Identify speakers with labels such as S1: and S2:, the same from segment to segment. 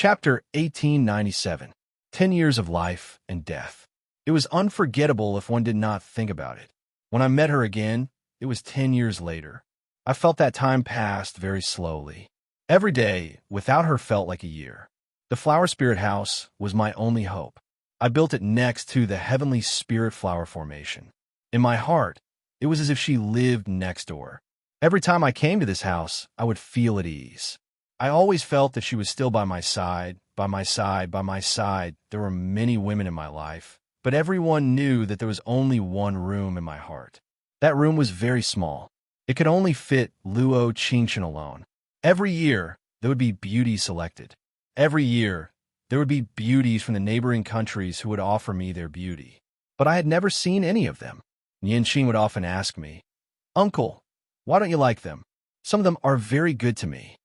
S1: Chapter 1897. 10 Years of Life and Death. It was unforgettable if one did not think about it. When I met her again, it was 10 years later. I felt that time passed very slowly. Every day, without her, felt like a year. The Flower Spirit House was my only hope. I built it next to the Heavenly Spirit Flower Formation. In my heart, it was as if she lived next door. Every time I came to this house, I would feel at ease. I always felt that she was still by my side, by my side, by my side. There were many women in my life, but everyone knew that there was only one room in my heart. That room was very small. It could only fit Luo Qingchen alone. Every year, there would be beauties selected. Every year, there would be beauties from the neighboring countries who would offer me their beauty. But I had never seen any of them. Nianqing would often ask me, "Uncle, why don't you like them? Some of them are very good to me."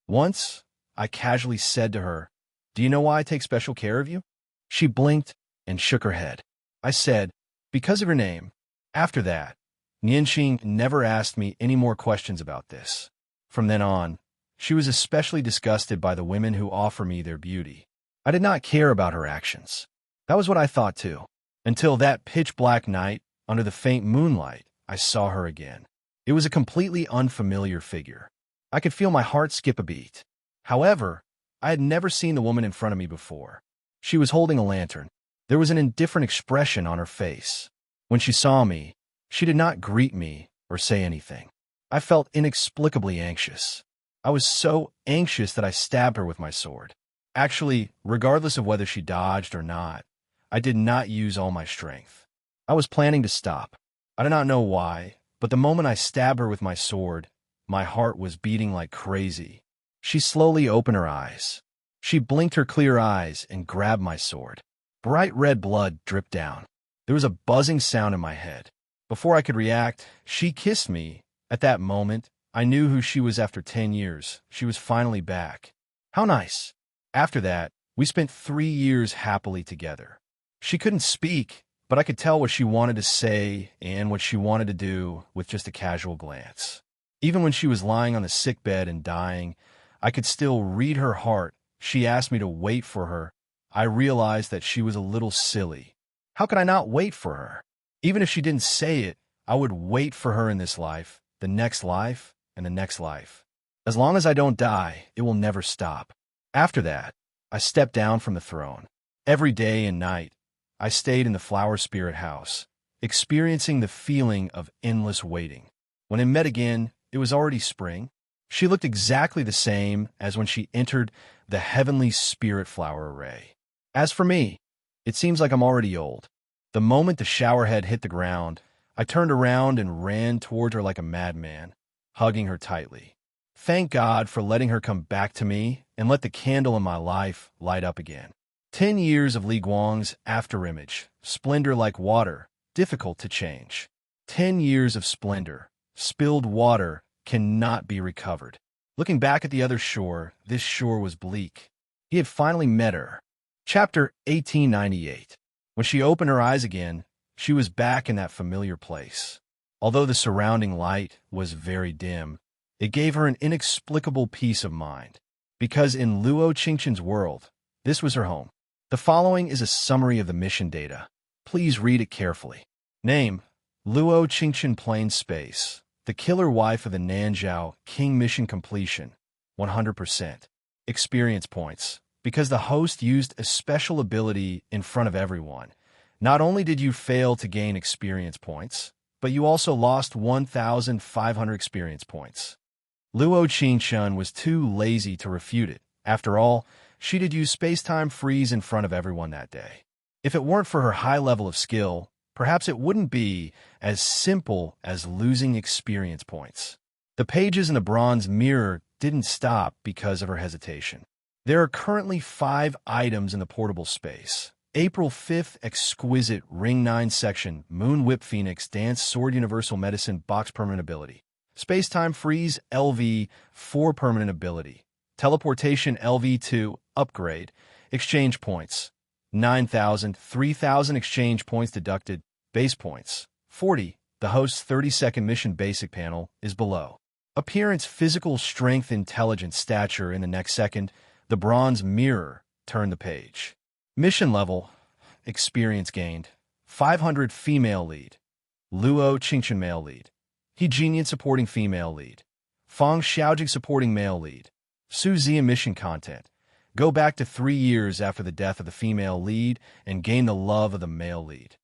S1: Once, I casually said to her, "Do you know why I take special care of you?" She blinked and shook her head. I said, "Because of your name." After that, Nianqing never asked me any more questions about this. From then on, she was especially disgusted by the women who offer me their beauty. I did not care about her actions. That was what I thought too. Until that pitch-black night, under the faint moonlight, I saw her again. It was a completely unfamiliar figure. I could feel my heart skip a beat. However, I had never seen the woman in front of me before. She was holding a lantern. There was an indifferent expression on her face. When she saw me, she did not greet me or say anything. I felt inexplicably anxious. I was so anxious that I stabbed her with my sword. Actually, regardless of whether she dodged or not, I did not use all my strength. I was planning to stop. I do not know why, but the moment I stabbed her with my sword, my heart was beating like crazy. She slowly opened her eyes. She blinked her clear eyes and grabbed my sword. Bright red blood dripped down. There was a buzzing sound in my head. Before I could react, she kissed me. At that moment, I knew who she was after 10 years. She was finally back. How nice. After that, we spent 3 years happily together. She couldn't speak, but I could tell what she wanted to say and what she wanted to do with just a casual glance. Even when she was lying on the sickbed and dying, I could still read her heart. She asked me to wait for her. I realized that she was a little silly. How could I not wait for her? Even if she didn't say it, I would wait for her in this life, the next life, and the next life. As long as I don't die, it will never stop. After that, I stepped down from the throne. Every day and night, I stayed in the Flower Spirit House, experiencing the feeling of endless waiting. When I met again, it was already spring. She looked exactly the same as when she entered the Heavenly Spirit Flower Array. As for me, it seems like I'm already old. The moment the showerhead hit the ground, I turned around and ran toward her like a madman, hugging her tightly. Thank God for letting her come back to me and let the candle in my life light up again. 10 years of Li Guang's afterimage, splendor like water, difficult to change. 10 years of splendor, spilled water, cannot be recovered. Looking back at the other shore, this shore was bleak. He had finally met her. Chapter 1898. When she opened her eyes again, she was back in that familiar place. Although the surrounding light was very dim, it gave her an inexplicable peace of mind. Because in Luo Qingchen's world, this was her home. The following is a summary of the mission data. Please read it carefully. Name: Luo Qingchen Plain Space. The killer wife of the Nanzhao King. Mission completion, 100%. Experience points. Because the host used a special ability in front of everyone, not only did you fail to gain experience points, but you also lost 1,500 experience points. Luo Qingchen was too lazy to refute it. After all, she did use space-time freeze in front of everyone that day. If it weren't for her high level of skill, perhaps it wouldn't be as simple as losing experience points. The pages in the bronze mirror didn't stop because of her hesitation. There are currently 5 items in the portable space. April 5th, Exquisite Ring 9 Section, Moon Whip Phoenix, Dance Sword Universal Medicine, Box Permanent Ability. Space-Time Freeze, LV, 4 Permanent Ability. Teleportation, LV2, Upgrade. Exchange Points, 9,000, 3,000 exchange points deducted. Base points, 40. The host's 30-second mission basic panel is below. Appearance: physical strength, intelligence, stature in the next second. The bronze mirror turned the page. Mission level, experience gained, 500 female lead. Luo Qingchen male lead. He Jinian supporting female lead. Fang Xiaojing supporting male lead. Su Ziyan mission content. Go back to 3 years after the death of the female lead and gain the love of the male lead.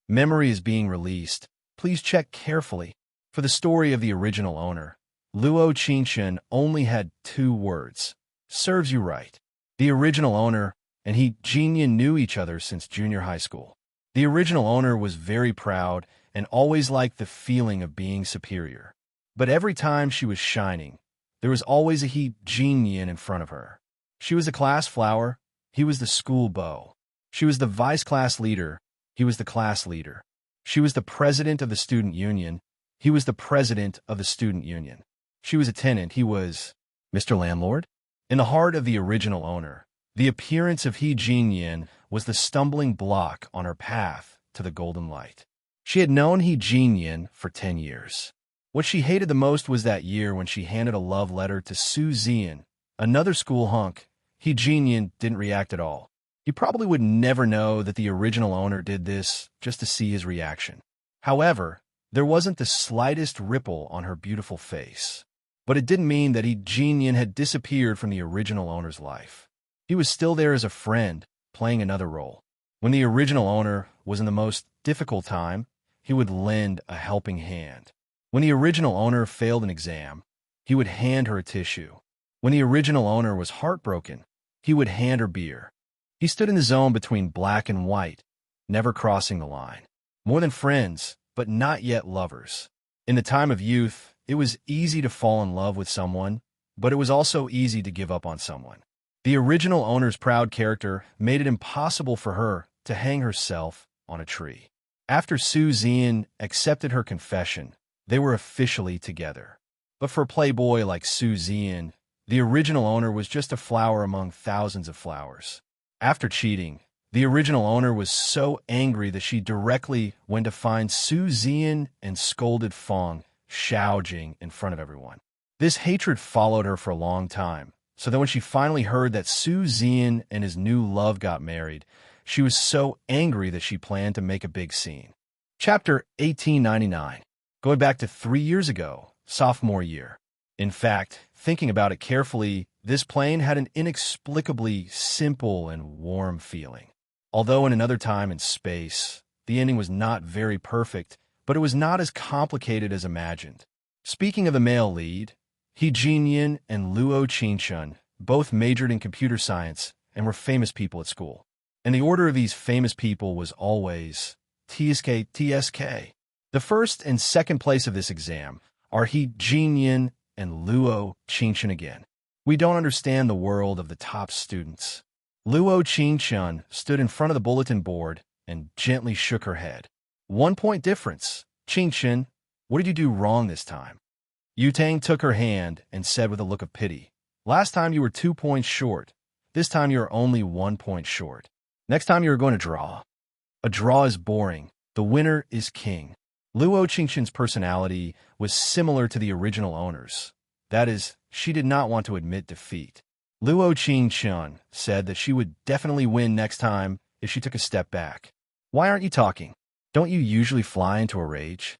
S1: Memory is being released. Please check carefully. For the story of the original owner, Luo Qingchen only had 2 words. Serves you right. The original owner and he Jinian knew each other since junior high school. The original owner was very proud and always liked the feeling of being superior. But every time she was shining, there was always a he Jinian in front of her. She was the class flower, he was the school beau. She was the vice class leader, he was the class leader. She was the president of the student union, he was the president of the student union. She was a tenant, he was Mr. Landlord. In the heart of the original owner, the appearance of he Jinian was the stumbling block on her path to the golden light. She had known he Jinian for 10 years. What she hated the most was that year when she handed a love letter to Su Ziyan, another school hunk. He Jinian didn't react at all. He probably would never know that the original owner did this just to see his reaction. However, there wasn't the slightest ripple on her beautiful face. But it didn't mean that he Jinian had disappeared from the original owner's life. He was still there as a friend, playing another role. When the original owner was in the most difficult time, he would lend a helping hand. When the original owner failed an exam, he would hand her a tissue. When the original owner was heartbroken, he would hand her beer. He stood in the zone between black and white, never crossing the line. More than friends, but not yet lovers. In the time of youth, it was easy to fall in love with someone, but it was also easy to give up on someone. The original owner's proud character made it impossible for her to hang herself on a tree. After Su Ziyan accepted her confession, they were officially together. But for a playboy like Su Ziyan, the original owner was just a flower among thousands of flowers. After cheating, the original owner was so angry that she directly went to find Su Ziyan and scolded Fang Xiaojing in front of everyone. This hatred followed her for a long time, so that when she finally heard that Su Ziyan and his new love got married, she was so angry that she planned to make a big scene. Chapter 1899. Going back to 3 years ago, sophomore year. In fact, thinking about it carefully, this plane had an inexplicably simple and warm feeling. Although in another time and space, the ending was not very perfect, but it was not as complicated as imagined. Speaking of the male lead, He Jinian and Luo Qingchen both majored in computer science and were famous people at school. And the order of these famous people was always TSK. The first and second place of this exam are He Jinian and Luo Qingchen again. We don't understand the world of the top students. Luo Qingchen stood in front of the bulletin board and gently shook her head. 1 point difference. Qingchen, what did you do wrong this time? Yutang took her hand and said with a look of pity, last time you were 2 points short. This time you are only 1 point short. Next time you are going to draw. A draw is boring. The winner is king. Luo Qingchen's personality was similar to the original owner's. That is, she did not want to admit defeat. Luo Qingchen said that she would definitely win next time if she took a step back. Why aren't you talking? Don't you usually fly into a rage?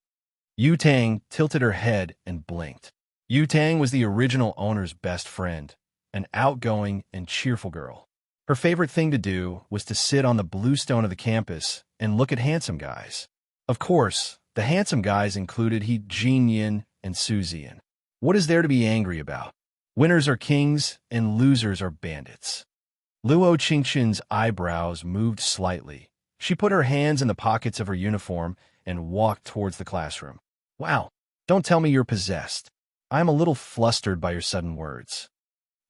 S1: Yutang tilted her head and blinked. Yutang was the original owner's best friend, an outgoing and cheerful girl. Her favorite thing to do was to sit on the bluestone of the campus and look at handsome guys. Of course, the handsome guys included He Jinian and Su Ziyan. What is there to be angry about? Winners are kings and losers are bandits. Luo Qingchen's eyebrows moved slightly. She put her hands in the pockets of her uniform and walked towards the classroom. Wow, don't tell me you're possessed. I am a little flustered by your sudden words.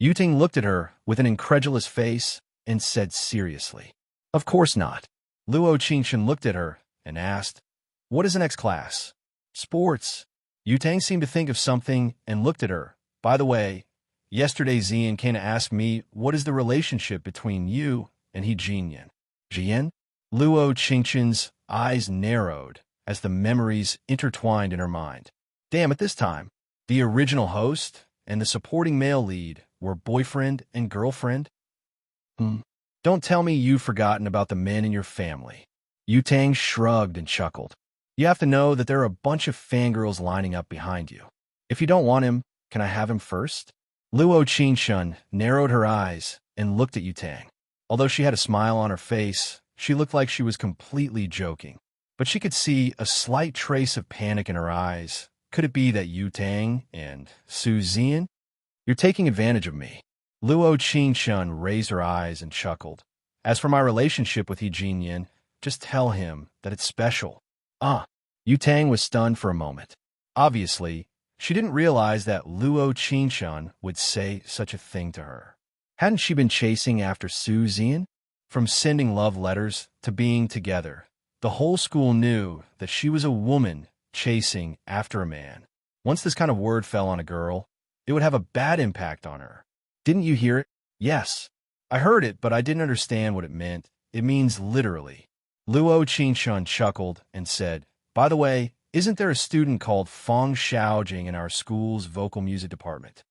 S1: Yuting looked at her with an incredulous face and said seriously, of course not. Luo Qingchen looked at her and asked, what is the next class? Sports. Yutang seemed to think of something and looked at her. By the way, yesterday Ziyan came to ask me what is the relationship between you and He Jinian. Jian? Luo Qingchen's eyes narrowed as the memories intertwined in her mind. Damn, at this time, the original host and the supporting male lead were boyfriend and girlfriend? Hmm. Don't tell me you've forgotten about the men in your family. Yu Tang shrugged and chuckled. You have to know that there are a bunch of fangirls lining up behind you. If you don't want him, can I have him first? Luo Qingshun narrowed her eyes and looked at Yu Tang. Although she had a smile on her face, she looked like she was completely joking. But she could see a slight trace of panic in her eyes. Could it be that Yu Tang and Su Zian? You're taking advantage of me. Luo Qingshun raised her eyes and chuckled. As for my relationship with He Jinyan, just tell him that it's special. Yu Tang was stunned for a moment. Obviously, she didn't realize that Luo Qingshun would say such a thing to her. Hadn't she been chasing after Su Zian? From sending love letters to being together, the whole school knew that she was a woman chasing after a man. Once this kind of word fell on a girl, it would have a bad impact on her. Didn't you hear it? Yes. I heard it, but I didn't understand what it meant. It means literally. Luo Qingshun chuckled and said, by the way, isn't there a student called Feng Xiaojing in our school's vocal music department?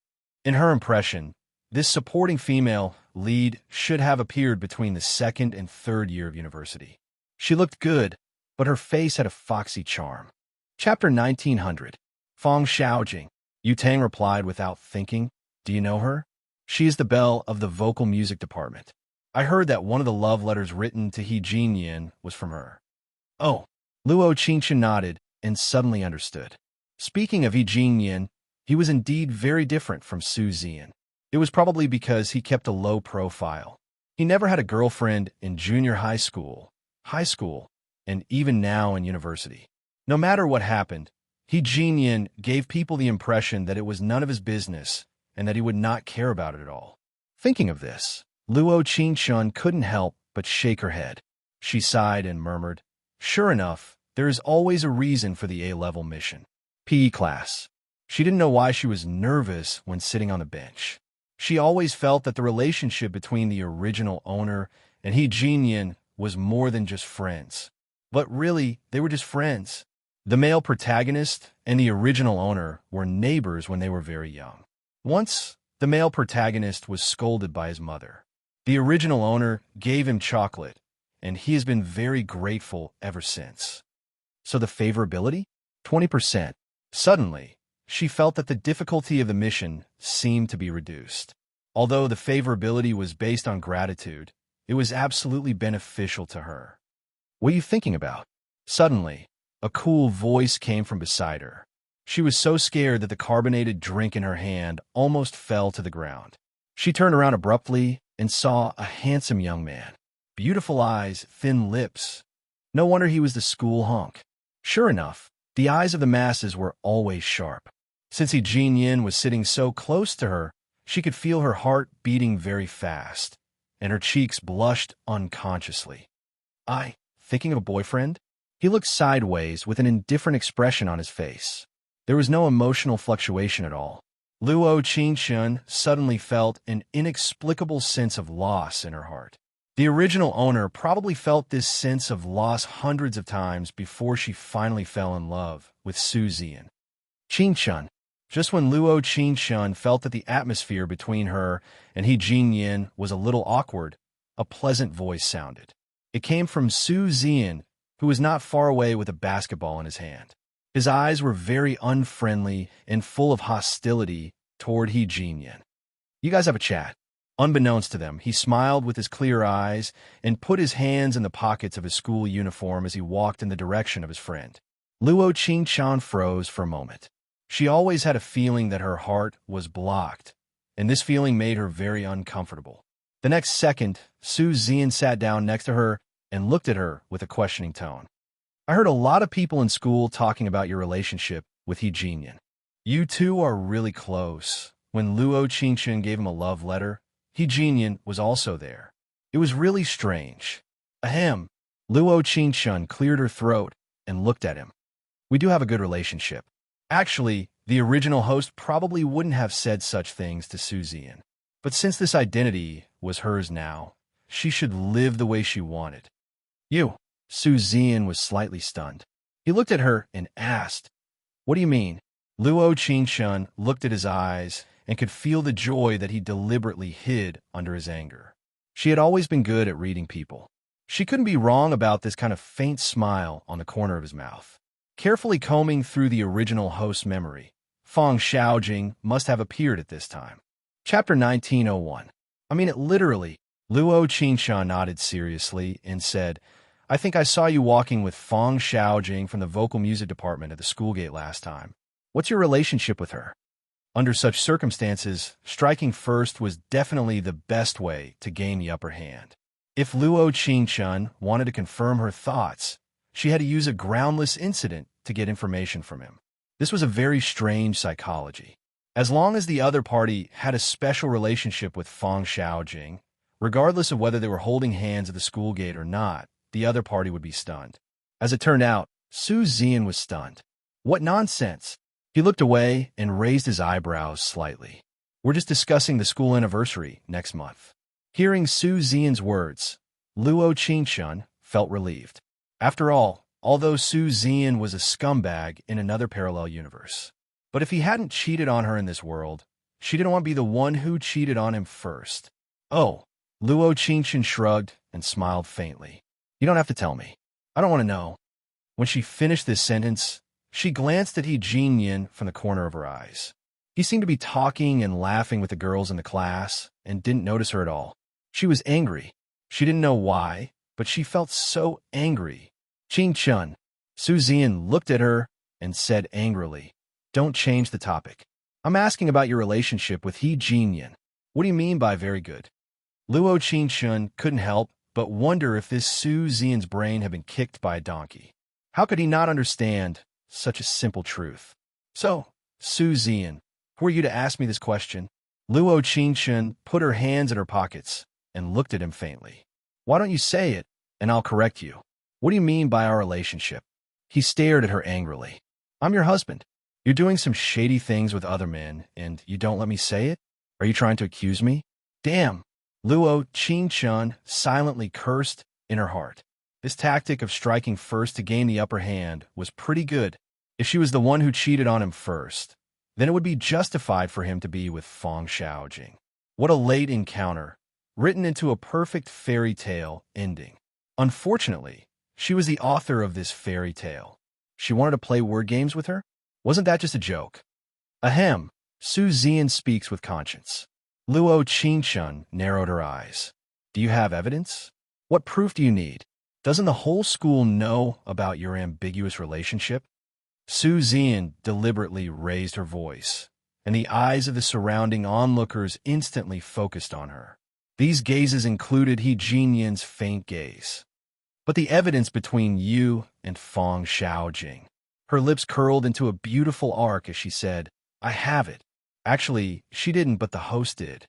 S1: In her impression, this supporting female lead should have appeared between the second and third year of university. She looked good, but her face had a foxy charm. Chapter 1900. Feng Xiaojing. Yu Tang replied without thinking. Do you know her? She is the belle of the vocal music department. I heard that one of the love letters written to He Jinyan was from her. Oh. Luo Qingshun nodded and suddenly understood. Speaking of He Jinyan, he was indeed very different from Su Zian. It was probably because he kept a low profile. He never had a girlfriend in junior high school, and even now in university. No matter what happened, He Jinyan gave people the impression that it was none of his business and that he would not care about it at all. Thinking of this, Luo Qingshun couldn't help but shake her head. She sighed and murmured, sure enough, there is always a reason for the A-level mission. PE class. She didn't know why she was nervous when sitting on the bench. She always felt that the relationship between the original owner and He Jinyan was more than just friends. But really, they were just friends. The male protagonist and the original owner were neighbors when they were very young. Once, the male protagonist was scolded by his mother. The original owner gave him chocolate, and he has been very grateful ever since. So the favorability? 20%. Suddenly, she felt that the difficulty of the mission seemed to be reduced. Although the favorability was based on gratitude, it was absolutely beneficial to her. What are you thinking about? Suddenly, a cool voice came from beside her. She was so scared that the carbonated drink in her hand almost fell to the ground. She turned around abruptly and saw a handsome young man. Beautiful eyes, thin lips. No wonder he was the school hunk. Sure enough, the eyes of the masses were always sharp. Since He Jinyan was sitting so close to her, she could feel her heart beating very fast, and her cheeks blushed unconsciously. Thinking of a boyfriend? He looked sideways with an indifferent expression on his face. There was no emotional fluctuation at all. Luo Qingshun suddenly felt an inexplicable sense of loss in her heart. The original owner probably felt this sense of loss hundreds of times before she finally fell in love with Su Zian. Qingshun. Just when Luo Qingshun felt that the atmosphere between her and He Jinyan was a little awkward, a pleasant voice sounded. It came from Su Zian, who was not far away with a basketball in his hand. His eyes were very unfriendly and full of hostility toward He Jinyan. You guys have a chat. Unbeknownst to them, he smiled with his clear eyes and put his hands in the pockets of his school uniform as he walked in the direction of his friend. Luo Qingshun froze for a moment. She always had a feeling that her heart was blocked, and this feeling made her very uncomfortable. The next second, Su Zian sat down next to her and looked at her with a questioning tone. I heard a lot of people in school talking about your relationship with He Jinyan. You two are really close. When Luo Qingshun gave him a love letter, He Jinyan was also there. It was really strange. Ahem. Luo Qingshun cleared her throat and looked at him. We do have a good relationship. Actually, the original host probably wouldn't have said such things to Su Zian. But since this identity was hers now, she should live the way she wanted. You. Su Zian was slightly stunned. He looked at her and asked, what do you mean? Luo Qingshun looked at his eyes and could feel the joy that he deliberately hid under his anger. She had always been good at reading people. She couldn't be wrong about this kind of faint smile on the corner of his mouth. Carefully combing through the original host's memory, Fang Xiaojing must have appeared at this time. Chapter 1901. I mean it literally. Luo Qingshan nodded seriously and said, I think I saw you walking with Fang Xiaojing from the vocal music department at the school gate last time. What's your relationship with her? Under such circumstances, striking first was definitely the best way to gain the upper hand. If Luo Qingshan wanted to confirm her thoughts, she had to use a groundless incident to get information from him. This was a very strange psychology. As long as the other party had a special relationship with Fang Xiaojing, regardless of whether they were holding hands at the school gate or not, the other party would be stunned. As it turned out, Su Zian was stunned. What nonsense! He looked away and raised his eyebrows slightly. We're just discussing the school anniversary next month. Hearing Su Zian's words, Luo Qingshan felt relieved. After all, although Su Zian was a scumbag in another parallel universe. But if he hadn't cheated on her in this world, she didn't want to be the one who cheated on him first. Oh, Luo Qingshan shrugged and smiled faintly. You don't have to tell me. I don't want to know. When she finished this sentence, she glanced at He Jinyan from the corner of her eyes. He seemed to be talking and laughing with the girls in the class and didn't notice her at all. She was angry. She didn't know why, but she felt so angry. Qing Chun. Su Zian looked at her and said angrily, Don't change the topic. I'm asking about your relationship with He Jinyan. What do you mean by very good? Luo Qingshan couldn't help but wonder if this Su Zian's brain had been kicked by a donkey. How could he not understand such a simple truth? So, Su Zian, who are you to ask me this question? Luo Qingshan put her hands in her pockets and looked at him faintly. Why don't you say it, and I'll correct you? What do you mean by our relationship? He stared at her angrily. I'm your husband. You're doing some shady things with other men, and you don't let me say it? Are you trying to accuse me? Damn! Luo Qingshan silently cursed in her heart. This tactic of striking first to gain the upper hand was pretty good. If she was the one who cheated on him first, then it would be justified for him to be with Fang Xiaojing. What a late encounter, written into a perfect fairy tale ending. Unfortunately, she was the author of this fairy tale. She wanted to play word games with her? Wasn't that just a joke? Ahem, Su Zian speaks with conscience. Luo Qingshan narrowed her eyes. Do you have evidence? What proof do you need? Doesn't the whole school know about your ambiguous relationship? Su Zian deliberately raised her voice, and the eyes of the surrounding onlookers instantly focused on her. These gazes included He Jinyan's faint gaze. But the evidence between you and Fang Xiaojing. Her lips curled into a beautiful arc as she said, I have it. Actually, she didn't, but the host did.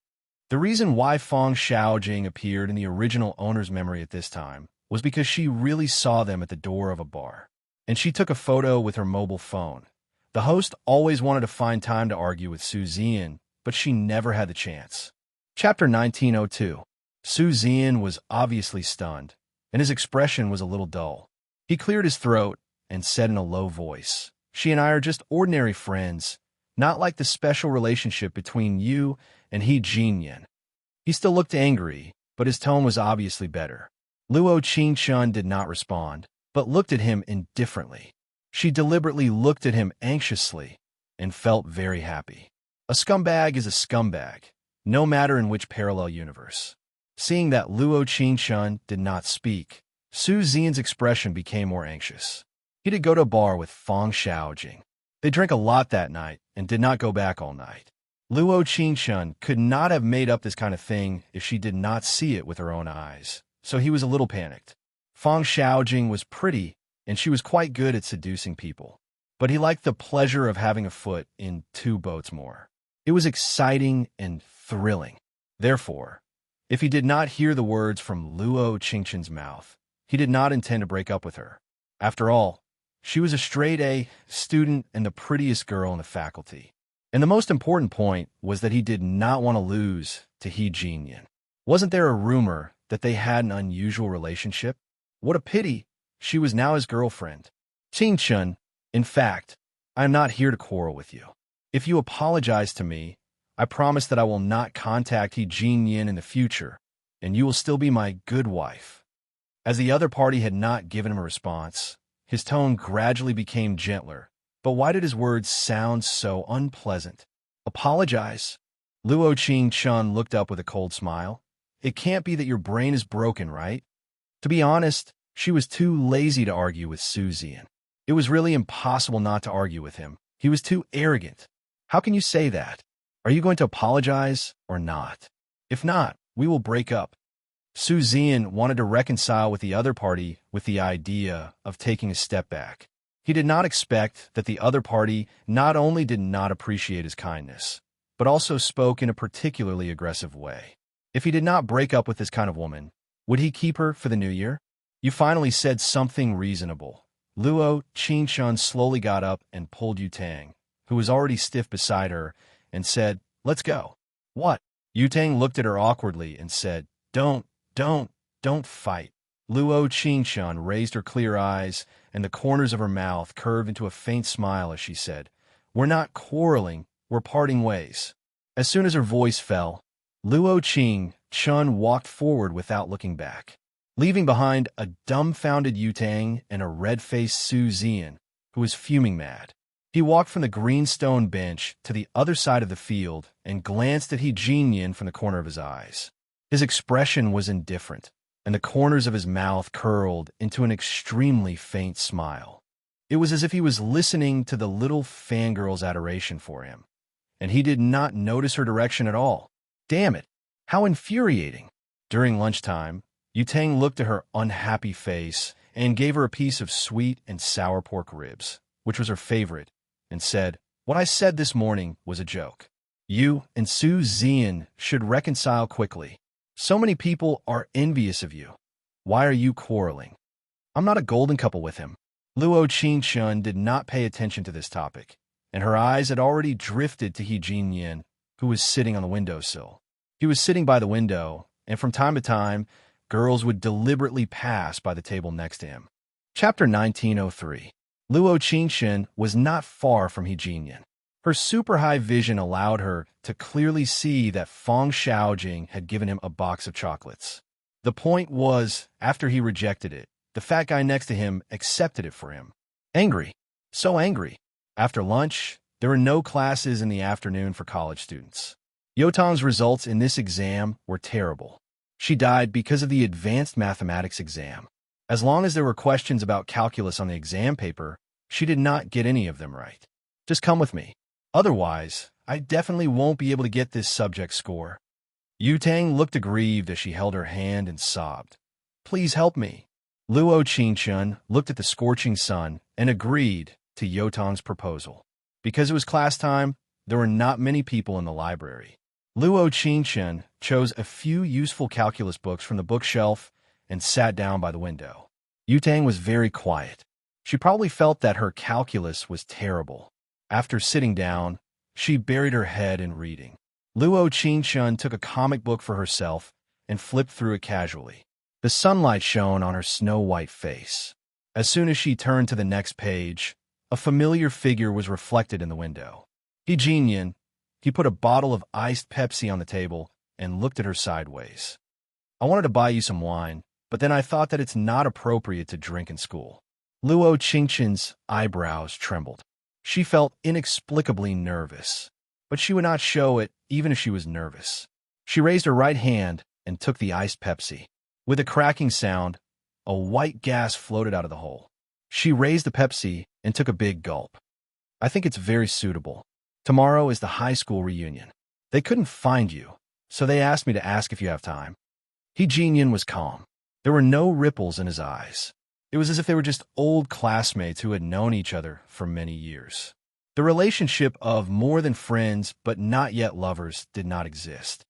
S1: The reason why Fang Xiaojing appeared in the original owner's memory at this time was because she really saw them at the door of a bar. And she took a photo with her mobile phone. The host always wanted to find time to argue with Su Zian, but she never had the chance. Chapter 1902. Su Zian was obviously stunned, and his expression was a little dull. He cleared his throat and said in a low voice, She and I are just ordinary friends, not like the special relationship between you and He Jinyan. He still looked angry, but his tone was obviously better. Luo Qingshan did not respond, but looked at him indifferently. She deliberately looked at him anxiously and felt very happy. A scumbag is a scumbag, no matter in which parallel universe. Seeing that Luo Qingshan did not speak, Su Zian's expression became more anxious. He did go to a bar with Fang Xiaojing. They drank a lot that night and did not go back all night. Luo Qingshan could not have made up this kind of thing if she did not see it with her own eyes, so he was a little panicked. Fang Xiaojing was pretty, and she was quite good at seducing people. But he liked the pleasure of having a foot in two boats more. It was exciting and thrilling. Therefore, if he did not hear the words from Luo Qingshan's mouth, he did not intend to break up with her. After all, she was a straight-A student and the prettiest girl in the faculty. And the most important point was that he did not want to lose to He Jinyan. Wasn't there a rumor that they had an unusual relationship? What a pity, she was now his girlfriend. Qingchun, in fact, I am not here to quarrel with you. If you apologize to me, I promise that I will not contact He Jin Yin in the future, and you will still be my good wife." As the other party had not given him a response, his tone gradually became gentler. But why did his words sound so unpleasant? "Apologize." Luo Qing-chun looked up with a cold smile. "It can't be that your brain is broken, right?" To be honest, she was too lazy to argue with Su Zian. It was really impossible not to argue with him. He was too arrogant. "How can you say that? Are you going to apologize or not? If not, we will break up." Su Zian wanted to reconcile with the other party with the idea of taking a step back. He did not expect that the other party not only did not appreciate his kindness, but also spoke in a particularly aggressive way. If he did not break up with this kind of woman, would he keep her for the new year? "You finally said something reasonable." Luo Qingchun slowly got up and pulled Yu Tang, who was already stiff beside her, and said, "Let's go." "What?" Yu Tang looked at her awkwardly and said, Don't fight." Luo Qingchun raised her clear eyes, and the corners of her mouth curved into a faint smile as she said, "We're not quarreling, we're parting ways." As soon as her voice fell, Luo Qingchun walked forward without looking back, leaving behind a dumbfounded Yu Tang and a red-faced Su Zian, who was fuming mad. He walked from the green stone bench to the other side of the field and glanced at He Jinyin from the corner of his eyes. His expression was indifferent, and the corners of his mouth curled into an extremely faint smile. It was as if he was listening to the little fangirl's adoration for him, and he did not notice her direction at all. Damn it, how infuriating. During lunchtime, Yu Tang looked at her unhappy face and gave her a piece of sweet and sour pork ribs, which was her favorite, and said, "What I said this morning was a joke. You and Su Zian should reconcile quickly. So many people are envious of you. Why are you quarreling? I'm not a golden couple with him." Luo Qingchun did not pay attention to this topic, and her eyes had already drifted to He Jinyin, who was sitting on the windowsill. He was sitting by the window, and from time to time, girls would deliberately pass by the table next to him. Chapter 1903. Luo Qingchun was not far from He Jinyin. Her super-high vision allowed her to clearly see that Feng Xiaojing had given him a box of chocolates. The point was, after he rejected it, the fat guy next to him accepted it for him. Angry. So angry. After lunch, there were no classes in the afternoon for college students. Yotang's results in this exam were terrible. She died because of the advanced mathematics exam. As long as there were questions about calculus on the exam paper, she did not get any of them right. "Just come with me. Otherwise, I definitely won't be able to get this subject score." Yu Tang looked aggrieved as she held her hand and sobbed. "Please help me." Luo Qingchun looked at the scorching sun and agreed to Yotang's proposal. Because it was class time, there were not many people in the library. Luo Qingchun chose a few useful calculus books from the bookshelf and sat down by the window. Yu Tang was very quiet. She probably felt that her calculus was terrible. After sitting down, she buried her head in reading. Luo Qingchun took a comic book for herself and flipped through it casually. The sunlight shone on her snow-white face. As soon as she turned to the next page, a familiar figure was reflected in the window. He Jinyin. He put a bottle of iced Pepsi on the table and looked at her sideways. "I wanted to buy you some wine, but then I thought that it's not appropriate to drink in school." Luo Qingchun's eyebrows trembled. She felt inexplicably nervous, but she would not show it even if she was nervous. She raised her right hand and took the iced Pepsi. With a cracking sound, a white gas floated out of the hole. She raised the Pepsi and took a big gulp. "I think it's very suitable. Tomorrow is the high school reunion. They couldn't find you, so they asked me to ask if you have time." He Jinyin was calm. There were no ripples in his eyes. It was as if they were just old classmates who had known each other for many years. The relationship of more than friends but not yet lovers did not exist.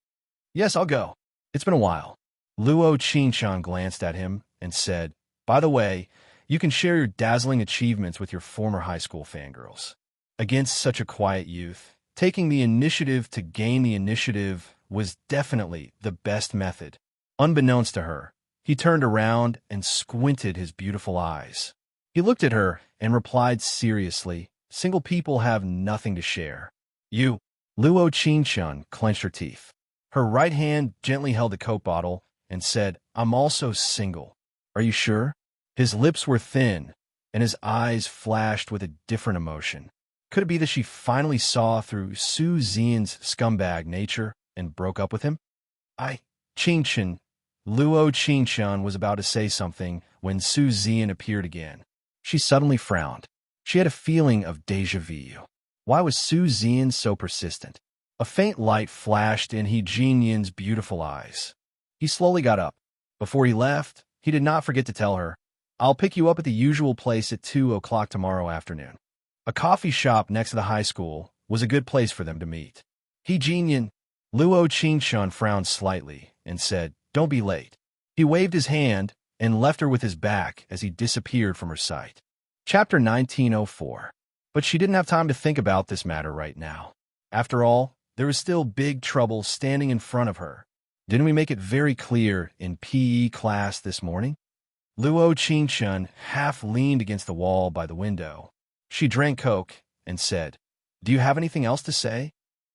S1: "Yes, I'll go. It's been a while." Luo Qingchun glanced at him and said, "By the way, you can share your dazzling achievements with your former high school fangirls." Against such a quiet youth, taking the initiative to gain the initiative was definitely the best method. Unbeknownst to her, he turned around and squinted his beautiful eyes. He looked at her and replied seriously, "Single people have nothing to share." "You." Luo Qingshun clenched her teeth. Her right hand gently held the Coke bottle and said, "I'm also single. Are you sure?" His lips were thin, and his eyes flashed with a different emotion. Could it be that she finally saw through Su Xian's scumbag nature and broke up with him? Qingshun. Luo Qingshun was about to say something when Su Xian appeared again. She suddenly frowned. She had a feeling of déjà vu. Why was Su Xian so persistent? A faint light flashed in He Jinyan's beautiful eyes. He slowly got up. Before he left, he did not forget to tell her, "I'll pick you up at the usual place at 2 o'clock tomorrow afternoon." A coffee shop next to the high school was a good place for them to meet. He Jinyan. Luo Qingshun frowned slightly and said, "Don't be late." He waved his hand and left her with his back as he disappeared from her sight. Chapter 1904. But she didn't have time to think about this matter right now. After all, there was still big trouble standing in front of her. Didn't we make it very clear in PE class this morning? Luo Qingshun half leaned against the wall by the window. She drank Coke and said, "Do you have anything else to say?"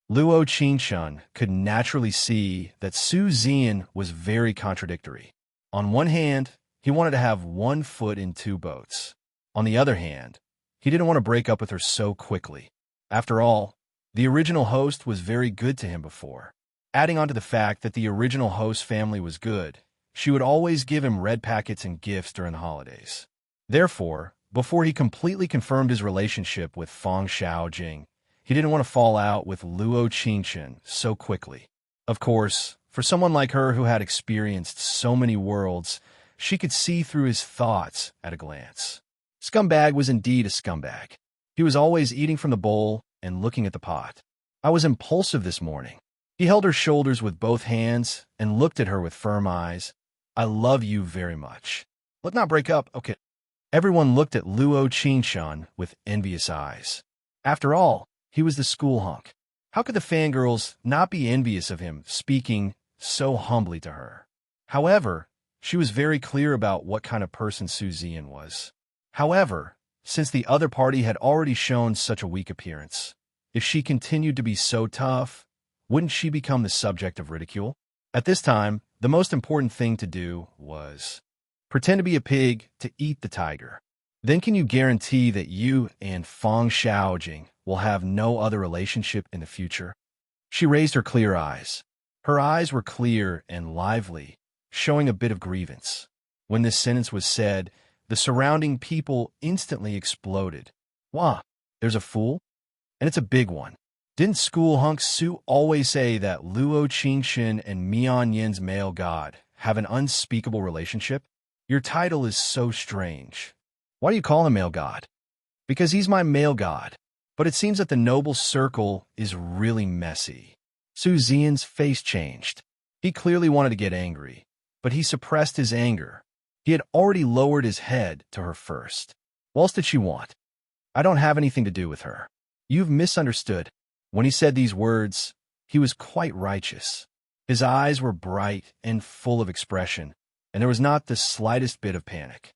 S1: Luo Qingshun could naturally see that Su Xian was very contradictory. On one hand, he wanted to have one foot in two boats. On the other hand, he didn't want to break up with her so quickly. After all, the original host was very good to him before. Adding on to the fact that the original host family was good, she would always give him red packets and gifts during the holidays. Therefore, before he completely confirmed his relationship with Fang Xiaojing, he didn't want to fall out with Luo Qingshun so quickly. Of course, for someone like her who had experienced so many worlds, she could see through his thoughts at a glance. Scumbag was indeed a scumbag. He was always eating from the bowl and looking at the pot. I was impulsive this morning. He held her shoulders with both hands and looked at her with firm eyes. "I love you very much. Let's not break up, okay?" Everyone looked at Luo Qingshun with envious eyes. After all, he was the school hunk. How could the fangirls not be envious of him speaking so humbly to her? However, she was very clear about what kind of person Su Xian was. However, since the other party had already shown such a weak appearance, if she continued to be so tough, wouldn't she become the subject of ridicule? At this time, the most important thing to do was pretend to be a pig to eat the tiger. Then can you guarantee that you and Fang Xiaojing will have no other relationship in the future? She raised her clear eyes. Her eyes were clear and lively, showing a bit of grievance. When this sentence was said, the surrounding people instantly exploded. "Wah, there's a fool? And it's a big one. Didn't school hunk Su always say that Luo Qingshun and Mian Yin's male god have an unspeakable relationship? Your title is so strange. Why do you call him male god?" "Because he's my male god. But it seems that the noble circle is really messy." Su Xian's face changed. He clearly wanted to get angry, but he suppressed his anger. He had already lowered his head to her first. What else did she want? "I don't have anything to do with her. You've misunderstood." When he said these words, he was quite righteous. His eyes were bright and full of expression, and there was not the slightest bit of panic.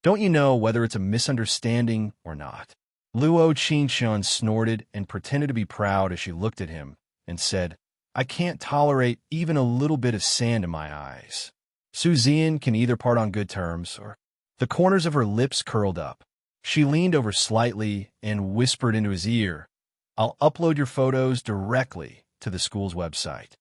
S1: "Don't you know whether it's a misunderstanding or not?" Luo Qingshun snorted and pretended to be proud as she looked at him and said, "I can't tolerate even a little bit of sand in my eyes. Su Xian can either part on good terms or—" The corners of her lips curled up. She leaned over slightly and whispered into his ear, "I'll upload your photos directly to the school's website.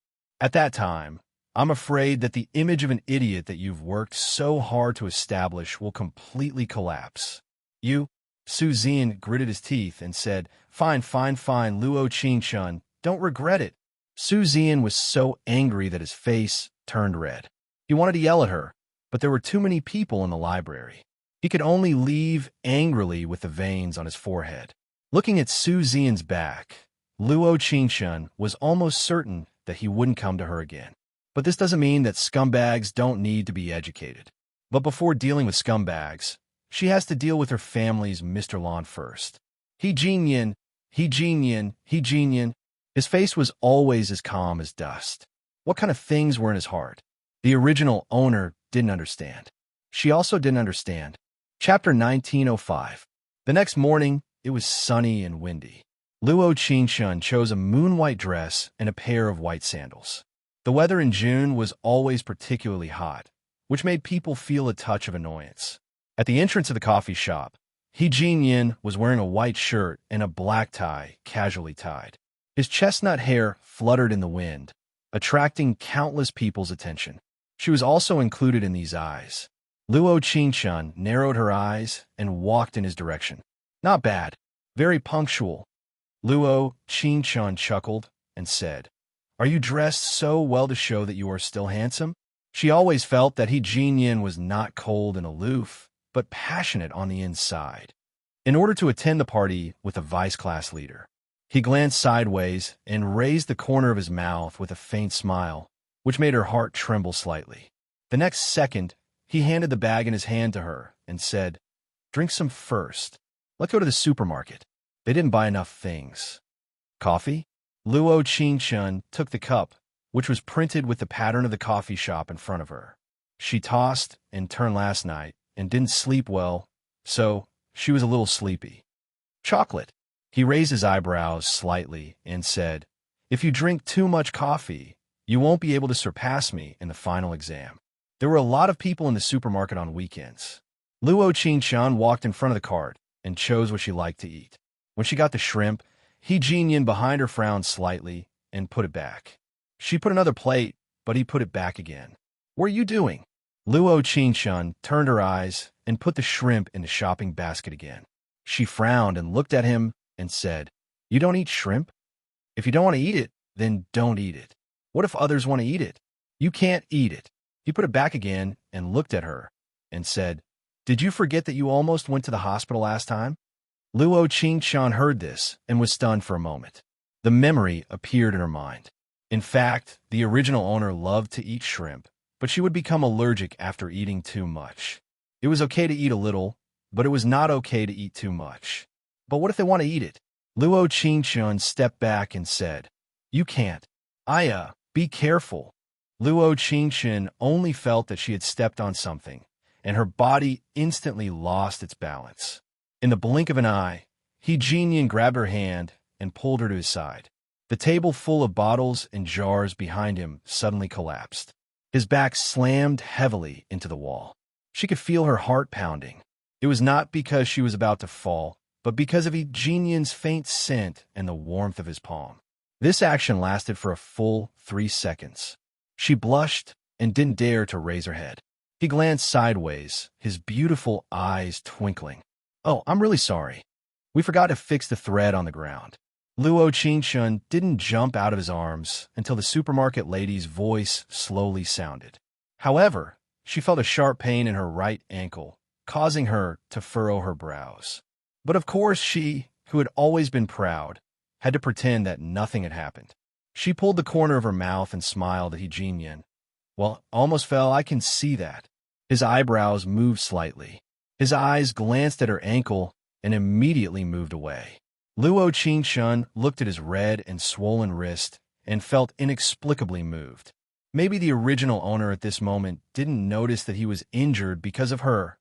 S1: At that time, I'm afraid that the image of an idiot that you've worked so hard to establish will completely collapse." "You?" Su Xian gritted his teeth and said, Fine, Luo Qingshun, don't regret it." Su Xian was so angry that his face turned red. He wanted to yell at her, but there were too many people in the library. He could only leave angrily with the veins on his forehead. Looking at Su Xian's back, Luo Qingshun was almost certain that he wouldn't come to her again. But this doesn't mean that scumbags don't need to be educated. But before dealing with scumbags, she has to deal with her family's Mr. Lawn first. He Jinyan. His face was always as calm as dust. What kind of things were in his heart? The original owner didn't understand. She also didn't understand. Chapter 1905. The next morning, it was sunny and windy. Luo Qingshun chose a moon-white dress and a pair of white sandals. The weather in June was always particularly hot, which made people feel a touch of annoyance. At the entrance of the coffee shop, He Jinyin was wearing a white shirt and a black tie casually tied. His chestnut hair fluttered in the wind, attracting countless people's attention. She was also included in these eyes. Luo Qingshun narrowed her eyes and walked in his direction. Not bad. Very punctual. Luo Qingshun chuckled and said, "Are you dressed so well to show that you are still handsome?" She always felt that He Jinyin was not cold and aloof, but passionate on the inside. In order to attend the party with a vice-class leader, he glanced sideways and raised the corner of his mouth with a faint smile, which made her heart tremble slightly. The next second, he handed the bag in his hand to her and said, "Drink some first. Let's go to the supermarket." They didn't buy enough things. Coffee? Luo Qingshun took the cup, which was printed with the pattern of the coffee shop in front of her. She tossed and turned last night and didn't sleep well, so she was a little sleepy. Chocolate. He raised his eyebrows slightly and said, "If you drink too much coffee, you won't be able to surpass me in the final exam." There were a lot of people in the supermarket on weekends. Luo Qingshun walked in front of the cart and chose what she liked to eat. When she got the shrimp, He Jinyin behind her frowned slightly and put it back. She put another plate, but he put it back again. "What are you doing?" Luo Qingshun turned her eyes and put the shrimp in the shopping basket again. She frowned and looked at him and said, "You don't eat shrimp? If you don't want to eat it, then don't eat it. What if others want to eat it? You can't eat it." He put it back again and looked at her and said, "Did you forget that you almost went to the hospital last time?" Luo Qingshun heard this and was stunned for a moment. The memory appeared in her mind. In fact, the original owner loved to eat shrimp, but she would become allergic after eating too much. It was okay to eat a little, but it was not okay to eat too much. But what if they want to eat it? Luo Qingshun stepped back and said, "You can't. Be careful." Luo Qingshun only felt that she had stepped on something, and her body instantly lost its balance. In the blink of an eye, He Jinyin grabbed her hand and pulled her to his side. The table full of bottles and jars behind him suddenly collapsed. His back slammed heavily into the wall. She could feel her heart pounding. It was not because she was about to fall, but because of He Jinyin's faint scent and the warmth of his palm. This action lasted for a full 3 seconds. She blushed and didn't dare to raise her head. He glanced sideways, his beautiful eyes twinkling. "Oh, I'm really sorry. We forgot to fix the thread on the ground." Luo Qingshun didn't jump out of his arms until the supermarket lady's voice slowly sounded. However, she felt a sharp pain in her right ankle, causing her to furrow her brows. But of course she, who had always been proud, had to pretend that nothing had happened. She pulled the corner of her mouth and smiled at He Jinyin. "Well, almost fell, I can see that." His eyebrows moved slightly. His eyes glanced at her ankle and immediately moved away. Luo Qingshun looked at his red and swollen wrist and felt inexplicably moved. Maybe the original owner at this moment didn't notice that he was injured because of her.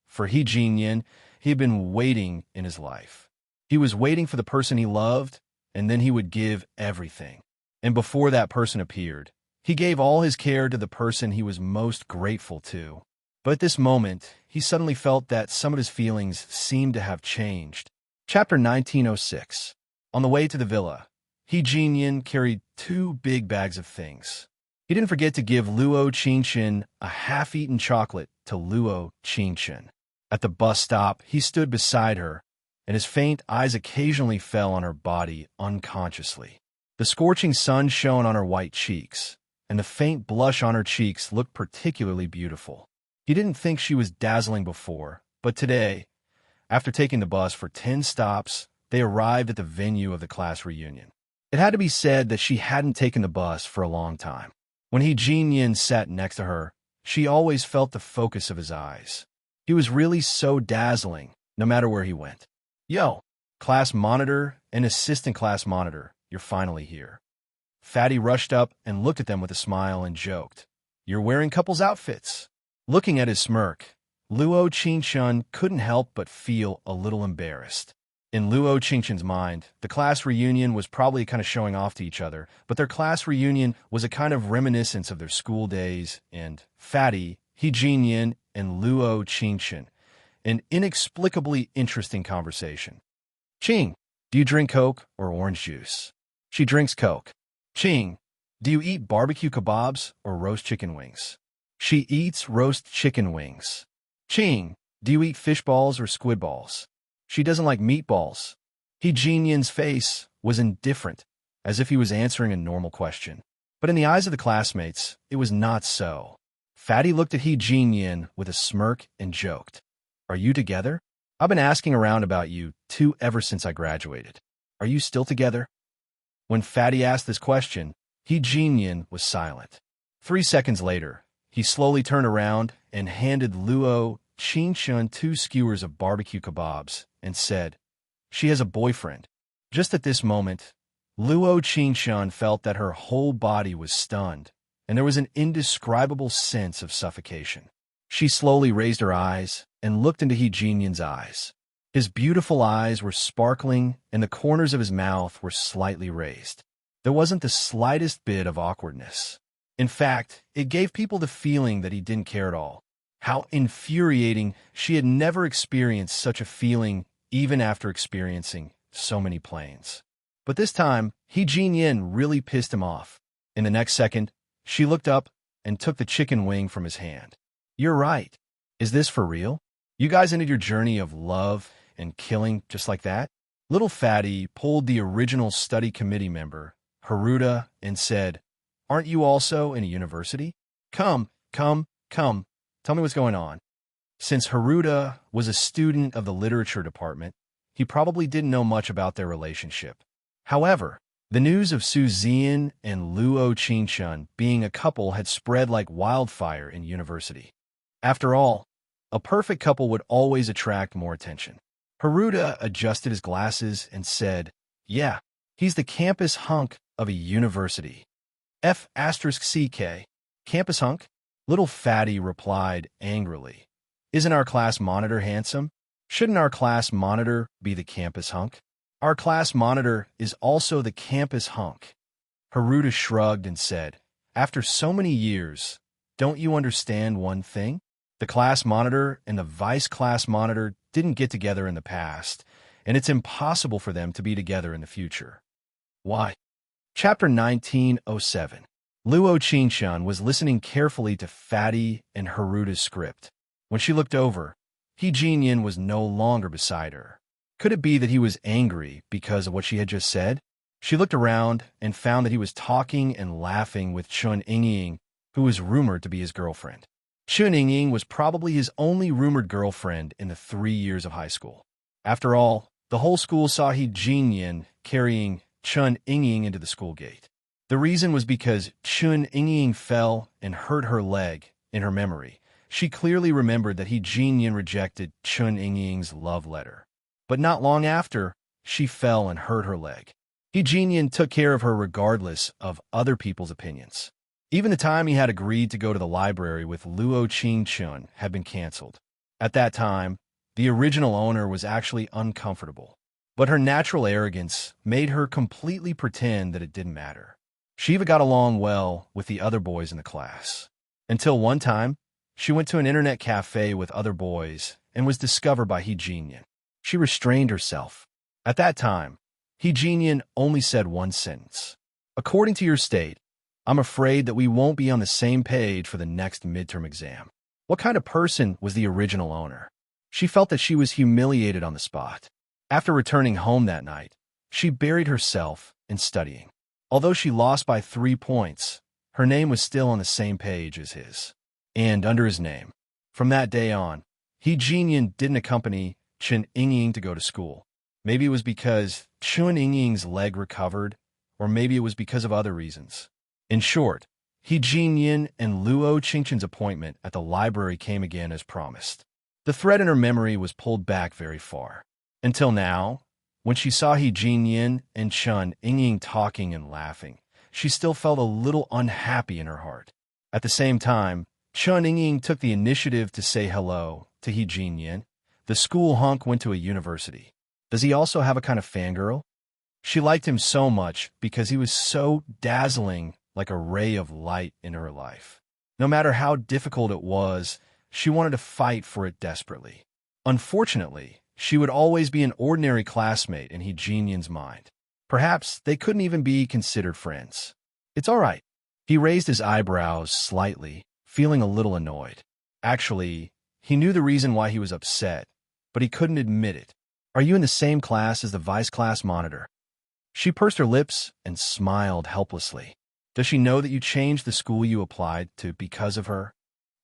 S1: For He Jinyin, he had been waiting in his life. He was waiting for the person he loved, and then he would give everything. And before that person appeared, he gave all his care to the person he was most grateful to. But at this moment, he suddenly felt that some of his feelings seemed to have changed. Chapter 1906. On the way to the villa, He Jinyin carried 2 big bags of things. He didn't forget to give Luo Qingshun a half-eaten chocolate to Luo Qingshun. At the bus stop, he stood beside her, and his faint eyes occasionally fell on her body unconsciously. The scorching sun shone on her white cheeks, and the faint blush on her cheeks looked particularly beautiful. He didn't think she was dazzling before, but today, after taking the bus for 10 stops, they arrived at the venue of the class reunion. It had to be said that she hadn't taken the bus for a long time. When He Jinyin sat next to her, she always felt the focus of his eyes. He was really so dazzling, no matter where he went. "Yo, class monitor and assistant class monitor, you're finally here." Fatty rushed up and looked at them with a smile and joked, "You're wearing couples outfits." Looking at his smirk, Luo Qingshun couldn't help but feel a little embarrassed. In Luo Qingchen's mind, the class reunion was probably kind of showing off to each other, but their class reunion was a kind of reminiscence of their school days and Fatty, He Jinyin, and Luo Qingchen, an inexplicably interesting conversation. Qing, do you drink Coke or orange juice? She drinks Coke. Qing, do you eat barbecue kebabs or roast chicken wings? She eats roast chicken wings. Qing, do you eat fish balls or squid balls? She doesn't like meatballs. He Jinyin's face was indifferent, as if he was answering a normal question. But in the eyes of the classmates, it was not so. Fatty looked at He Jinyin with a smirk and joked, "Are you together? I've been asking around about you two ever since I graduated. Are you still together?" When Fatty asked this question, He Jinyin was silent. 3 seconds later, he slowly turned around and handed Luo Qingchen 2 skewers of barbecue kebabs and said, "She has a boyfriend." Just at this moment, Luo Qingchen felt that her whole body was stunned, and there was an indescribable sense of suffocation. She slowly raised her eyes and looked into He Jinyin's eyes. His beautiful eyes were sparkling, and the corners of his mouth were slightly raised. There wasn't the slightest bit of awkwardness. In fact, it gave people the feeling that he didn't care at all. How infuriating! She had never experienced such a feeling, even after experiencing so many planes. But this time, He Jinyin really pissed him off. In the next second, she looked up and took the chicken wing from his hand. "You're right. Is this for real? You guys ended your journey of love and killing just like that?" Little Fatty pulled the original study committee member, Haruta, and said, "Aren't you also in a university? Come. Tell me what's going on." Since Haruta was a student of the literature department, he probably didn't know much about their relationship. However, the news of Su Zian and Luo Qingchen being a couple had spread like wildfire in university. After all, a perfect couple would always attract more attention. Haruta adjusted his glasses and said, "Yeah, he's the campus hunk of a university. F***CK. Campus hunk?" Little Fatty replied angrily, "Isn't our class monitor handsome? Shouldn't our class monitor be the campus hunk? Our class monitor is also the campus hunk." Haruta shrugged and said, "After so many years, don't you understand one thing? The class monitor and the vice class monitor didn't get together in the past, and it's impossible for them to be together in the future." Why? Chapter 1907. Luo Qingchen was listening carefully to Fatty and Haruta's script. When she looked over, He Jinyin was no longer beside her. Could it be that he was angry because of what she had just said? She looked around and found that he was talking and laughing with Chun Yingying, who was rumored to be his girlfriend. Chun Yingying was probably his only rumored girlfriend in the 3 years of high school. After all, the whole school saw He Jinyin carrying Chun Yingying into the school gate. The reason was because Chun Yingying fell and hurt her leg. In her memory, she clearly remembered that He Jinyin rejected Chun Yingying's love letter. But not long after, she fell and hurt her leg. He Jinyin took care of her regardless of other people's opinions. Even the time he had agreed to go to the library with Luo Qingchen had been canceled. At that time, the original owner was actually uncomfortable, but her natural arrogance made her completely pretend that it didn't matter. She even got along well with the other boys in the class. Until one time, she went to an internet cafe with other boys and was discovered by He Jinyin. She restrained herself. At that time, He Jinyin only said one sentence. "According to your state, I'm afraid that we won't be on the same page for the next midterm exam." What kind of person was the original owner? She felt that she was humiliated on the spot. After returning home that night, she buried herself in studying. Although she lost by 3 points, her name was still on the same page as his, and under his name. From that day on, He Jinyin didn't accompany Chun Yingying to go to school. Maybe it was because Chun Yingying's leg recovered, or maybe it was because of other reasons. In short, He Jinyin and Luo Qingchen's appointment at the library came again as promised. The thread in her memory was pulled back very far. Until now, when she saw He Jinyin and Chun Yingying talking and laughing, she still felt a little unhappy in her heart. At the same time, Chun Yingying took the initiative to say hello to He Jinyin. The school hunk went to a university. Does he also have a kind of fangirl? She liked him so much because he was so dazzling, like a ray of light in her life. No matter how difficult it was, she wanted to fight for it desperately. Unfortunately, she would always be an ordinary classmate in Hee Jin-yin's mind. Perhaps they couldn't even be considered friends. It's all right. He raised his eyebrows slightly, feeling a little annoyed. Actually, he knew the reason why he was upset, but he couldn't admit it. Are you in the same class as the vice class monitor? She pursed her lips and smiled helplessly. Does she know that you changed the school you applied to because of her?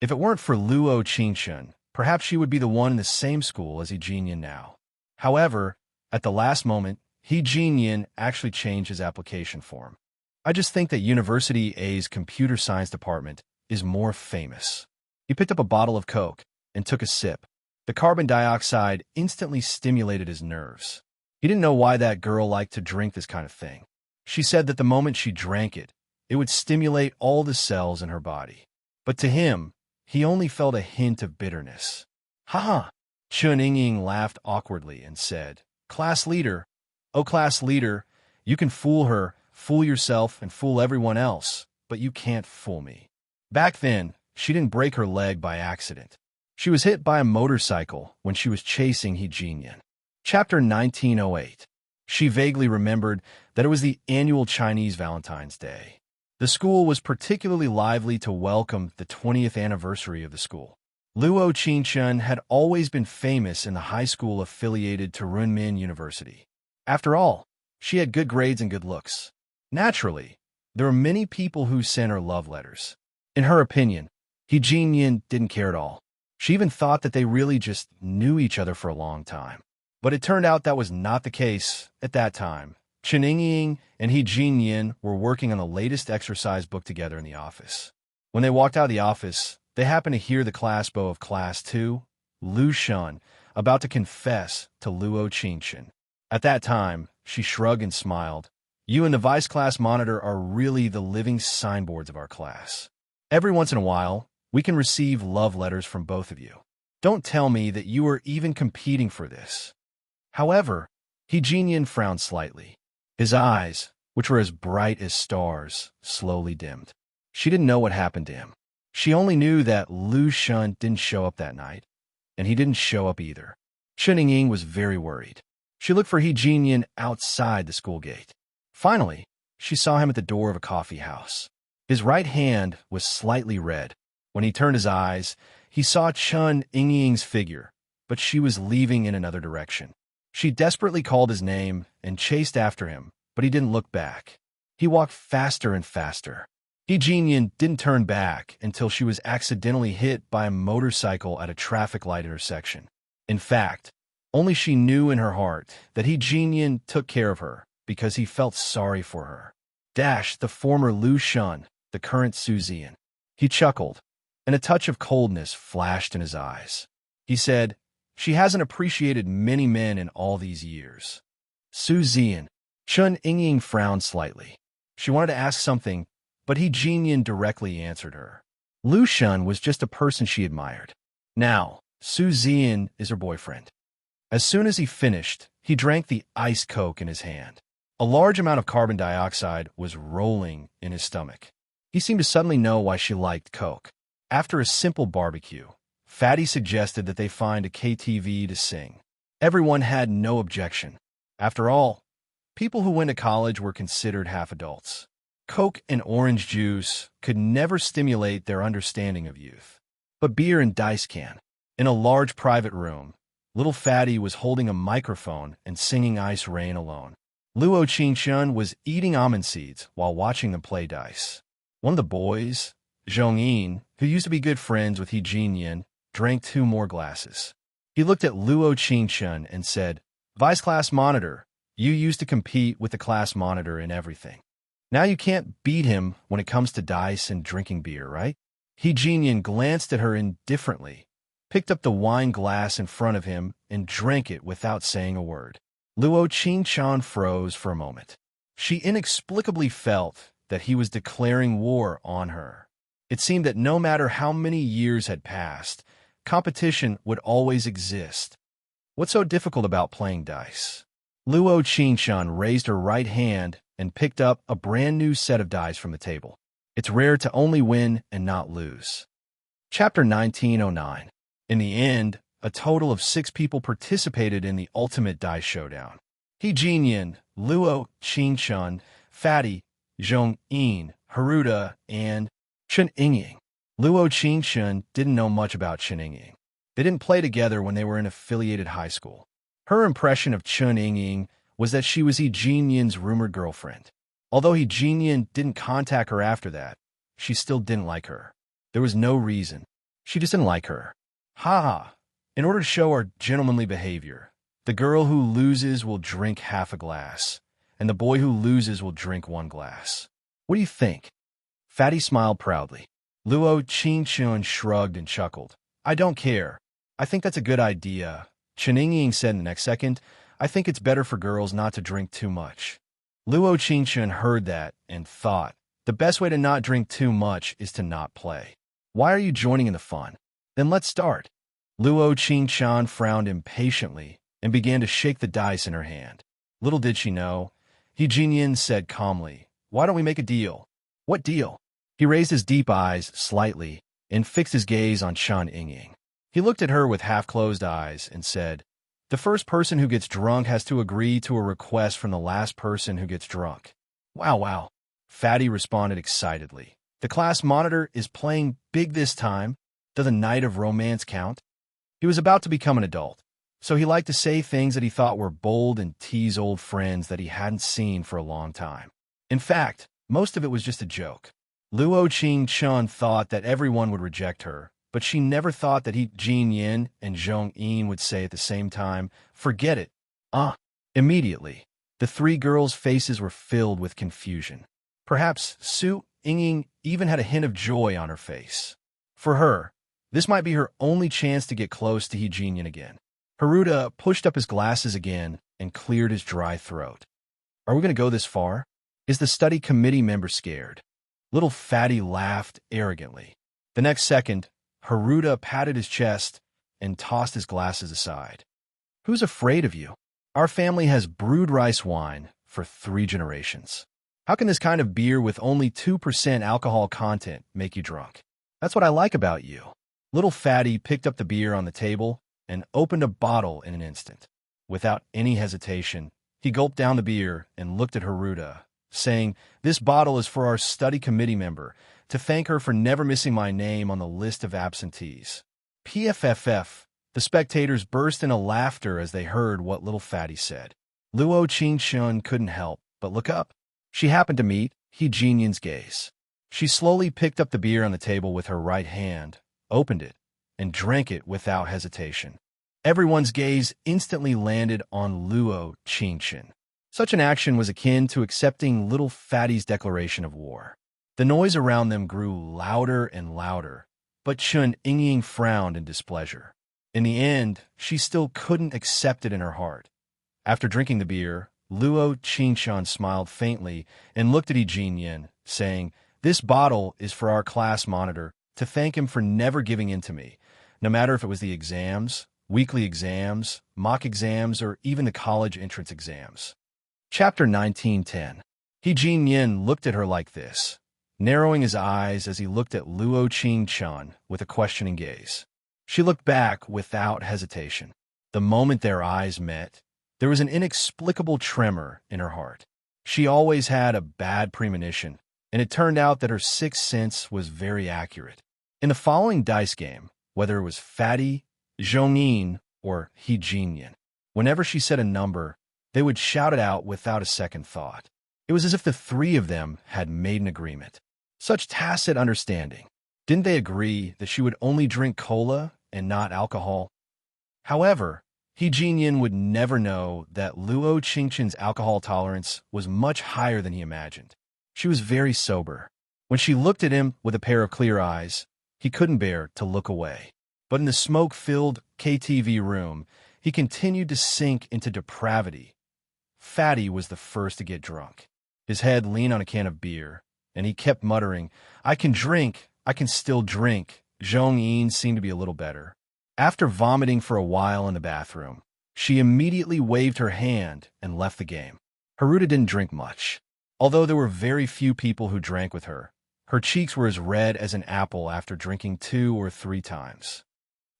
S1: If it weren't for Luo Qingshun, perhaps she would be the one in the same school as Hee Jin-yin now. However, at the last moment, Hee Jin-yin actually changed his application form. I just think that University A's computer science department is more famous. He picked up a bottle of Coke and took a sip. The carbon dioxide instantly stimulated his nerves. He didn't know why that girl liked to drink this kind of thing. She said that the moment she drank it, it would stimulate all the cells in her body. But to him, he only felt a hint of bitterness. Ha! Chun Ying laughed awkwardly and said, Class leader, oh class leader, you can fool her, fool yourself, and fool everyone else, but you can't fool me. Back then, she didn't break her leg by accident. She was hit by a motorcycle when she was chasing Hee Jin-yin. Chapter 1908. She vaguely remembered that it was the annual Chinese Valentine's Day. The school was particularly lively to welcome the 20th anniversary of the school. Luo Qingshun had always been famous in the high school affiliated to Runmin University. After all, she had good grades and good looks. Naturally, there were many people who sent her love letters. In her opinion, Hee Jin-yin didn't care at all. She even thought that they really just knew each other for a long time. But it turned out that was not the case at that time. Chun Ying and Hee Jin-yin were working on the latest exercise book together in the office. When they walked out of the office, they happened to hear the class beau of Class 2, Lu Shun, about to confess to Luo Qingshun. At that time, she shrugged and smiled. You and the vice class monitor are really the living signboards of our class. Every once in a while, we can receive love letters from both of you. Don't tell me that you are even competing for this. However, Hee Jin-yin frowned slightly. His eyes, which were as bright as stars, slowly dimmed. She didn't know what happened to him. She only knew that Lu Shun didn't show up that night, and he didn't show up either. Chun Ying was very worried. She looked for Hee Jin-yin outside the school gate. Finally, she saw him at the door of a coffee house. His right hand was slightly red. When he turned his eyes, he saw Chun Ying's figure, but she was leaving in another direction. She desperately called his name and chased after him, but he didn't look back. He walked faster and faster. Hee Jin-yin didn't turn back until she was accidentally hit by a motorcycle at a traffic light intersection. In fact, only she knew in her heart that Hee Jin-yin took care of her because he felt sorry for her. The former Lu Shun, the current Su Zian. He chuckled, and a touch of coldness flashed in his eyes. He said, She hasn't appreciated many men in all these years. Su Zian. Chun Ying frowned slightly. She wanted to ask something, but Hee Jin-yin directly answered her. Lu Shun was just a person she admired. Now, Su Zian is her boyfriend. As soon as he finished, he drank the ice Coke in his hand. A large amount of carbon dioxide was rolling in his stomach. He seemed to suddenly know why she liked Coke. After a simple barbecue, Fatty suggested that they find a KTV to sing. Everyone had no objection. After all, people who went to college were considered half-adults. Coke and orange juice could never stimulate their understanding of youth. But beer and dice can. In a large private room, little Fatty was holding a microphone and singing Ice Rain alone. Luo Qingshun was eating almond seeds while watching them play dice. One of the boys, Zhongyin, who used to be good friends with Hee Jin-yin, drank 2 more glasses. He looked at Luo Qingshun and said, Vice class monitor, you used to compete with the class monitor in everything. Now you can't beat him when it comes to dice and drinking beer, right? Hee Jin-yin glanced at her indifferently, picked up the wine glass in front of him, and drank it without saying a word. Luo Qingshun froze for a moment. She inexplicably felt that he was declaring war on her. It seemed that no matter how many years had passed, competition would always exist. What's so difficult about playing dice? Luo Qingshan raised her right hand and picked up a brand new set of dice from the table. It's rare to only win and not lose. Chapter 1909. In the end, a total of 6 people participated in the ultimate dice showdown. He Jinyan, Luo Qingshan, Fatty, Zhong Yin, Haruta, and Chen Yingying. Luo Qingshan didn't know much about Chen Yingying. They didn't play together when they were in affiliated high school. Her impression of Chen Yingying was that she was He Jinyan's rumored girlfriend. Although He Jinyan didn't contact her after that, she still didn't like her. There was no reason. She just didn't like her. Ha ha. In order to show our gentlemanly behavior, the girl who loses will drink half a glass, and the boy who loses will drink 1 glass. What do you think? Fatty smiled proudly. Luo Qingshan shrugged and chuckled. I don't care. I think that's a good idea. Chen Yingying said in the next second, I think it's better for girls not to drink too much. Luo Qingshan heard that and thought, the best way to not drink too much is to not play. Why are you joining in the fun? Then let's start. Luo Qingshan frowned impatiently and began to shake the dice in her hand. Little did she know, He Jinyan said calmly, why don't we make a deal? What deal? He raised his deep eyes slightly and fixed his gaze on Chen Yingying. He looked at her with half-closed eyes and said, the first person who gets drunk has to agree to a request from the last person who gets drunk. Wow. Fatty responded excitedly. The class monitor is playing big this time. Does a night of romance count? He was about to become an adult, so he liked to say things that he thought were bold and tease old friends that he hadn't seen for a long time. In fact, most of it was just a joke. Luo Qingshan thought that everyone would reject her, but she never thought that He Jinyan and Zhong Yin would say at the same time, forget it. Immediately, the 3 girls' faces were filled with confusion. Perhaps Su Yingying even had a hint of joy on her face. For her, this might be her only chance to get close to He Jinyan again. Haruta pushed up his glasses again and cleared his dry throat. Are we going to go this far? Is the study committee member scared? Little Fatty laughed arrogantly. The next second, Haruta patted his chest and tossed his glasses aside. Who's afraid of you? Our family has brewed rice wine for 3 generations. How can this kind of beer with only 2% alcohol content make you drunk? That's what I like about you. Little Fatty picked up the beer on the table and opened a bottle in an instant. Without any hesitation, he gulped down the beer and looked at Haruta, saying, this bottle is for our study committee member, to thank her for never missing my name on the list of absentees. PFFF. The spectators burst into laughter as they heard what little Fatty said. Luo Qingshan couldn't help but look up. She happened to meet He Jinyan's gaze. She slowly picked up the beer on the table with her right hand, opened it, and drank it without hesitation. Everyone's gaze instantly landed on Luo Qingshan. Such an action was akin to accepting little Fatty's declaration of war. The noise around them grew louder and louder, but Chen Yingying frowned in displeasure. In the end, she still couldn't accept it in her heart. After drinking the beer, Luo Qingshan smiled faintly and looked at He Jinyan, saying, this bottle is for our class monitor, to thank him for never giving in to me, no matter if it was the exams, weekly exams, mock exams, or even the college entrance exams. Chapter 1910. He Jinyan looked at her like this, narrowing his eyes as he looked at Luo Qingshan with a questioning gaze. She looked back without hesitation. The moment their eyes met, there was an inexplicable tremor in her heart. She always had a bad premonition, and it turned out that her 6th sense was very accurate. In the following dice game, whether it was Fatty, Zhong Yin, or He Jinyan, whenever she said a number, they would shout it out without a second thought. It was as if the 3 of them had made an agreement. Such tacit understanding. Didn't they agree that she would only drink cola and not alcohol? However, He Jinyan would never know that Luo Qingshan's alcohol tolerance was much higher than he imagined. She was very sober. When she looked at him with a pair of clear eyes, he couldn't bear to look away. But in the smoke-filled KTV room, he continued to sink into depravity. Fatty was the first to get drunk. His head leaned on a can of beer, and he kept muttering, I can drink, I can still drink. Zhong Yin seemed to be a little better. After vomiting for a while in the bathroom, She immediately waved her hand and left the game. Haruta didn't drink much. Although there were very few people who drank with her, her cheeks were as red as an apple after drinking 2 or 3 times.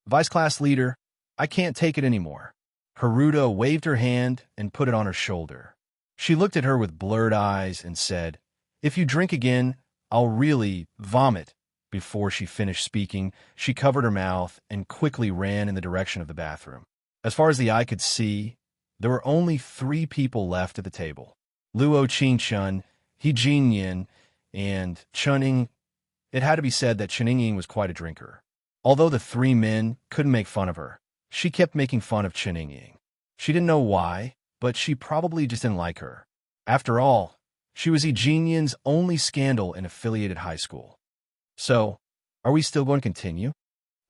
S1: Vice class leader, I can't take it anymore. Haruta waved her hand and put it on her shoulder. She looked at her with blurred eyes and said, "If you drink again, I'll really vomit." Before she finished speaking, she covered her mouth and quickly ran in the direction of the bathroom. As far as the eye could see, there were only 3 people left at the table. Luo Qingchun, He Jinyin, and Chuning. It had to be said that Chuning was quite a drinker. Although the 3 men couldn't make fun of her, she kept making fun of Chuning. She didn't know why, but she probably just didn't like her. After all, she was He Jinyin's only scandal in affiliated high school. So, are we still going to continue?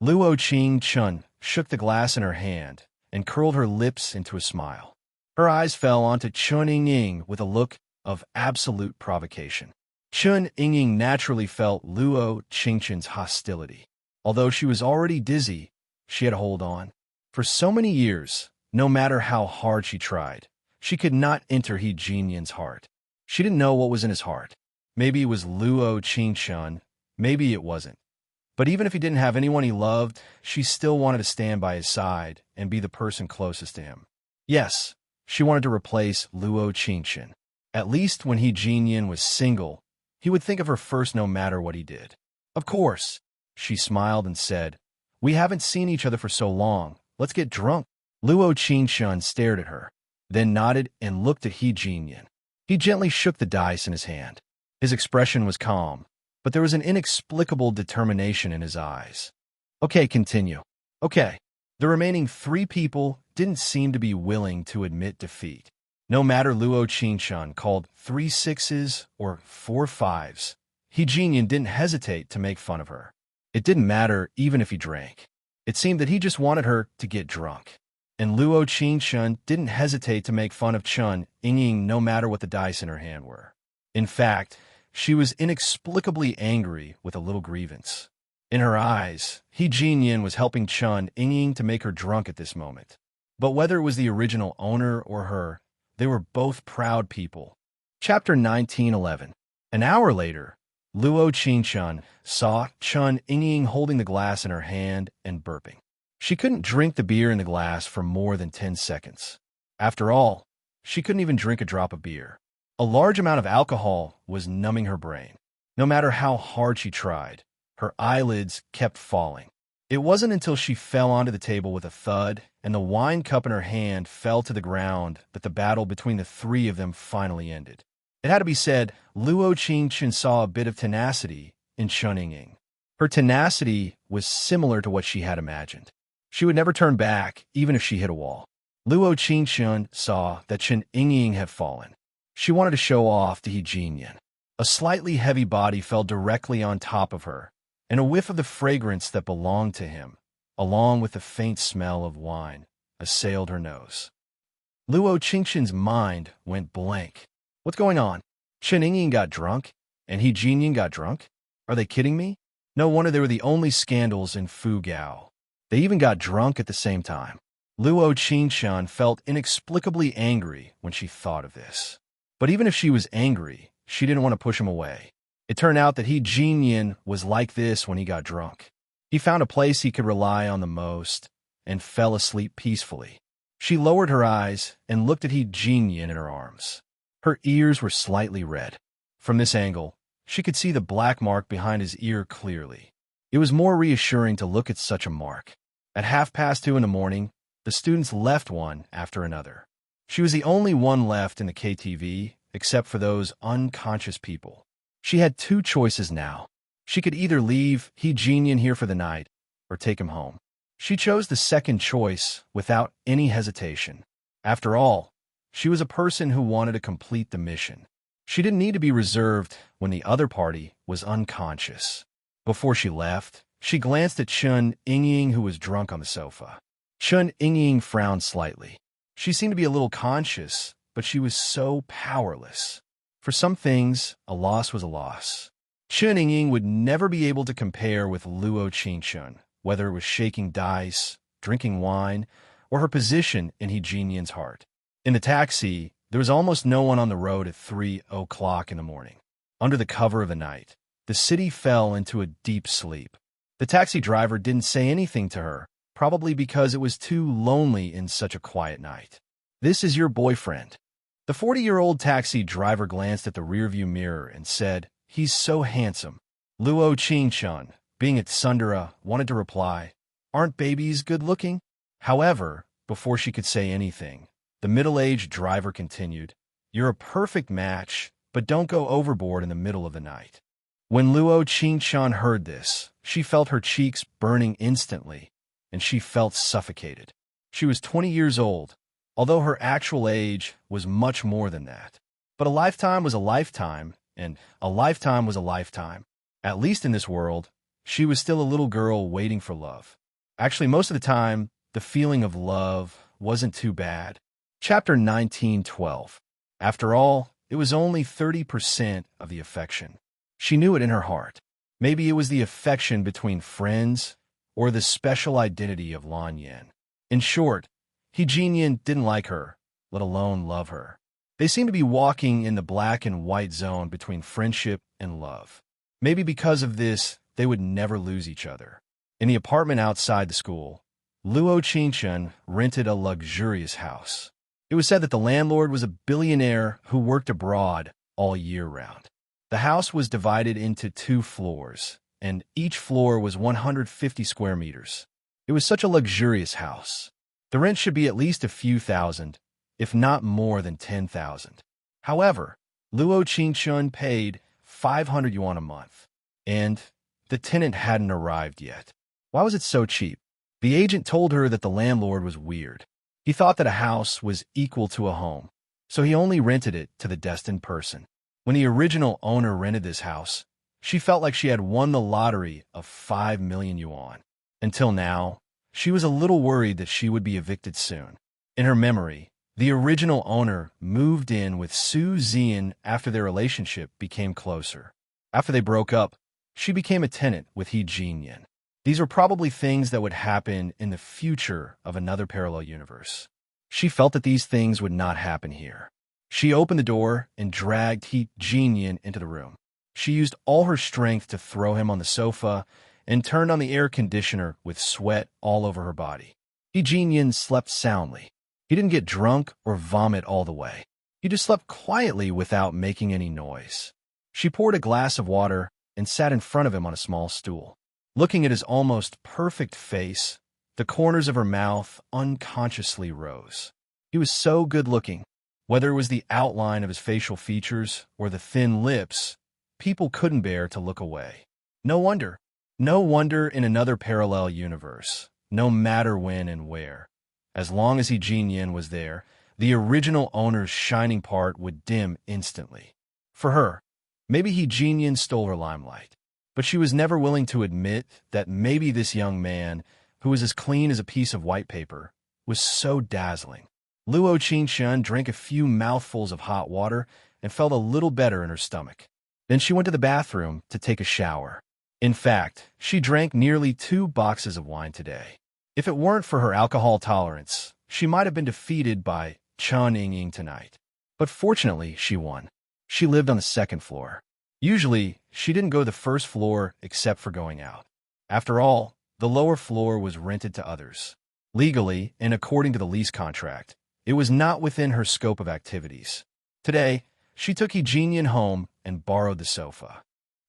S1: Luo Qingchun shook the glass in her hand and curled her lips into a smile. Her eyes fell onto Chun Ying with a look of absolute provocation. Chun Ying naturally felt Luo Qingchun's hostility. Although she was already dizzy, she had to hold on. For so many years, no matter how hard she tried, she could not enter He Jinyin's heart. She didn't know what was in his heart. Maybe it was Luo Qingchun, maybe it wasn't. But even if he didn't have anyone he loved, she still wanted to stand by his side and be the person closest to him. Yes, she wanted to replace Luo Qingchun. At least when He Jinyin was single, he would think of her first no matter what he did. Of course, she smiled and said, "We haven't seen each other for so long. Let's get drunk." Luo Qingchun stared at her, then nodded and looked at He Jinyin. He gently shook the dice in his hand. His expression was calm, but there was an inexplicable determination in his eyes. "Okay, continue." "Okay." The remaining 3 people didn't seem to be willing to admit defeat. No matter Luo Qingchun called 3 6s or 4 5s, He Jinyin didn't hesitate to make fun of her. It didn't matter even if he drank. It seemed that he just wanted her to get drunk. And Luo Qingchun didn't hesitate to make fun of Chun Ying no matter what the dice in her hand were. In fact, she was inexplicably angry with a little grievance. In her eyes, He Jinyin was helping Chun Ying to make her drunk at this moment. But whether it was the original owner or her, they were both proud people. Chapter 1911. An hour later, Luo Qingchun saw Chun Ying holding the glass in her hand and burping. She couldn't drink the beer in the glass for more than 10 seconds. After all, she couldn't even drink a drop of beer. A large amount of alcohol was numbing her brain. No matter how hard she tried, her eyelids kept falling. It wasn't until she fell onto the table with a thud and the wine cup in her hand fell to the ground that the battle between the 3 of them finally ended. It had to be said, Luo Qingchun saw a bit of tenacity in Chun Ying. Her tenacity was similar to what she had imagined. She would never turn back, even if she hit a wall. Luo Qingchun saw that Chun Ying had fallen. She wanted to show off to He Jinyin. A slightly heavy body fell directly on top of her, and a whiff of the fragrance that belonged to him, along with the faint smell of wine, assailed her nose. Luo Qingchun's mind went blank. What's going on? Chun Ying got drunk, and He Jinyin got drunk? Are they kidding me? No wonder they were the only scandals in Fugao. They even got drunk at the same time. Luo Qingchun felt inexplicably angry when she thought of this. But even if she was angry, she didn't want to push him away. It turned out that He Jinyin was like this when he got drunk. He found a place he could rely on the most and fell asleep peacefully. She lowered her eyes and looked at He Jinyin in her arms. Her ears were slightly red. From this angle, she could see the black mark behind his ear clearly. It was more reassuring to look at such a mark. At 2:30 in the morning, the students left one after another. She was the only one left in the KTV, except for those unconscious people. She had 2 choices now. She could either leave He Jinyin here for the night or take him home. She chose the second choice without any hesitation. After all, she was a person who wanted to complete the mission. She didn't need to be reserved when the other party was unconscious. Before she left, she glanced at Chun Ying, who was drunk on the sofa. Chun Ying frowned slightly. She seemed to be a little conscious, but she was so powerless. For some things, a loss was a loss. Chun Ying would never be able to compare with Luo Qingchun, whether it was shaking dice, drinking wine, or her position in Hee-Jin-Yin's heart. In the taxi, there was almost no one on the road at 3 o'clock in the morning. Under the cover of the night, the city fell into a deep sleep. The taxi driver didn't say anything to her, probably because it was too lonely in such a quiet night. "This is your boyfriend." The 40-year-old taxi driver glanced at the rearview mirror and said, "He's so handsome." Luo Qingchun, being at Sundara, wanted to reply, "Aren't babies good-looking?" However, before she could say anything, the middle-aged driver continued, "You're a perfect match, but don't go overboard in the middle of the night." When Luo Qingchun heard this, she felt her cheeks burning instantly, and she felt suffocated. She was 20 years old, although her actual age was much more than that. But a lifetime was a lifetime, and a lifetime was a lifetime. At least in this world, she was still a little girl waiting for love. Actually, most of the time, the feeling of love wasn't too bad. Chapter 19:12. After all, it was only 30% of the affection. She knew it in her heart. Maybe it was the affection between friends or the special identity of Lan Yan. In short, Hee-Jin-Yin didn't like her, let alone love her. They seemed to be walking in the black and white zone between friendship and love. Maybe because of this, they would never lose each other. In the apartment outside the school, Luo Qingchun rented a luxurious house. It was said that the landlord was a billionaire who worked abroad all year round. The house was divided into 2 floors, and each floor was 150 square meters. It was such a luxurious house. The rent should be at least a few thousand, if not more than 10,000. However, Luo Qingchun paid 500 yuan a month, and the tenant hadn't arrived yet. Why was it so cheap? The agent told her that the landlord was weird. He thought that a house was equal to a home, so he only rented it to the destined person. When the original owner rented this house, she felt like she had won the lottery of 5 million yuan. Until now, she was a little worried that she would be evicted soon. In her memory, the original owner moved in with Su Zian after their relationship became closer. After they broke up, she became a tenant with Hee-Jin-Yin. These were probably things that would happen in the future of another parallel universe. She felt that these things would not happen here. She opened the door and dragged Hee-Jin-Yin into the room. She used all her strength to throw him on the sofa and turned on the air conditioner with sweat all over her body. Hee-Jin-Yin slept soundly. He didn't get drunk or vomit all the way. He just slept quietly without making any noise. She poured a glass of water and sat in front of him on a small stool. Looking at his almost perfect face, the corners of her mouth unconsciously rose. He was so good-looking. Whether it was the outline of his facial features or the thin lips, people couldn't bear to look away. No wonder. No wonder in another parallel universe, no matter when and where. As long as Hee-Jin-Yin was there, the original owner's shining part would dim instantly. For her, maybe Hee-Jin-Yin stole her limelight, but she was never willing to admit that maybe this young man, who was as clean as a piece of white paper, was so dazzling. Luo Qingchun drank a few mouthfuls of hot water and felt a little better in her stomach. Then she went to the bathroom to take a shower. In fact, she drank nearly 2 boxes of wine today. If it weren't for her alcohol tolerance, she might have been defeated by Chun Ying tonight. But fortunately, she won. She lived on the 2nd floor. Usually, she didn't go to the 1st floor except for going out. After all, the lower floor was rented to others. Legally, and according to the lease contract, it was not within her scope of activities. Today, she took Hee-Jin-Yin home and borrowed the sofa.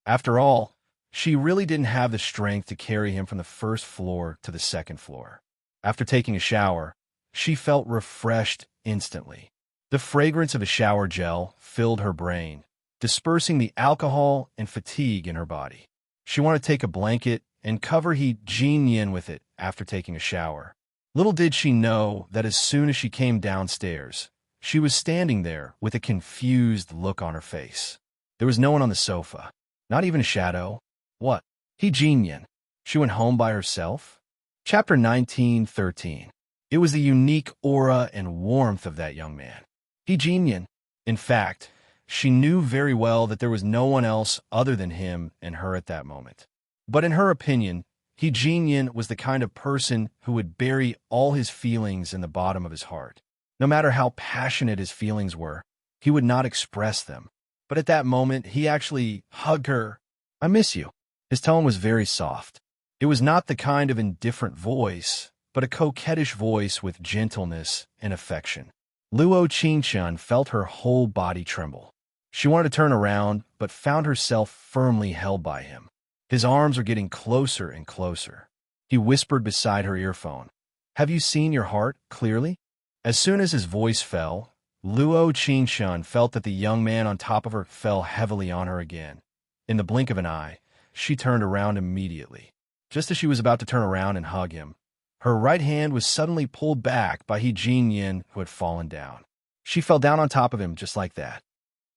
S1: After all, she really didn't have the strength to carry him from the 1st floor to the 2nd floor. After taking a shower, she felt refreshed instantly. The fragrance of a shower gel filled her brain, dispersing the alcohol and fatigue in her body. She wanted to take a blanket and cover Hee-Jin-Yin with it after taking a shower. Little did she know that as soon as she came downstairs, she was standing there with a confused look on her face. There was no one on the sofa, not even a shadow. What? Hee-Jin-Yin. She went home by herself? Chapter 19:13. It was the unique aura and warmth of that young man. Hee-Jin-Yin. In fact, she knew very well that there was no one else other than him and her at that moment. But in her opinion, He Jinyan was the kind of person who would bury all his feelings in the bottom of his heart. No matter how passionate his feelings were, he would not express them. But at that moment, he actually hugged her. "I miss you." His tone was very soft. It was not the kind of indifferent voice, but a coquettish voice with gentleness and affection. Luo Qingchun felt her whole body tremble. She wanted to turn around, but found herself firmly held by him. His arms were getting closer and closer. He whispered beside her earphone, "Have you seen your heart clearly?" As soon as his voice fell, Luo Qingchun felt that the young man on top of her fell heavily on her again. In the blink of an eye, she turned around immediately. Just as she was about to turn around and hug him, her right hand was suddenly pulled back by He Jinyan, who had fallen down. She fell down on top of him just like that.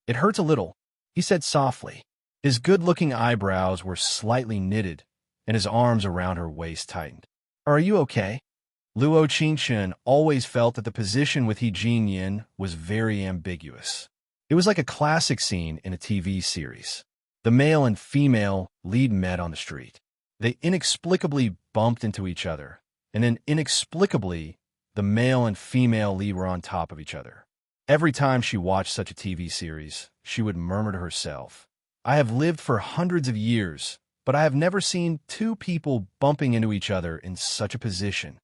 S1: "It hurts a little," he said softly. His good-looking eyebrows were slightly knitted, and his arms around her waist tightened. "Are you okay?" Luo Qingchun always felt that the position with He Jinyan was very ambiguous. It was like a classic scene in a TV series. The male and female lead met on the street. They inexplicably bumped into each other, and then inexplicably, the male and female lead were on top of each other. Every time she watched such a TV series, she would murmur to herself, "I have lived for hundreds of years, but I have never seen two people bumping into each other in such a position."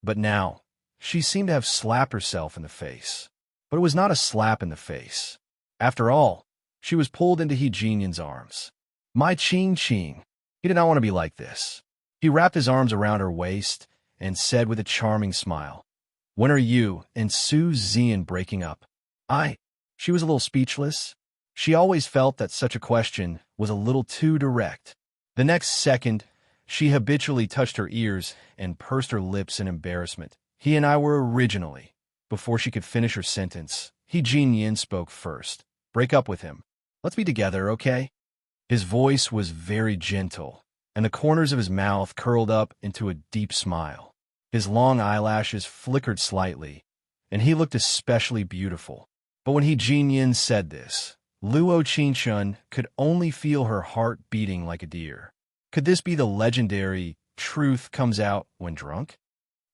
S1: But now, she seemed to have slapped herself in the face. But it was not a slap in the face. After all, she was pulled into He Jinyan's arms. "My Qing Qing." He did not want to be like this. He wrapped his arms around her waist and said with a charming smile, "When are you and Su Zian breaking up?" She was a little speechless. She always felt that such a question was a little too direct. The next second, she habitually touched her ears and pursed her lips in embarrassment. "He and I were originally." Before she could finish her sentence, He Jinyan spoke first. "Break up with him. Let's be together, okay?" His voice was very gentle, and the corners of his mouth curled up into a deep smile. His long eyelashes flickered slightly, and he looked especially beautiful. But when He Jinyan said this, Luo Qingchun could only feel her heart beating like a deer. Could this be the legendary truth comes out when drunk?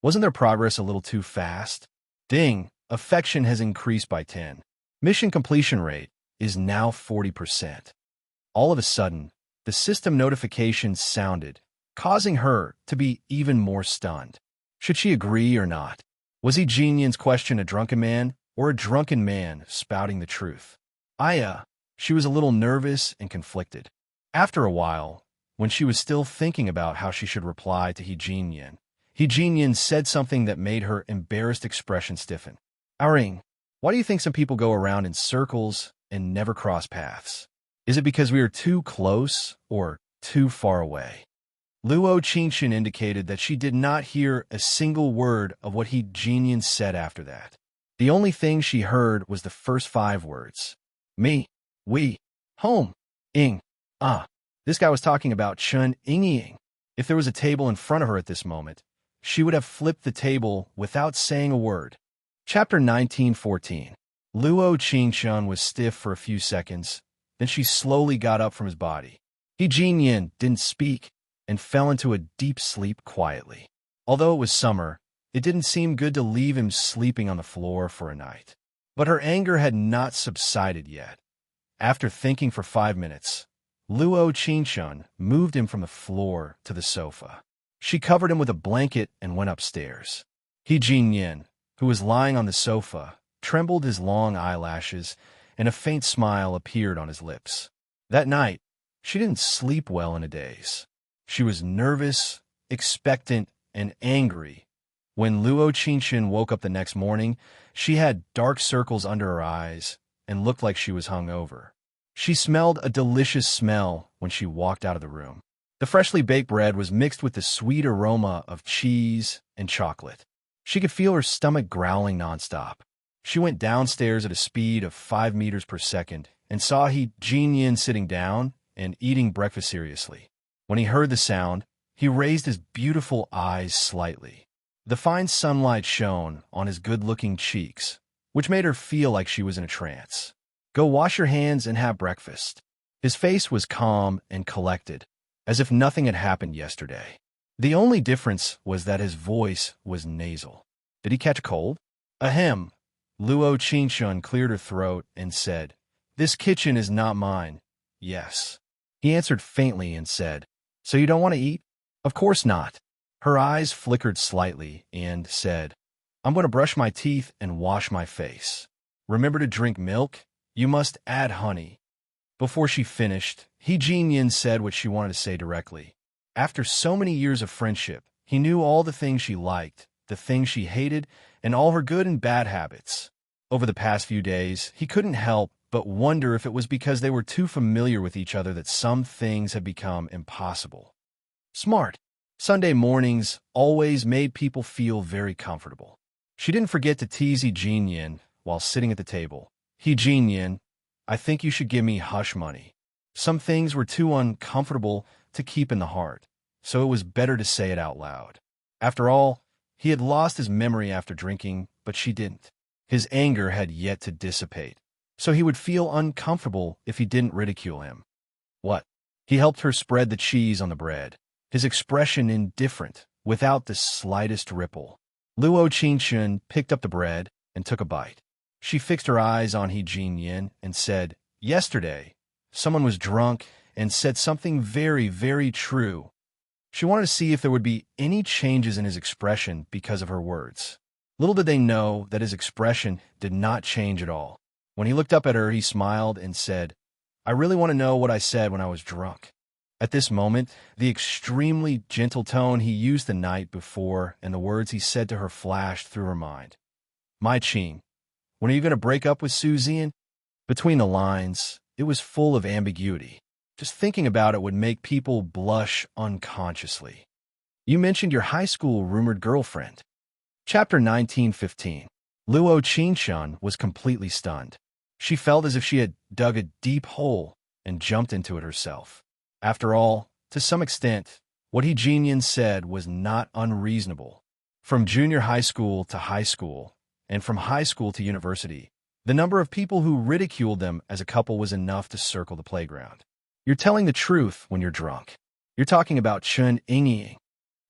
S1: Wasn't their progress a little too fast? Ding! Affection has increased by 10. Mission completion rate is now 40%. All of a sudden, the system notification sounded, causing her to be even more stunned. Should she agree or not? Was He Jinyan's question a drunken man or a drunken man spouting the truth? She was a little nervous and conflicted. After a while, when she was still thinking about how she should reply to He Jinyan said something that made her embarrassed expression stiffen. "Aring, why do you think some people go around in circles and never cross paths? Is it because we are too close or too far away?" Luo Qingchun indicated that she did not hear a single word of what He Jinyan said after that. The only thing she heard was the first 5 words. "Me, we, home, ing, ah." This guy was talking about Chun Ying. If there was a table in front of her at this moment, she would have flipped the table without saying a word. Chapter 1914. Luo Qingchun was stiff for a few seconds, then she slowly got up from his body. He Jinyan didn't speak and fell into a deep sleep quietly. Although it was summer, it didn't seem good to leave him sleeping on the floor for a night. But her anger had not subsided yet. After thinking for 5 minutes, Luo Qingchun moved him from the floor to the sofa. She covered him with a blanket and went upstairs. He Jinyan, who was lying on the sofa, trembled his long eyelashes, and a faint smile appeared on his lips. That night, she didn't sleep well in a daze. She was nervous, expectant, and angry. When Luo Qingchun woke up the next morning, she had dark circles under her eyes and looked like she was hungover. She smelled a delicious smell when she walked out of the room. The freshly baked bread was mixed with the sweet aroma of cheese and chocolate. She could feel her stomach growling nonstop. She went downstairs at a speed of 5 meters per second and saw He Jinyan sitting down and eating breakfast seriously. When he heard the sound, he raised his beautiful eyes slightly. The fine sunlight shone on his good-looking cheeks, which made her feel like she was in a trance. "Go wash your hands and have breakfast." His face was calm and collected, as if nothing had happened yesterday. The only difference was that his voice was nasal. Did he catch a cold? Ahem. Luo Qingshun cleared her throat and said, "This kitchen is not mine." Yes. He answered faintly and said, "So you don't want to eat?" Of course not. Her eyes flickered slightly and said, "I'm going to brush my teeth and wash my face. Remember to drink milk? You must add honey." Before she finished, He Jinyin said what she wanted to say directly. After so many years of friendship, he knew all the things she liked, the things she hated, and all her good and bad habits. Over the past few days, he couldn't help but wonder if it was because they were too familiar with each other that some things had become impossible. Smart. Sunday mornings always made people feel very comfortable. She didn't forget to tease He Jinyin while sitting at the table. He Jinyin, I think you should give me hush money. Some things were too uncomfortable to keep in the heart, so it was better to say it out loud. After all, he had lost his memory after drinking, but she didn't. His anger had yet to dissipate, so he would feel uncomfortable if he didn't ridicule him. What? He helped her spread the cheese on the bread, his expression indifferent, without the slightest ripple. Luo Qingshun picked up the bread and took a bite. She fixed her eyes on He Jinyin and said, "Yesterday, someone was drunk and said something very, very true." She wanted to see if there would be any changes in his expression because of her words. Little did they know that his expression did not change at all. When he looked up at her, he smiled and said, "I really want to know what I said when I was drunk." At this moment, the extremely gentle tone he used the night before and the words he said to her flashed through her mind. "My Qing, when are you going to break up with Su Zian?" Between the lines, it was full of ambiguity. Just thinking about it would make people blush unconsciously. "You mentioned your high school rumored girlfriend." Chapter 1915. Luo Qingshun was completely stunned. She felt as if she had dug a deep hole and jumped into it herself. After all, to some extent, what He Jinyin said was not unreasonable. From junior high school to high school, and from high school to university, the number of people who ridiculed them as a couple was enough to circle the playground. "You're telling the truth when you're drunk. You're talking about Chun Yingying."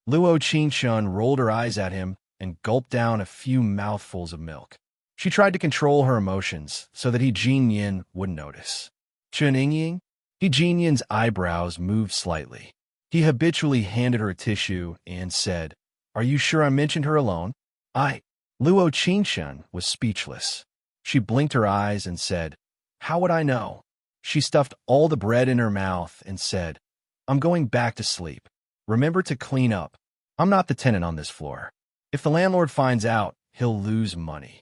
S1: Luo Qingshun rolled her eyes at him and gulped down a few mouthfuls of milk. She tried to control her emotions so that He Jinyin wouldn't notice. "Chun Yingying?" He Jinyin's eyebrows moved slightly. He habitually handed her a tissue and said, "Are you sure I mentioned her alone?" Luo Qingshun was speechless. She blinked her eyes and said, "How would I know?" She stuffed all the bread in her mouth and said, "I'm going back to sleep. Remember to clean up. I'm not the tenant on this floor. If the landlord finds out, he'll lose money."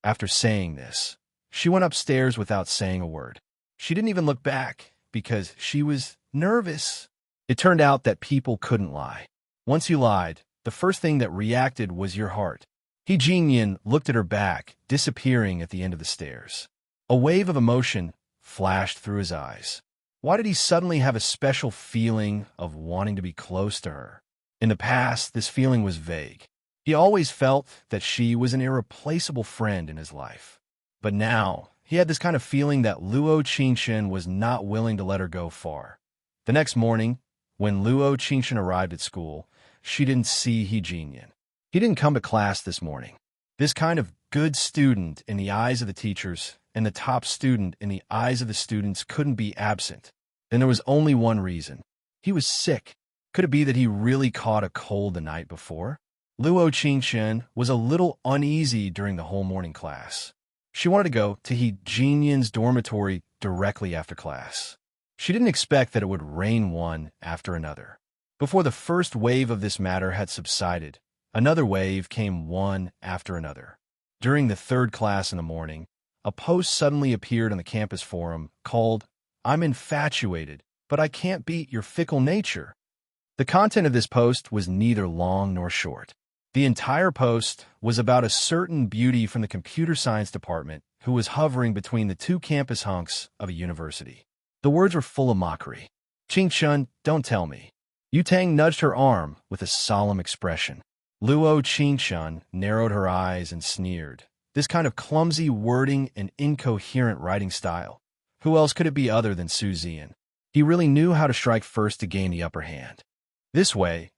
S1: After saying this, she went upstairs without saying a word. She didn't even look back because she was nervous. It turned out that people couldn't lie. Once you lied, the first thing that reacted was your heart. He Jinyin looked at her back, disappearing at the end of the stairs. A wave of emotion flashed through his eyes. Why did he suddenly have a special feeling of wanting to be close to her? In the past, this feeling was vague. He always felt that she was an irreplaceable friend in his life. But now, he had this kind of feeling that Luo Qingshun was not willing to let her go far. The next morning, when Luo Qingshun arrived at school, she didn't see He Jinyin. He didn't come to class this morning. This kind of good student in the eyes of the teachers and the top student in the eyes of the students couldn't be absent. Then there was only one reason. He was sick. Could it be that he really caught a cold the night before? Luo Qingshun was a little uneasy during the whole morning class. She wanted to go to He Jinyin's dormitory directly after class. She didn't expect that it would rain one after another. Before the first wave of this matter had subsided, another wave came one after another. During the third class in the morning, a post suddenly appeared on the campus forum called, "I'm infatuated, but I can't beat your fickle nature." The content of this post was neither long nor short. The entire post was about a certain beauty from the computer science department who was hovering between the two campus hunks of a university. The words were full of mockery. "Qingshun, don't tell me." Yu Tang nudged her arm with a solemn expression. Luo Qingshun narrowed her eyes and sneered. This kind of clumsy wording and incoherent writing style. Who else could it be other than Su Zian? He really knew how to strike first to gain the upper hand. This way,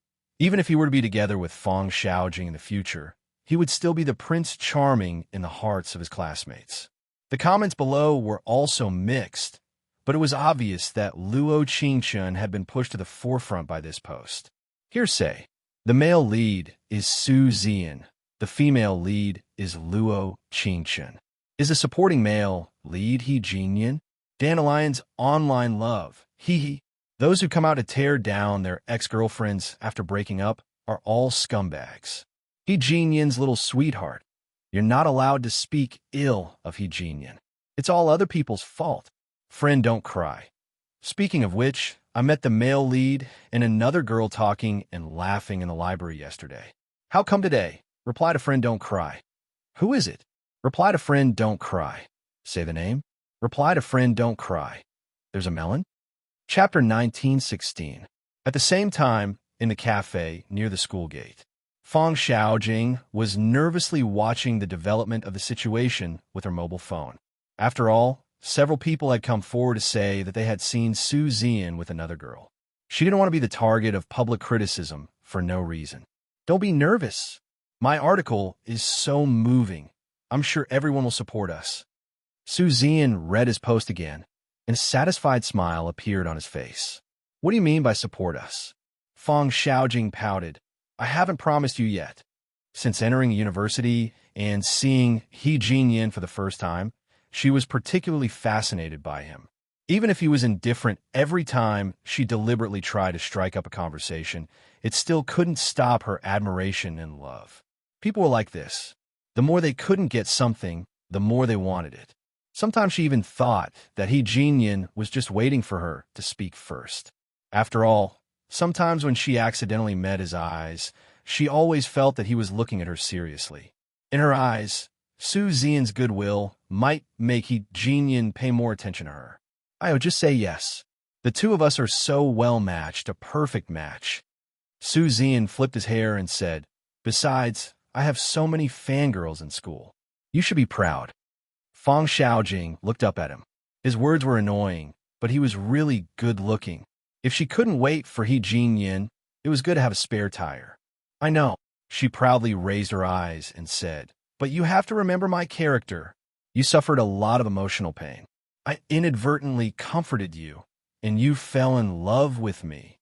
S1: Even if he were to be together with Fang Xiaojing in the future, he would still be the Prince Charming in the hearts of his classmates. The comments below were also mixed, but it was obvious that Luo Qingchun had been pushed to the forefront by this post. Hearsay. The male lead is Su Zian. The female lead is Luo Qingchun. Is the supporting male lead He Jinyan? Dandelion's online love. Hee. Those who come out to tear down their ex-girlfriends after breaking up are all scumbags. He Jinyan's little sweetheart. You're not allowed to speak ill of He Jinyan. It's all other people's fault. Friend, don't cry. Speaking of which, I met the male lead and another girl talking and laughing in the library yesterday. How come today? Reply to friend, don't cry. Who is it? Reply to friend, don't cry. Say the name. Reply to friend, don't cry. There's a melon? Chapter 1916. At the same time, in the cafe near the school gate, Fang Xiaojing was nervously watching the development of the situation with her mobile phone. After all, several people had come forward to say that they had seen Su Zian with another girl. She didn't want to be the target of public criticism for no reason. Don't be nervous. My article is so moving. I'm sure everyone will support us. Su Zian read his post again, and a satisfied smile appeared on his face. What do you mean by support us? Fang Xiaojing pouted. I haven't promised you yet. Since entering university and seeing He Jinyan for the first time, she was particularly fascinated by him. Even if he was indifferent every time she deliberately tried to strike up a conversation, it still couldn't stop her admiration and love. People were like this. The more they couldn't get something, the more they wanted it. Sometimes she even thought that He Jinyan was just waiting for her to speak first. After all, sometimes when she accidentally met his eyes, she always felt that he was looking at her seriously. In her eyes, Su Zian's goodwill might make He Jinyan pay more attention to her. I would just say yes. The two of us are so well matched, a perfect match. Su Zian flipped his hair and said, Besides, I have so many fangirls in school. You should be proud. Fang Xiaojing looked up at him. His words were annoying, but he was really good-looking. If she couldn't wait for He Jinyan, it was good to have a spare tire. I know. She proudly raised her eyes and said, But you have to remember my character. You suffered a lot of emotional pain. I inadvertently comforted you, and you fell in love with me.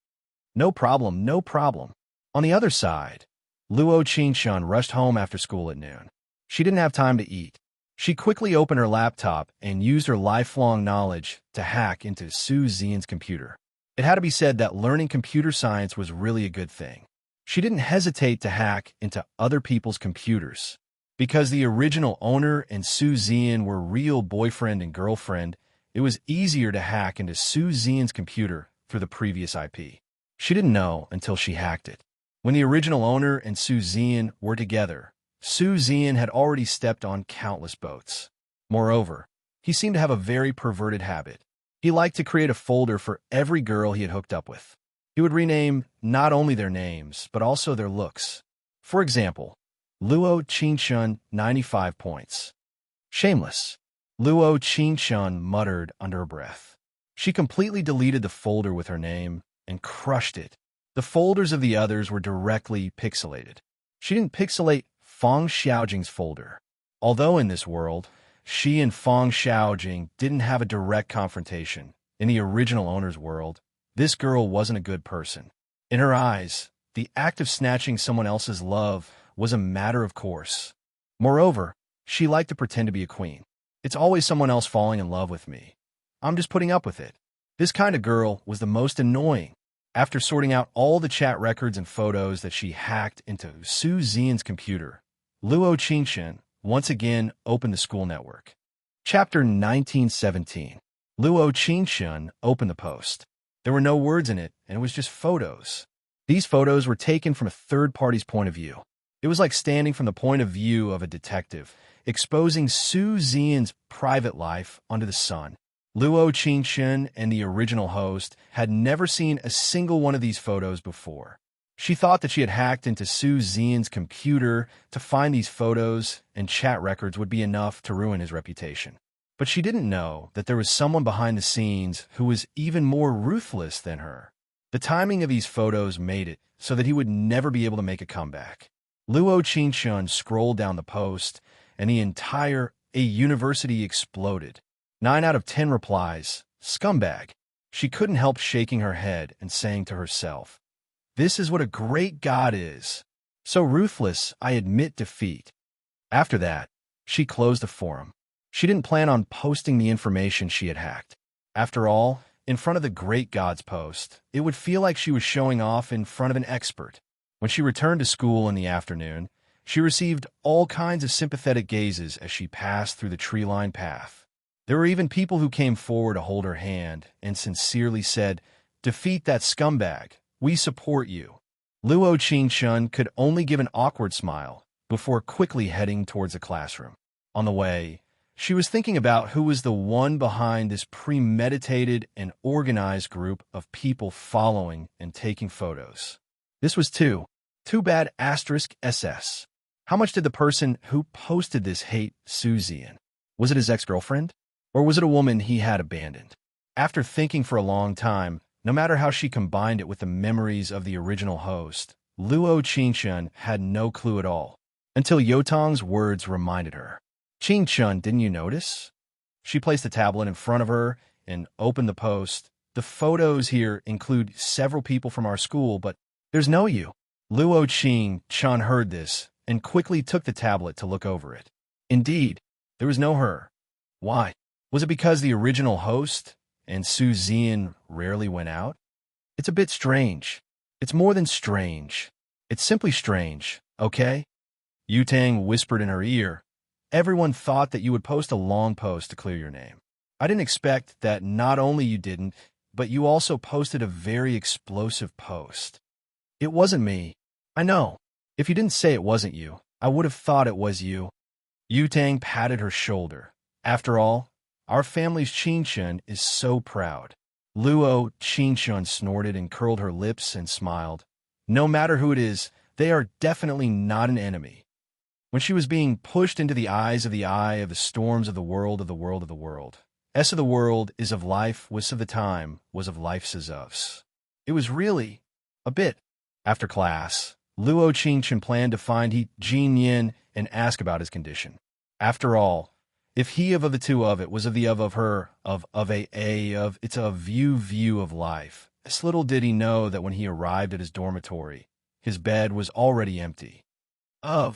S1: No problem, no problem. On the other side, Luo Qingchun rushed home after school at noon. She didn't have time to eat. She quickly opened her laptop and used her lifelong knowledge to hack into Su Zian's computer. It had to be said that learning computer science was really a good thing. She didn't hesitate to hack into other people's computers. Because the original owner and Su Zian were real boyfriend and girlfriend, it was easier to hack into Su Zian's computer through the previous IP. She didn't know until she hacked it. When the original owner and Su Zian were together, Su Zian had already stepped on countless boats. Moreover, he seemed to have a very perverted habit. He liked to create a folder for every girl he had hooked up with. He would rename not only their names, but also their looks. For example, Luo Qingchun, 95 points. Shameless. Luo Qingchun muttered under her breath. She completely deleted the folder with her name and crushed it. The folders of the others were directly pixelated. She didn't pixelate Fang Xiaojing's folder. Although in this world, she and Fang Xiaojing didn't have a direct confrontation, in the original owner's world, this girl wasn't a good person. In her eyes, the act of snatching someone else's love was a matter of course. Moreover, she liked to pretend to be a queen. It's always someone else falling in love with me. I'm just putting up with it. This kind of girl was the most annoying. After sorting out all the chat records and photos that she hacked into Su Zian's computer, Luo Qingchun once again opened the school network. Chapter 1917. Luo Qingchun opened the post. There were no words in it, and it was just photos. These photos were taken from a third party's point of view. It was like standing from the point of view of a detective, exposing Su Zian's private life under the sun. Luo Qingchun and the original host had never seen a single one of these photos before. She thought that she had hacked into Su Zian's computer to find these photos, and chat records would be enough to ruin his reputation. But she didn't know that there was someone behind the scenes who was even more ruthless than her. The timing of these photos made it so that he would never be able to make a comeback. Luo Qingshun scrolled down the post, and the entire university exploded. 9 out of 10 replies, scumbag. She couldn't help shaking her head and saying to herself, "This is what a great God is. So ruthless, I admit defeat." After that, she closed the forum. She didn't plan on posting the information she had hacked. After all, in front of the great God's post, it would feel like she was showing off in front of an expert. When she returned to school in the afternoon, she received all kinds of sympathetic gazes as she passed through the tree-lined path. There were even people who came forward to hold her hand and sincerely said, "Defeat that scumbag. We support you." Luo Qingshun could only give an awkward smile before quickly heading towards the classroom. On the way, she was thinking about who was the one behind this premeditated and organized group of people following and taking photos. This was Too Bad *SS. How much did the person who posted this hate Suzian? Was it his ex-girlfriend? Or was it a woman he had abandoned? After thinking for a long time, no matter how she combined it with the memories of the original host, Luo Qingshun had no clue at all, until Yotong's words reminded her. "Qingshun, didn't you notice?" She placed the tablet in front of her and opened the post. "The photos here include several people from our school, but there's no you." Luo Qingshun heard this and quickly took the tablet to look over it. Indeed, there was no her. Why? Was it because the original host and Su Zian rarely went out? It's a bit strange. It's more than strange. It's simply strange, okay? Yutang whispered in her ear. "Everyone thought that you would post a long post to clear your name. I didn't expect that not only you didn't, but you also posted a very explosive post. It wasn't me. I know. If you didn't say it wasn't you, I would have thought it was you." Yutang patted her shoulder. "After all, our family's Qingshun is so proud." Luo Qingshun snorted and curled her lips and smiled. "No matter who it is, they are definitely not an enemy." When she was being pushed into the eyes of the storms of the world of the world of the world, S of the world is of life, was of the time, was of life's as ofs. It was really a bit. After class, Luo Qingshun planned to find Jin Yin and ask about his condition. After all, if he of the two of it was of the of her, of it's a view of life. As little did he know that when he arrived at his dormitory, his bed was already empty. Oh,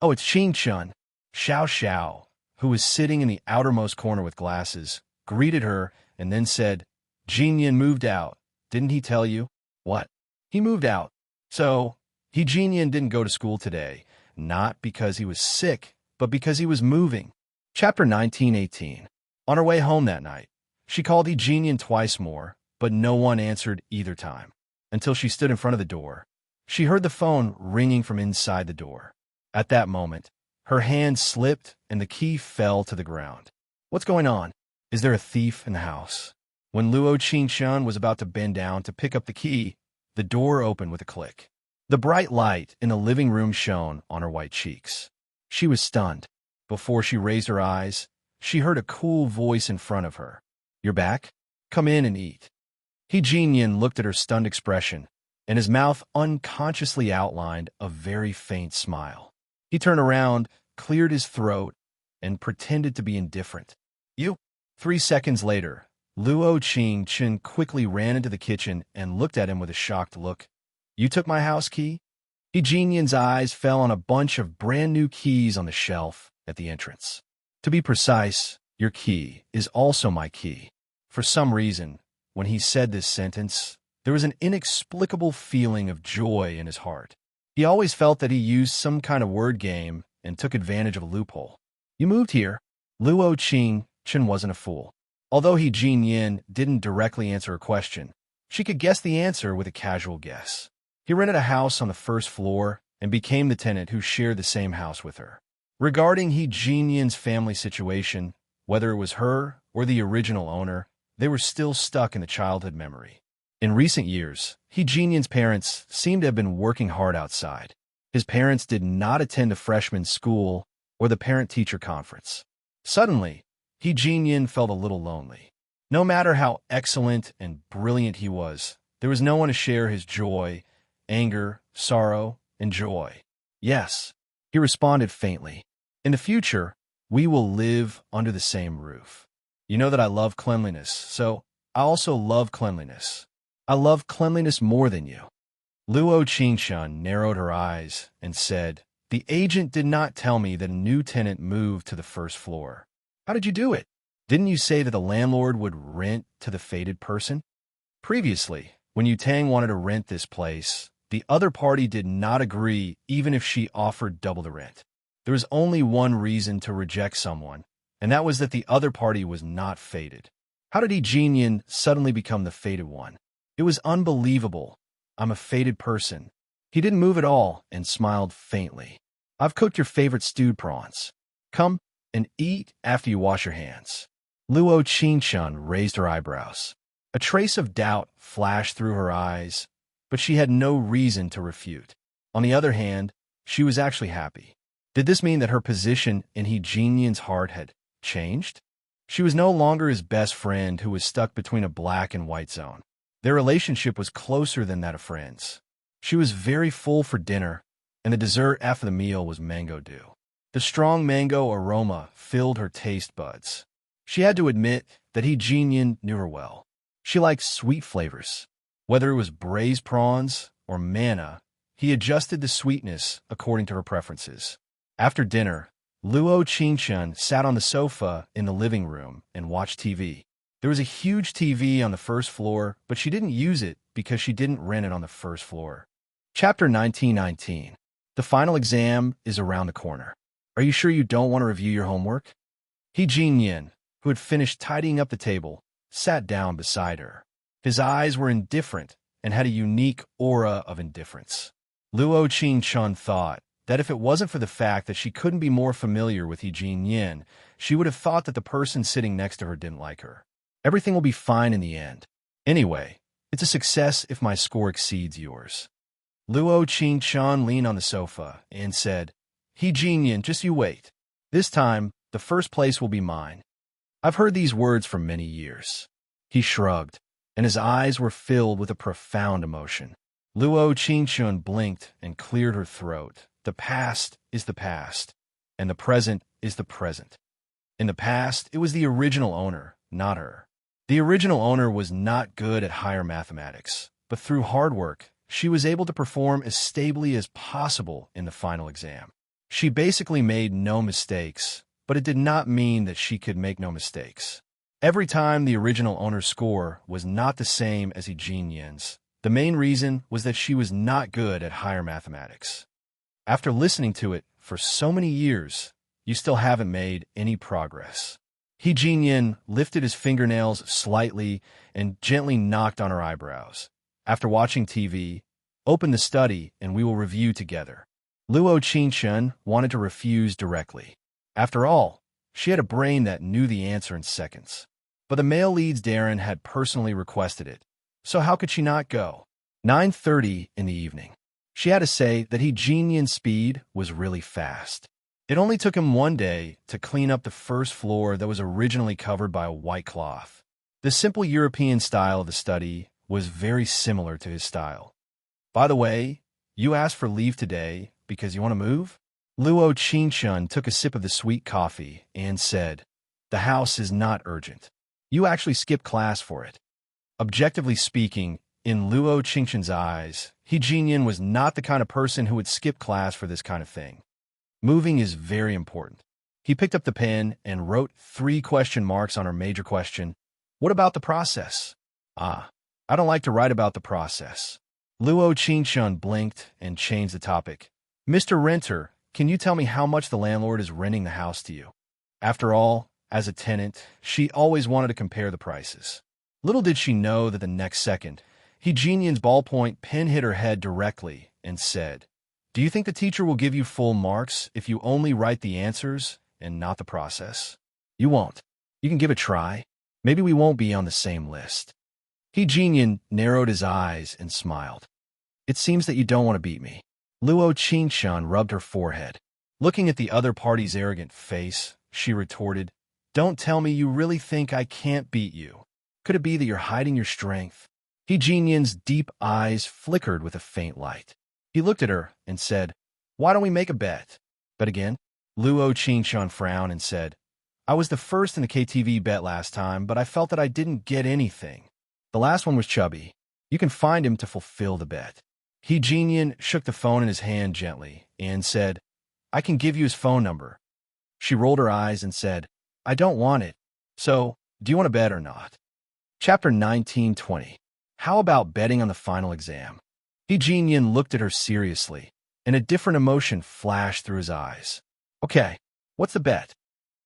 S1: it's Qingshun. Xiao, who was sitting in the outermost corner with glasses, greeted her and then said, "Jin Yin moved out. Didn't he tell you?" "What? He moved out. So, Jin Yin didn't go to school today, not because he was sick, but because he was moving." Chapter 1918. On her way home that night, she called Jin Yin twice more, but no one answered either time, until she stood in front of the door. She heard the phone ringing from inside the door. At that moment, her hand slipped and the key fell to the ground. "What's going on? Is there a thief in the house?" When Luo Qingshun was about to bend down to pick up the key, the door opened with a click. The bright light in the living room shone on her white cheeks. She was stunned. Before she raised her eyes, she heard a cool voice in front of her. "You're back? Come in and eat." Jin Yin looked at her stunned expression, and his mouth unconsciously outlined a very faint smile. He turned around, cleared his throat, and pretended to be indifferent. "You?" 3 seconds later, Luo Qingshun quickly ran into the kitchen and looked at him with a shocked look. "You took my house key?" Jin Yin's eyes fell on a bunch of brand new keys on the shelf at the entrance. "To be precise, your key is also my key." For some reason, when he said this sentence, there was an inexplicable feeling of joy in his heart. He always felt that he used some kind of word game and took advantage of a loophole. "You moved here." Luo Qingshun wasn't a fool. Although Jin Yin didn't directly answer a question, she could guess the answer with a casual guess. He rented a house on the first floor and became the tenant who shared the same house with her. Regarding Jin Yin's family situation, whether it was her or the original owner, they were still stuck in the childhood memory. In recent years, Jin Yin's parents seemed to have been working hard outside. His parents did not attend the freshman school or the parent-teacher conference. Suddenly, Jin Yin felt a little lonely. No matter how excellent and brilliant he was, There was no one to share his joy, anger, sorrow, and joy. Yes, he responded faintly. In the future, we will live under the same roof. You know that I love cleanliness, so I also love cleanliness. I love cleanliness more than you. Luo Qingshun narrowed her eyes and said, "The agent did not tell me that a new tenant moved to the first floor. How did you do it? Didn't you say that the landlord would rent to the fated person?" Previously, when Yutang wanted to rent this place, the other party did not agree even if she offered double the rent. There was only one reason to reject someone, and that was that the other party was not fated. How did Jinyan suddenly become the fated one? It was unbelievable. I'm a fated person. He didn't move at all and smiled faintly. I've cooked your favorite stewed prawns. Come and eat after you wash your hands. Luo Qingshun raised her eyebrows. A trace of doubt flashed through her eyes, but she had no reason to refute. On the other hand, she was actually happy. Did this mean that her position in Jinyan's heart had changed? She was no longer his best friend who was stuck between a black and white zone. Their relationship was closer than that of friends. She was very full for dinner, and the dessert after the meal was mango dew. The strong mango aroma filled her taste buds. She had to admit that Jinyan knew her well. She liked sweet flavors. Whether it was braised prawns or manna, he adjusted the sweetness according to her preferences. After dinner, Luo Qingshun sat on the sofa in the living room and watched TV. There was a huge TV on the first floor, but she didn't use it because she didn't rent it on the first floor. Chapter 1919. The final exam is around the corner. Are you sure you don't want to review your homework? Jinyan, who had finished tidying up the table, sat down beside her. His eyes were indifferent and had a unique aura of indifference. Luo Qingshun thought that if it wasn't for the fact that she couldn't be more familiar with Jinyan, she would have thought that the person sitting next to her didn't like her. Everything will be fine in the end. Anyway, it's a success if my score exceeds yours. Luo Qingshun leaned on the sofa and said, Jinyan, just you wait. This time, the first place will be mine. I've heard these words for many years. He shrugged, and his eyes were filled with a profound emotion. Luo Qingshun blinked and cleared her throat. The past is the past, and the present is the present. In the past, it was the original owner, not her. The original owner was not good at higher mathematics, but through hard work, she was able to perform as stably as possible in the final exam. She basically made no mistakes, but it did not mean that she could make no mistakes. Every time the original owner's score was not the same as Jinyan's, the main reason was that she was not good at higher mathematics. After listening to it for so many years, you still haven't made any progress. Jinyan lifted his fingernails slightly and gently knocked on her eyebrows. After watching TV, open the study and we will review together. Luo Qingshun wanted to refuse directly. After all, she had a brain that knew the answer in seconds. But the male lead's Darren had personally requested it, so how could she not go? 9:30 in the evening. She had to say that Jinyan's speed was really fast. It only took him one day to clean up the first floor that was originally covered by a white cloth. The simple European style of the study was very similar to his style. By the way, you asked for leave today because you want to move? Luo Qingshun took a sip of the sweet coffee and said, The house is not urgent. You actually skipped class for it. Objectively speaking, in Luo Qingshun's eyes, Jinyan was not the kind of person who would skip class for this kind of thing. Moving is very important. He picked up the pen and wrote 3 question marks on her major question. What about the process? I don't like to write about the process. Luo Qingshun blinked and changed the topic. Mr. Renter, can you tell me how much the landlord is renting the house to you? After all, as a tenant, she always wanted to compare the prices. Little did she know that the next second, Jinyan's ballpoint pen hit her head directly and said, Do you think the teacher will give you full marks if you only write the answers and not the process? You won't. You can give it a try. Maybe we won't be on the same list. Jinyan narrowed his eyes and smiled. It seems that you don't want to beat me. Luo Qingshun rubbed her forehead. Looking at the other party's arrogant face, she retorted, Don't tell me you really think I can't beat you. Could it be that you're hiding your strength? He Jinyan's deep eyes flickered with a faint light. He looked at her and said, "Why don't we make a bet?" "Bet again?" Luo Qingshan frowned and said, "I was the first in the KTV bet last time, but I felt that I didn't get anything. The last one was Chubby. You can find him to fulfill the bet." He Jinyan shook the phone in his hand gently and said, "I can give you his phone number." She rolled her eyes and said, "I don't want it. So, do you want to bet or not?" Chapter 1920. How about betting on the final exam? He Jinyan looked at her seriously, and a different emotion flashed through his eyes. "Okay, what's the bet?"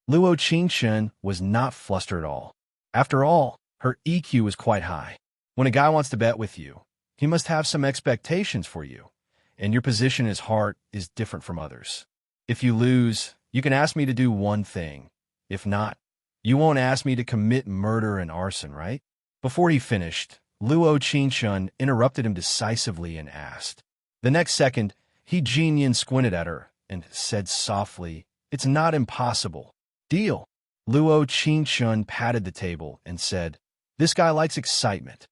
S1: Luo Qingshan was not flustered at all. After all, her EQ was quite high. When a guy wants to bet with you, he must have some expectations for you, and your position in his heart is different from others. If you lose, you can ask me to do one thing. If not, you won't ask me to commit murder and arson, right? Before he finished, Luo Qingshan interrupted him decisively and asked. The next second, He Jinyan squinted at her and said softly, "It's not impossible. Deal." Luo Qingshan patted the table and said, "This guy likes excitement."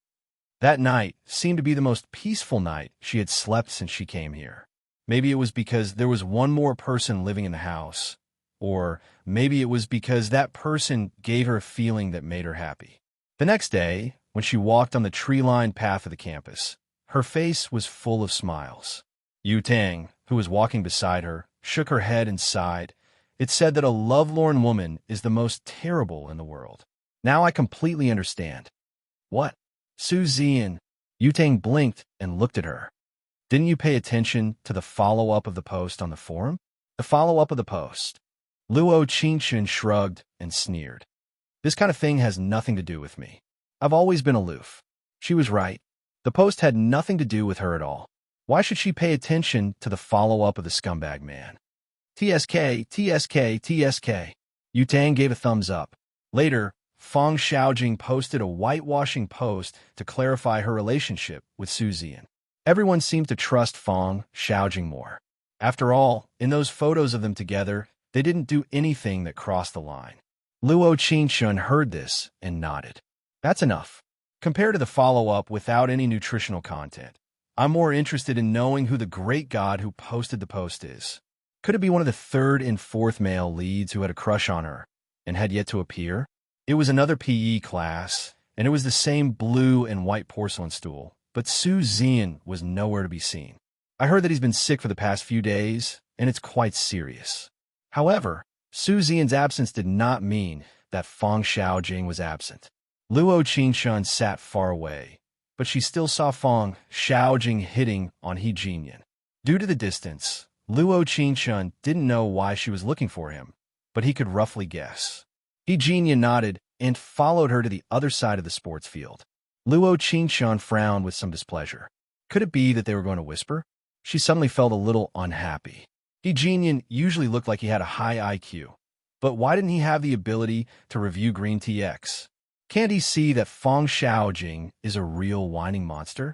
S1: That night seemed to be the most peaceful night she had slept since she came here. Maybe it was because there was one more person living in the house, or maybe it was because that person gave her a feeling that made her happy. The next day, when she walked on the tree-lined path of the campus, her face was full of smiles. Yu Tang, who was walking beside her, shook her head and sighed. It said that a lovelorn woman is the most terrible in the world. Now I completely understand. What? Su Zian. Yu Tang blinked and looked at her. Didn't you pay attention to the follow-up of the post on the forum? The follow-up of the post. Luo Qingshan shrugged and sneered. This kind of thing has nothing to do with me. I've always been aloof. She was right. The post had nothing to do with her at all. Why should she pay attention to the follow-up of the scumbag man? TSK, TSK, TSK. Yu Tang gave a thumbs up. Later, Fang Xiaojing posted a whitewashing post to clarify her relationship with Su Zian. Everyone seemed to trust Fang Xiaojing more. After all, in those photos of them together, they didn't do anything that crossed the line. Luo Qingshan heard this and nodded. That's enough. Compared to the follow-up without any nutritional content, I'm more interested in knowing who the great god who posted the post is. Could it be one of the third and fourth male leads who had a crush on her and had yet to appear? It was another PE class, and it was the same blue and white porcelain stool, but Su Zian was nowhere to be seen. I heard that he's been sick for the past few days, and it's quite serious. However, Su Zian's absence did not mean that Fang Xiaojing was absent. Luo Qingshan sat far away, but she still saw Fang Xiaojing hitting on He Jinyan. Due to the distance, Luo Qingshan didn't know why she was looking for him, but he could roughly guess. He Jinyan nodded and followed her to the other side of the sports field. Luo Qingshan frowned with some displeasure. Could it be that they were going to whisper? She suddenly felt a little unhappy. He Jinyan usually looked like he had a high IQ, but why didn't he have the ability to review Green TX? Can't he see that Fang Xiaojing is a real whining monster?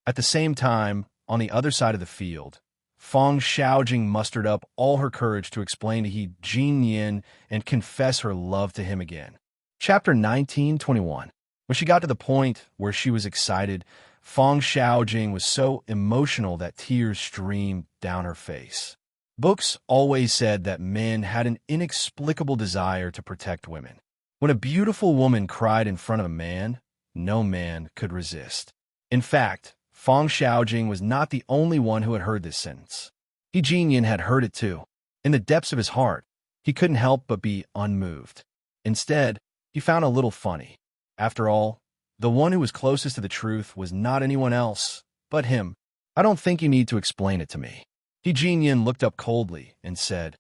S1: At the same time, on the other side of the field, Fang Xiaojing mustered up all her courage to explain to He Jinyan and confess her love to him again. Chapter 1921. When she got to the point where she was excited, Fang Xiaojing was so emotional that tears streamed down her face. Books always said that men had an inexplicable desire to protect women. When a beautiful woman cried in front of a man, no man could resist. In fact, Fang Xiaojing was not the only one who had heard this sentence. He Jinyan had heard it too. In the depths of his heart, he couldn't help but be unmoved. Instead, he found it a little funny. After all, the one who was closest to the truth was not anyone else but him. I don't think you need to explain it to me. He Jinyan looked up coldly and said,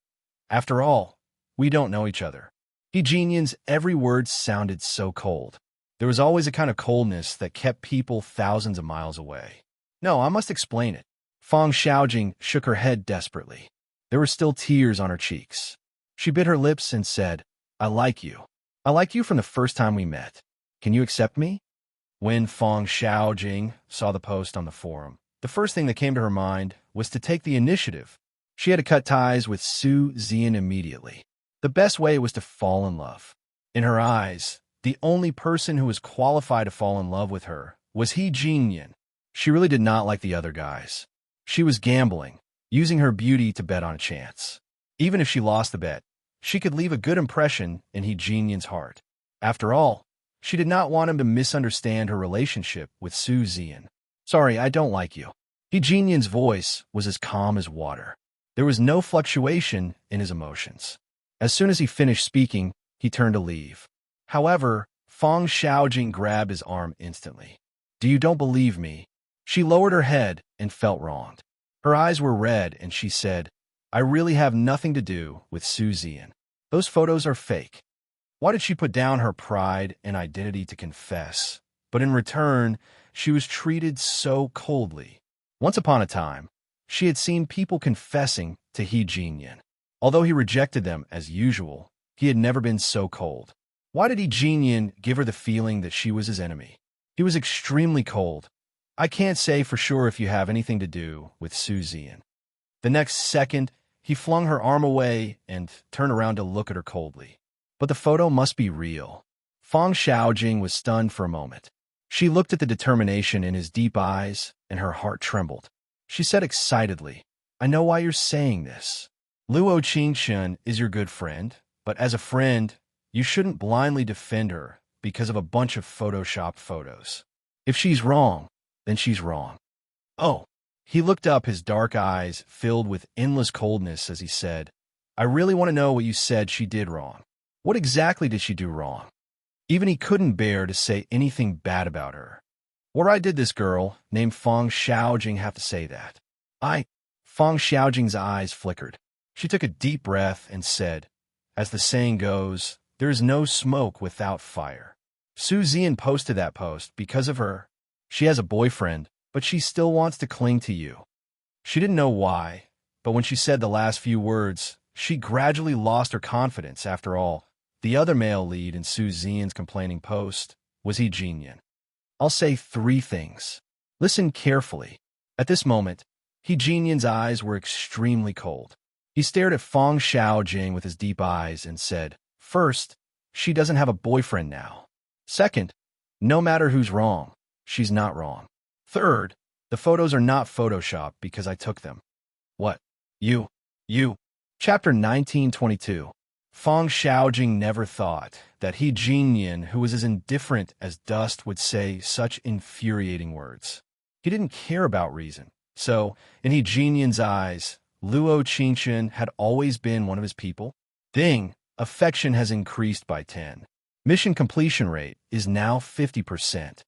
S1: "After all, we don't know each other." He Jinyan's every word sounded so cold. There was always a kind of coldness that kept people thousands of miles away. "No, I must explain it." Fang Xiaojing shook her head desperately. There were still tears on her cheeks. She bit her lips and said, "I like you. I liked you from the first time we met. Can you accept me?" When Fang Xiaojing saw the post on the forum, the first thing that came to her mind was to take the initiative. She had to cut ties with Su Zian immediately. The best way was to fall in love. In her eyes, the only person who was qualified to fall in love with her was He Jinyan. She really did not like the other guys. She was gambling, using her beauty to bet on a chance. Even if she lost the bet, she could leave a good impression in He Jinyan's heart. After all, she did not want him to misunderstand her relationship with Su Zian. Sorry, I don't like you. He Jinyan's voice was as calm as water. There was no fluctuation in his emotions. As soon as he finished speaking, he turned to leave. However, Fang Xiaojing grabbed his arm instantly. Do you don't believe me? She lowered her head and felt wronged. Her eyes were red and she said, I really have nothing to do with Su Zian. Those photos are fake. Why did she put down her pride and identity to confess? But in return, she was treated so coldly. Once upon a time, she had seen people confessing to He Jinyan. Although he rejected them as usual, he had never been so cold. Why did He Jinyan give her the feeling that she was his enemy? He was extremely cold. I can't say for sure if you have anything to do with Su Zian. The next second, he flung her arm away and turned around to look at her coldly. But the photo must be real. Fang Xiaojing was stunned for a moment. She looked at the determination in his deep eyes, and her heart trembled. She said excitedly, I know why you're saying this. Luo Qingshun is your good friend, but as a friend, you shouldn't blindly defend her because of a bunch of photoshopped photos. If she's wrong, then she's wrong. Oh. He looked up, his dark eyes filled with endless coldness as he said, I really want to know what you said she did wrong. What exactly did she do wrong? Even he couldn't bear to say anything bad about her. What right did this girl named Fang Xiaojing have to say that? Fang Xiaojing's eyes flickered. She took a deep breath and said, as the saying goes, there is no smoke without fire. Su Zian posted that post because of her. She has a boyfriend, but she still wants to cling to you. She didn't know why, but when she said the last few words, she gradually lost her confidence. After all, the other male lead in Su Zian's complaining post was He Jinyan. I'll say 3 things. Listen carefully. At this moment, He Jinyan's eyes were extremely cold. He stared at Fang Xiaojing with his deep eyes and said, First, she doesn't have a boyfriend now. Second, no matter who's wrong, she's not wrong. Third, the photos are not Photoshopped because I took them. What? You. Chapter 1922. Fang Xiaojing never thought that He Jinyan, who was as indifferent as dust, would say such infuriating words. He didn't care about reason. So, in He Jinyan's eyes, Luo Qingshun had always been one of his people. Ding, affection has increased by 10. Mission completion rate is now 50%.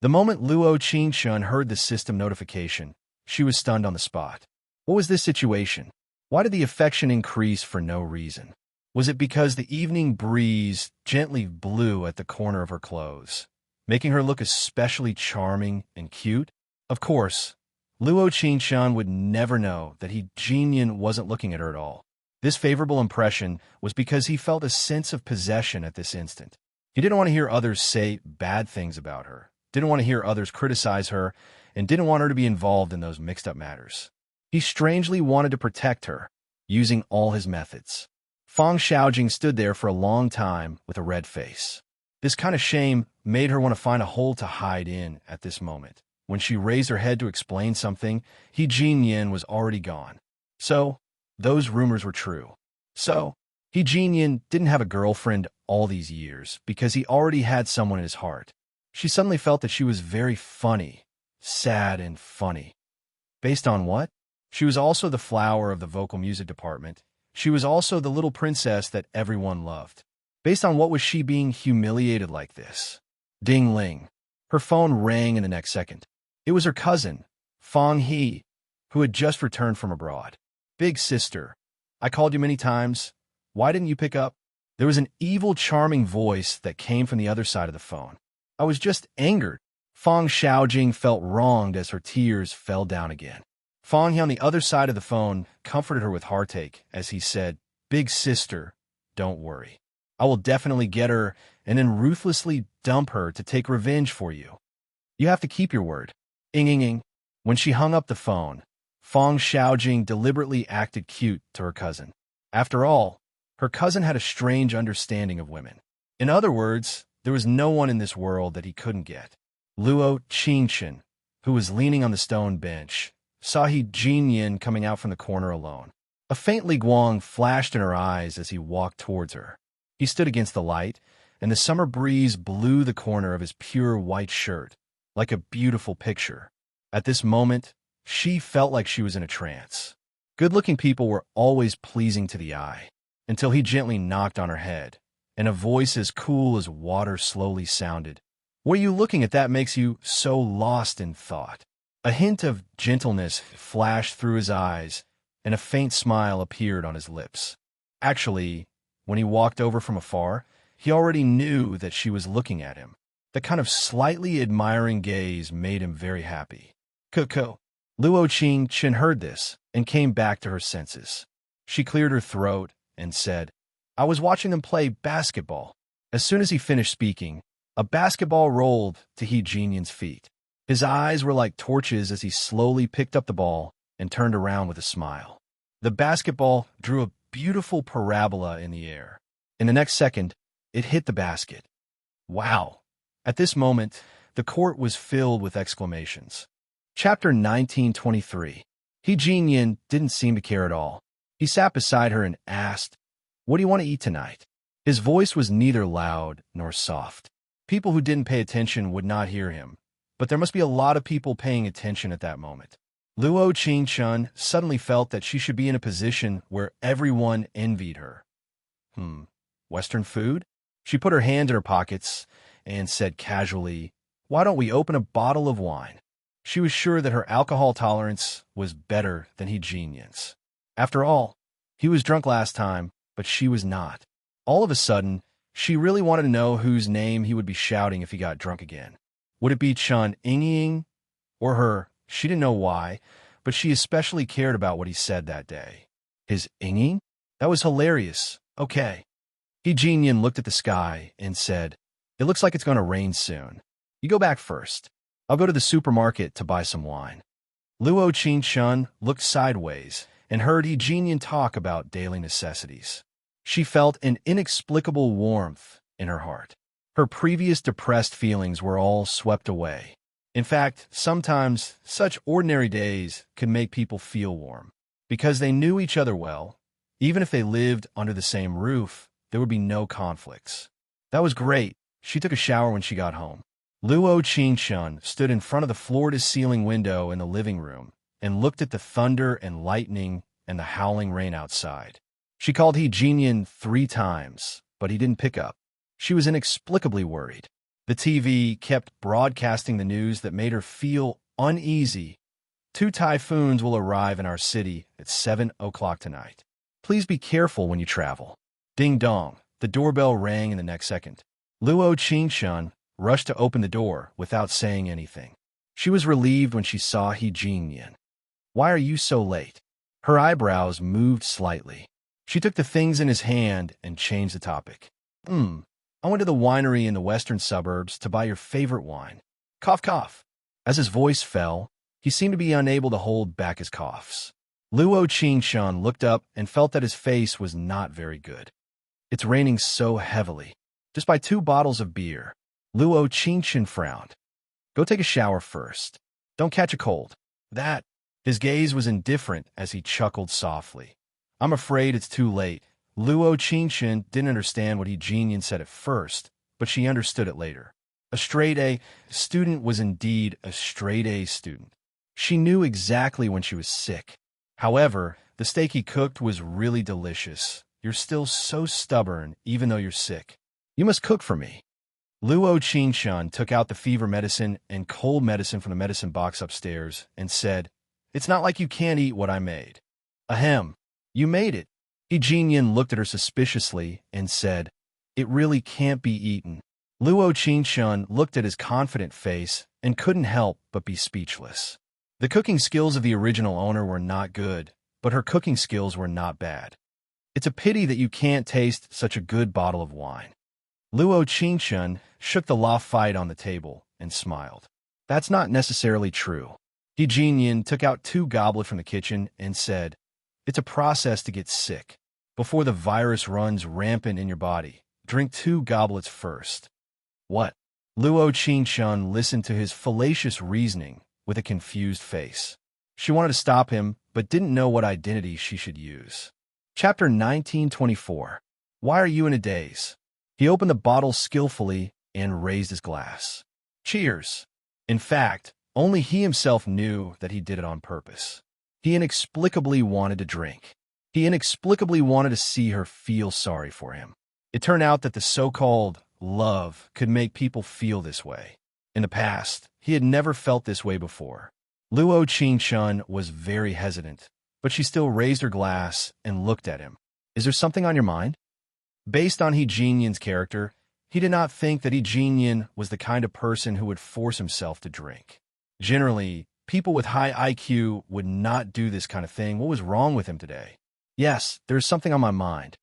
S1: The moment Luo Qingshun heard the system notification, she was stunned on the spot. What was this situation? Why did the affection increase for no reason? Was it because the evening breeze gently blew at the corner of her clothes, making her look especially charming and cute? Of course, Luo Qingshun would never know that He Jinyan wasn't looking at her at all. This favorable impression was because he felt a sense of possession at this instant. He didn't want to hear others say bad things about her, didn't want to hear others criticize her, and didn't want her to be involved in those mixed-up matters. He strangely wanted to protect her, using all his methods. Fang Xiaojing stood there for a long time with a red face. This kind of shame made her want to find a hole to hide in at this moment. When she raised her head to explain something, He Jinyan was already gone. So, those rumors were true. So, He Jinyan didn't have a girlfriend all these years because he already had someone in his heart. She suddenly felt that she was very funny, sad and funny. Based on what? She was also the flower of the vocal music department. She was also the little princess that everyone loved. Based on what was she being humiliated like this? Ding-ling. Her phone rang in the next second. It was her cousin, Fang He, who had just returned from abroad. Big sister, I called you many times. Why didn't you pick up? There was an evil, charming voice that came from the other side of the phone. I was just angered. Fang Xiaojing felt wronged as her tears fell down again. Fang He on the other side of the phone comforted her with heartache as he said, Big sister, don't worry. I will definitely get her and then ruthlessly dump her to take revenge for you. You have to keep your word. Ing. When she hung up the phone, Fang Xiaojing deliberately acted cute to her cousin. After all, her cousin had a strange understanding of women. In other words, there was no one in this world that he couldn't get. Luo Qingchen, who was leaning on the stone bench, saw He Jinyan coming out from the corner alone. A faint guang flashed in her eyes as he walked towards her. He stood against the light, and the summer breeze blew the corner of his pure white shirt, like a beautiful picture. At this moment, she felt like she was in a trance. Good-looking people were always pleasing to the eye, until he gently knocked on her head, and a voice as cool as water slowly sounded. "What are you looking at that makes you so lost in thought?" A hint of gentleness flashed through his eyes, and a faint smile appeared on his lips. Actually, when he walked over from afar, he already knew that she was looking at him. The kind of slightly admiring gaze made him very happy. Luo Qingchen heard this and came back to her senses. She cleared her throat and said, "I was watching them play basketball." As soon as he finished speaking, a basketball rolled to He Jinyan's feet. His eyes were like torches as he slowly picked up the ball and turned around with a smile. The basketball drew a beautiful parabola in the air. In the next second, it hit the basket. Wow! At this moment, the court was filled with exclamations. Chapter 1923. He Jinyan didn't seem to care at all. He sat beside her and asked, "What do you want to eat tonight?" His voice was neither loud nor soft. People who didn't pay attention would not hear him, but there must be a lot of people paying attention at that moment. Luo Qingchen suddenly felt that she should be in a position where everyone envied her. Western food? She put her hand in her pockets and said casually, "Why don't we open a bottle of wine?" She was sure that her alcohol tolerance was better than He Jinyan's. After all, he was drunk last time, but she was not. All of a sudden, she really wanted to know whose name he would be shouting if he got drunk again. Would it be Chen Yingying or her? She didn't know why, but she especially cared about what he said that day. His Yingying? That was hilarious. Okay. He Jinyan looked at the sky and said, "It looks like it's going to rain soon. You go back first. I'll go to the supermarket to buy some wine." Luo Qingchen looked sideways and heard He Jinyan talk about daily necessities. She felt an inexplicable warmth in her heart. Her previous depressed feelings were all swept away. In fact, sometimes such ordinary days could make people feel warm. Because they knew each other well, even if they lived under the same roof, there would be no conflicts. That was great. She took a shower when she got home. Luo Qingchen stood in front of the floor-to-ceiling window in the living room and looked at the thunder and lightning and the howling rain outside. She called He Jinyan 3 times, but he didn't pick up. She was inexplicably worried. The TV kept broadcasting the news that made her feel uneasy. 2 typhoons will arrive in our city at 7 o'clock tonight. Please be careful when you travel. Ding dong, the doorbell rang in the next second. Luo Qingchen rushed to open the door without saying anything. She was relieved when she saw He Jinyan. "Why are you so late?" Her eyebrows moved slightly. She took the things in his hand and changed the topic. I went to the winery in the western suburbs to buy your favorite wine." Cough, cough. As his voice fell, he seemed to be unable to hold back his coughs. Luo Qingchen looked up and felt that his face was not very good. "It's raining so heavily. Just buy 2 bottles of beer." Luo Qingchen frowned. "Go take a shower first. Don't catch a cold." That. His gaze was indifferent as he chuckled softly. "I'm afraid it's too late." Luo Qingchen didn't understand what He Jinyan said at first, but she understood it later. A straight-A student was indeed a straight-A student. She knew exactly when she was sick. However, the steak he cooked was really delicious. "You're still so stubborn, even though you're sick. You must cook for me." Luo Qingchen took out the fever medicine and cold medicine from the medicine box upstairs and said, "It's not like you can't eat what I made." "Ahem, you made it." He Jinyan looked at her suspiciously and said, "It really can't be eaten." Luo Qingchen looked at his confident face and couldn't help but be speechless. The cooking skills of the original owner were not good, but her cooking skills were not bad. "It's a pity that you can't taste such a good bottle of wine." Luo Qingchen shook the lafite on the table and smiled. "That's not necessarily true." He Jinyan took out 2 goblets from the kitchen and said, "It's a process to get sick. Before the virus runs rampant in your body, drink 2 goblets first." "What?" Luo Qingshun listened to his fallacious reasoning with a confused face. She wanted to stop him, but didn't know what identity she should use. Chapter 1924. Why are you in a daze? He opened the bottle skillfully and raised his glass. Cheers! In fact, only he himself knew that he did it on purpose. He inexplicably wanted to drink. He inexplicably wanted to see her feel sorry for him. It turned out that the so-called love could make people feel this way. In the past, he had never felt this way before. Luo Qingshun was very hesitant, but she still raised her glass and looked at him. Is there something on your mind? Based on He Jinyan's character, he did not think that He Jinyan was the kind of person who would force himself to drink. Generally, people with high IQ would not do this kind of thing. What was wrong with him today? Yes, there is something on my mind.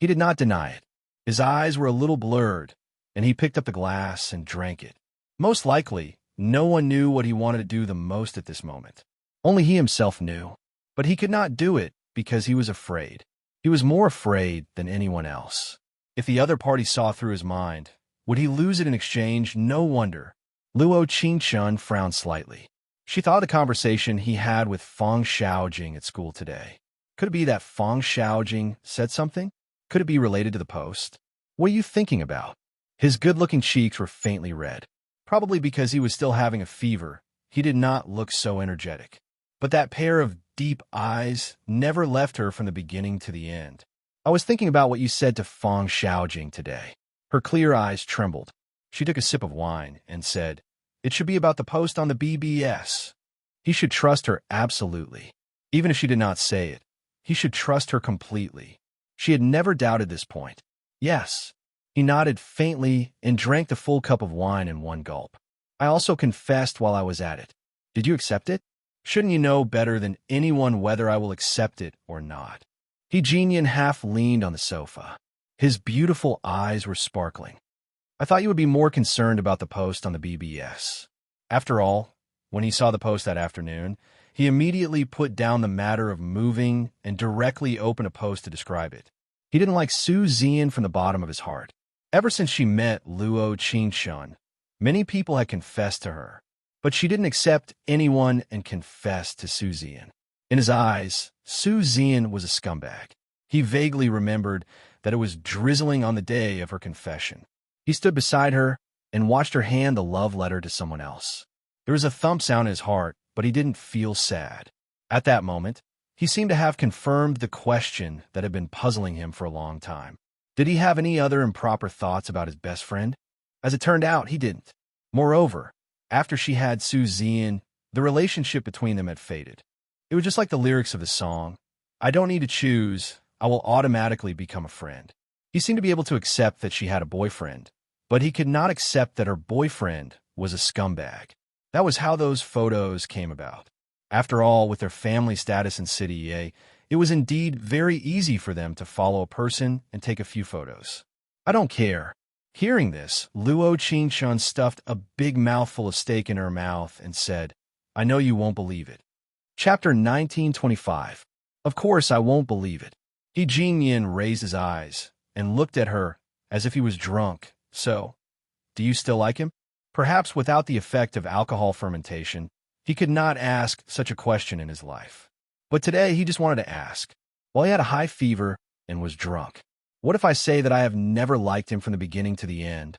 S1: He did not deny it. His eyes were a little blurred, and he picked up the glass and drank it. Most likely, no one knew what he wanted to do the most at this moment. Only he himself knew. But he could not do it because he was afraid. He was more afraid than anyone else. If the other party saw through his mind, would he lose it in exchange? No wonder. Luo Qingshun frowned slightly. She thought of the conversation he had with Feng Xiaojing at school today. Could it be that Feng Xiaojing said something? Could it be related to the post? What are you thinking about? His good-looking cheeks were faintly red. Probably because he was still having a fever, he did not look so energetic. But that pair of deep eyes never left her from the beginning to the end. I was thinking about what you said to Feng Xiaojing today. Her clear eyes trembled. She took a sip of wine and said, "It should be about the post on the BBS." He should trust her absolutely. Even if she did not say it, he should trust her completely. She had never doubted this point. Yes. He nodded faintly and drank the full cup of wine in one gulp. I also confessed while I was at it. Did you accept it? Shouldn't you know better than anyone whether I will accept it or not? He Jinyan half leaned on the sofa. His beautiful eyes were sparkling. I thought you would be more concerned about the post on the BBS. After all, when he saw the post that afternoon, he immediately put down the matter of moving and directly opened a post to describe it. He didn't like Su Zian from the bottom of his heart. Ever since she met Luo Qingshun, many people had confessed to her, but she didn't accept anyone and confess to Su Zian. In his eyes, Su Zian was a scumbag. He vaguely remembered that it was drizzling on the day of her confession. He stood beside her and watched her hand the love letter to someone else. There was a thump sound in his heart, but he didn't feel sad. At that moment, he seemed to have confirmed the question that had been puzzling him for a long time. Did he have any other improper thoughts about his best friend? As it turned out, he didn't. Moreover, after she had Su Zian, the relationship between them had faded. It was just like the lyrics of the song, "I don't need to choose, I will automatically become a friend." He seemed to be able to accept that she had a boyfriend, but he could not accept that her boyfriend was a scumbag. That was how those photos came about. After all, with their family status in City A, it was indeed very easy for them to follow a person and take a few photos. I don't care. Hearing this, Luo Qingshun stuffed a big mouthful of steak in her mouth and said, "I know you won't believe it." Chapter 1925. Of course I won't believe it. He Jinyan raised his eyes and looked at her as if he was drunk. So, do you still like him? Perhaps without the effect of alcohol fermentation, he could not ask such a question in his life. But today he just wanted to ask. While he had a high fever and was drunk. What if I say that I have never liked him from the beginning to the end?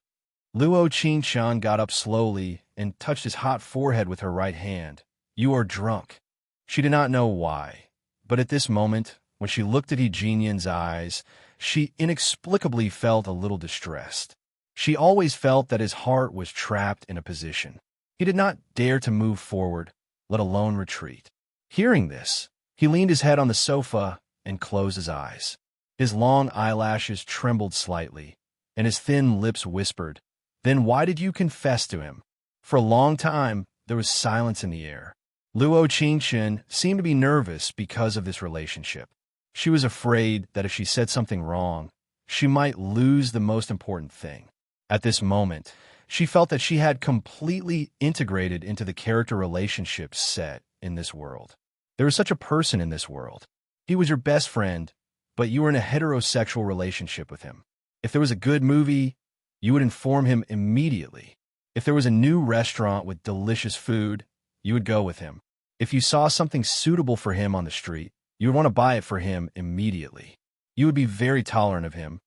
S1: Luo Qingshun got up slowly and touched his hot forehead with her right hand. You are drunk. She did not know why, but at this moment, when she looked at He Jinyan's eyes, she inexplicably felt a little distressed. She always felt that his heart was trapped in a position. He did not dare to move forward, let alone retreat. Hearing this, he leaned his head on the sofa and closed his eyes. His long eyelashes trembled slightly, and his thin lips whispered, "Then why did you confess to him?" For a long time, there was silence in the air. Luo Qingshun seemed to be nervous because of this relationship. She was afraid that if she said something wrong, she might lose the most important thing. At this moment, she felt that she had completely integrated into the character relationships set in this world. There was such a person in this world. He was your best friend, but you were in a heterosexual relationship with him. If there was a good movie, you would inform him immediately. If there was a new restaurant with delicious food, you would go with him. If you saw something suitable for him on the street, you would want to buy it for him immediately. You would be very tolerant of him,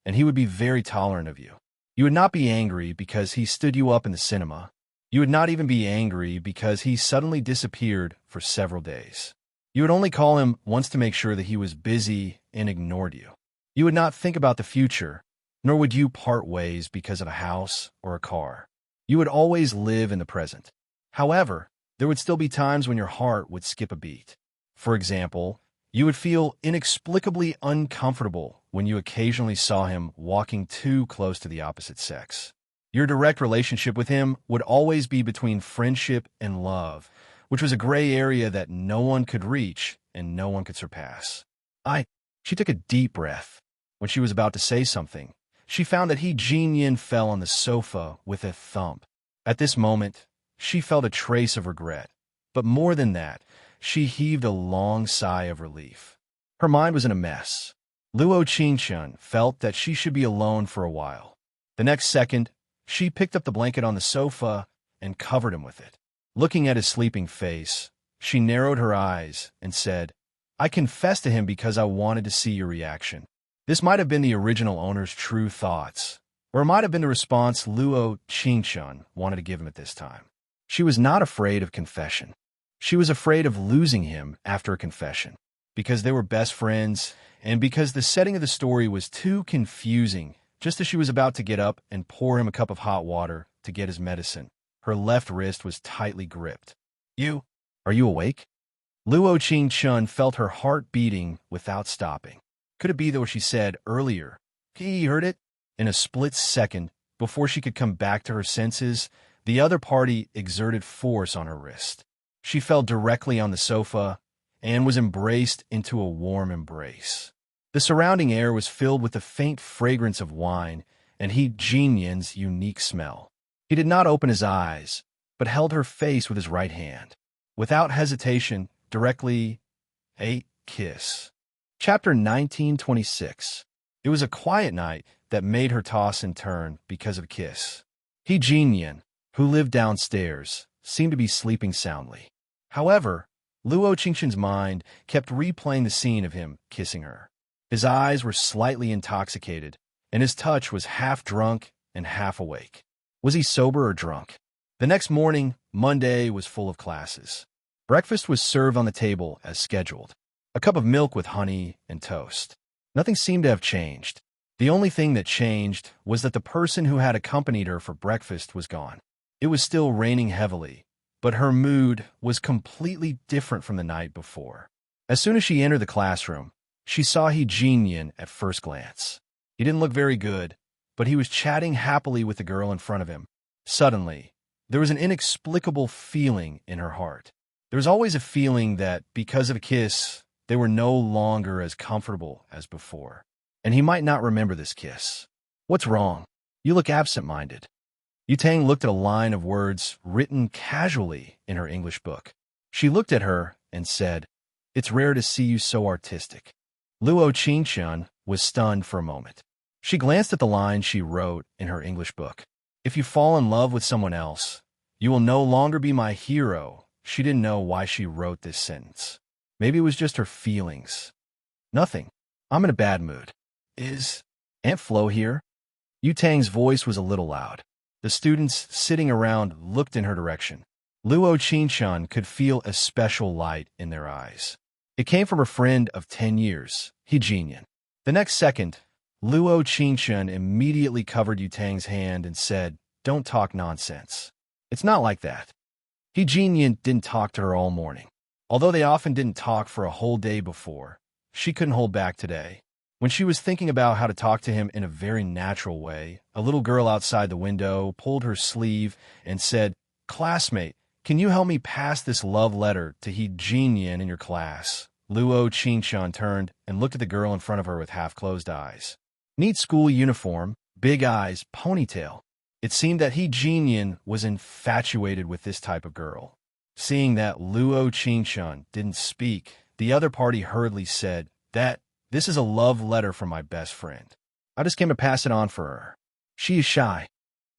S1: and he would be very tolerant of you. You would not be angry because he stood you up in the cinema. You would not even be angry because he suddenly disappeared for several days. You would only call him once to make sure that he was busy and ignored you. You would not think about the future, nor would you part ways because of a house or a car. You would always live in the present. However, there would still be times when your heart would skip a beat. For example, you would feel inexplicably uncomfortable when you occasionally saw him walking too close to the opposite sex. Your direct relationship with him would always be between friendship and love, which was a gray area that no one could reach and no one could surpass. She took a deep breath. When she was about to say something, she found that Jin fell on the sofa with a thump. At this moment, she felt a trace of regret, but more than that, she heaved a long sigh of relief. Her mind was in a mess. Luo Qingchun felt that she should be alone for a while. The next second, she picked up the blanket on the sofa and covered him with it. Looking at his sleeping face, she narrowed her eyes and said, "I confessed to him because I wanted to see your reaction." This might have been the original owner's true thoughts, or it might have been the response Luo Qingchun wanted to give him at this time. She was not afraid of confession. She was afraid of losing him after a confession, because they were best friends and because the setting of the story was too confusing. Just as she was about to get up and pour him a cup of hot water to get his medicine, her left wrist was tightly gripped. Are you awake?" Luo Qingchun felt her heart beating without stopping. Could it be that what she said earlier? He heard it? In a split second, before she could come back to her senses, the other party exerted force on her wrist. She fell directly on the sofa and was embraced into a warm embrace. The surrounding air was filled with the faint fragrance of wine and Jinyan's unique smell. He did not open his eyes, but held her face with his right hand. Without hesitation, directly, a kiss. Chapter 1926. It was a quiet night that made her toss and turn because of a kiss. Jinyan, who lived downstairs, seemed to be sleeping soundly. However, Luo Qingchun's mind kept replaying the scene of him kissing her. His eyes were slightly intoxicated, and his touch was half drunk and half awake. Was he sober or drunk? The next morning, Monday, was full of classes. Breakfast was served on the table as scheduled. A cup of milk with honey and toast. Nothing seemed to have changed. The only thing that changed was that the person who had accompanied her for breakfast was gone. It was still raining heavily, but her mood was completely different from the night before. As soon as she entered the classroom, she saw Jinyan at first glance. He didn't look very good, but he was chatting happily with the girl in front of him. Suddenly, there was an inexplicable feeling in her heart. There was always a feeling that, because of a kiss, they were no longer as comfortable as before. And he might not remember this kiss. "What's wrong? You look absent-minded." Yutang looked at a line of words written casually in her English book. She looked at her and said, "It's rare to see you so artistic." Luo Qingchun was stunned for a moment. She glanced at the line she wrote in her English book. "If you fall in love with someone else, you will no longer be my hero." She didn't know why she wrote this sentence. Maybe it was just her feelings. "Nothing. I'm in a bad mood." "Is Aunt Flo here?" Yutang's voice was a little loud. The students sitting around looked in her direction. Luo Qingchun could feel a special light in their eyes. It came from her friend of 10 years, Jinyan. The next second, Luo Qingchun immediately covered Yutang's hand and said, "Don't talk nonsense. It's not like that." Jinyan didn't talk to her all morning. Although they often didn't talk for a whole day before, she couldn't hold back today. When she was thinking about how to talk to him in a very natural way, a little girl outside the window pulled her sleeve and said, "Classmate, can you help me pass this love letter to Jinyan in your class?" Luo Qingchun turned and looked at the girl in front of her with half-closed eyes. Neat school uniform, big eyes, ponytail. It seemed that Jinyan was infatuated with this type of girl. Seeing that Luo Qingchun didn't speak, the other party hurriedly said, "This is a love letter from my best friend. I just came to pass it on for her. She is shy."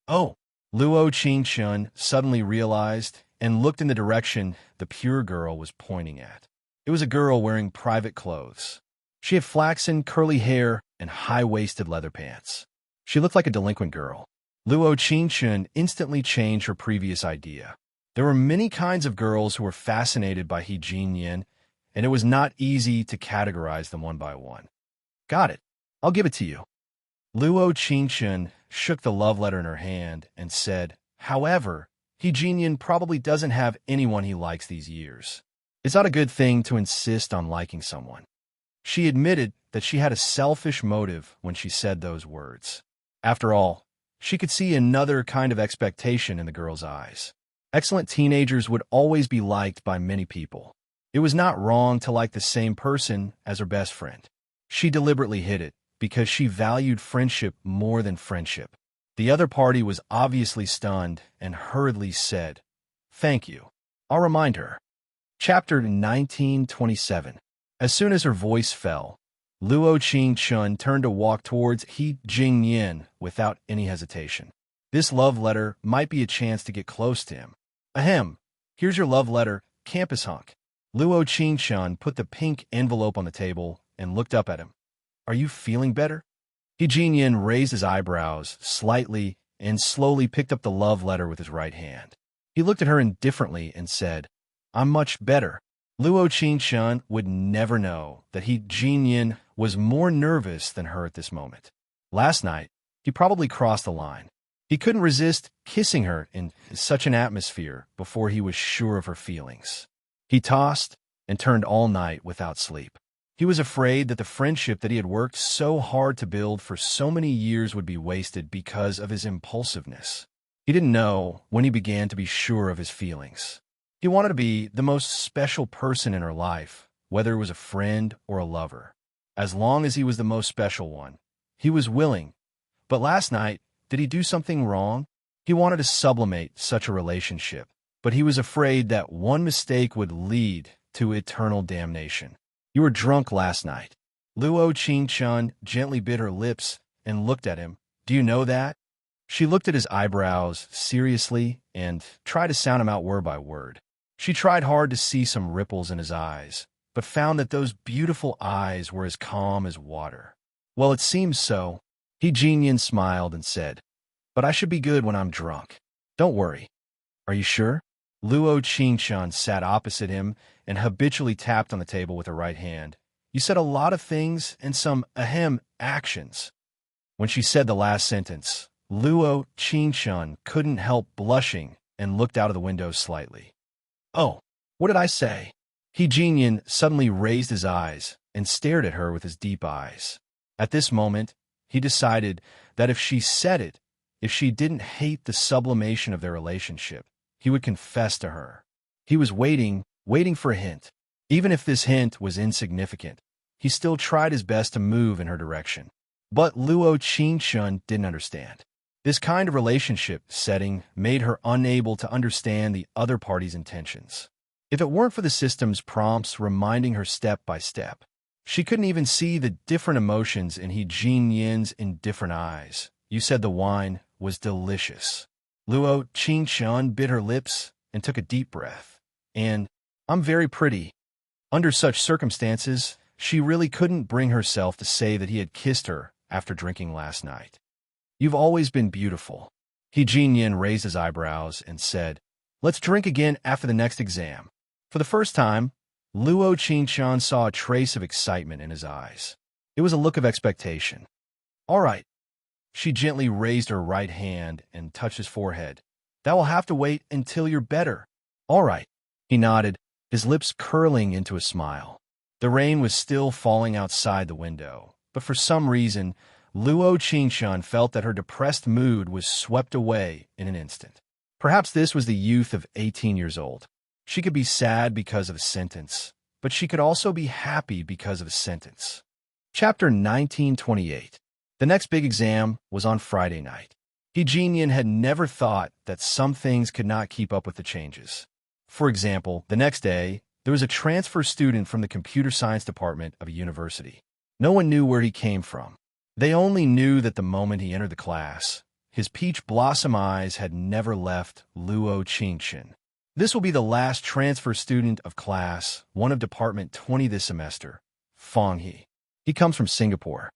S1: "Oh." Luo Qingchun suddenly realized and looked in the direction the pure girl was pointing at. It was a girl wearing private clothes. She had flaxen, curly hair and high-waisted leather pants. She looked like a delinquent girl. Luo Qingchun instantly changed her previous idea. There were many kinds of girls who were fascinated by He Jinyan, and it was not easy to categorize them one by one. Got it. I'll give it to you. Luo Qingchun shook the love letter in her hand and said, however, He Jinyan probably doesn't have anyone he likes these years. It's not a good thing to insist on liking someone. She admitted that she had a selfish motive when she said those words. After all, she could see another kind of expectation in the girl's eyes. Excellent teenagers would always be liked by many people. It was not wrong to like the same person as her best friend. She deliberately hid it because she valued friendship more than friendship. The other party was obviously stunned and hurriedly said, "Thank you. I'll remind her." Chapter 1927. As soon as her voice fell, Luo Qingchun turned to walk towards He Jingyan without any hesitation. This love letter might be a chance to get close to him. Ahem, here's your love letter, campus hunk. Luo Qingchun put the pink envelope on the table and looked up at him. Are you feeling better? He Jingyan raised his eyebrows slightly and slowly picked up the love letter with his right hand. He looked at her indifferently and said, I'm much better. Luo Qingchun would never know that He Jinyan was more nervous than her at this moment. Last night, he probably crossed the line. He couldn't resist kissing her in such an atmosphere before he was sure of her feelings. He tossed and turned all night without sleep. He was afraid that the friendship that he had worked so hard to build for so many years would be wasted because of his impulsiveness. He didn't know when he began to be sure of his feelings. He wanted to be the most special person in her life, whether it was a friend or a lover. As long as he was the most special one, he was willing. But last night, did he do something wrong? He wanted to sublimate such a relationship, but he was afraid that one mistake would lead to eternal damnation. You were drunk last night. Luo Qingchun gently bit her lips and looked at him. Do you know that? She looked at his eyebrows seriously and tried to sound him out word by word. She tried hard to see some ripples in his eyes, but found that those beautiful eyes were as calm as water. Well, it seems so. He Jinyan smiled and said, but I should be good when I'm drunk. Don't worry. Are you sure? Luo Qingchun sat opposite him and habitually tapped on the table with her right hand. You said a lot of things and some actions. When she said the last sentence, Luo Qingchun couldn't help blushing and looked out of the window slightly. Oh, what did I say? He Jinyan suddenly raised his eyes and stared at her with his deep eyes. At this moment, he decided that if she said it, if she didn't hate the sublimation of their relationship, he would confess to her. He was waiting for a hint. Even if this hint was insignificant, he still tried his best to move in her direction. But Luo Qingchun didn't understand. This kind of relationship setting made her unable to understand the other party's intentions. If it weren't for the system's prompts reminding her step by step, she couldn't even see the different emotions in He Jinyan's indifferent eyes. You said the wine was delicious. Luo Qingchun bit her lips and took a deep breath. And, I'm very pretty. Under such circumstances, she really couldn't bring herself to say that he had kissed her after drinking last night. You've always been beautiful. He Jinyan raised his eyebrows and said, let's drink again after the next exam. For the first time, Luo Qingchun saw a trace of excitement in his eyes. It was a look of expectation. All right. She gently raised her right hand and touched his forehead. That will have to wait until you're better. All right. He nodded, his lips curling into a smile. The rain was still falling outside the window, but for some reason, Luo Qingchun felt that her depressed mood was swept away in an instant. Perhaps this was the youth of 18 years old. She could be sad because of a sentence, but she could also be happy because of a sentence. Chapter 1928. The next big exam was on Friday night. He Jinyan had never thought that some things could not keep up with the changes. For example, the next day, there was a transfer student from the computer science department of a university. No one knew where he came from. They only knew that the moment he entered the class, His peach blossom eyes had never left Luo Qingchen. This will be the last transfer student of class 1 of Department 20 this semester, Fong He. He comes from Singapore.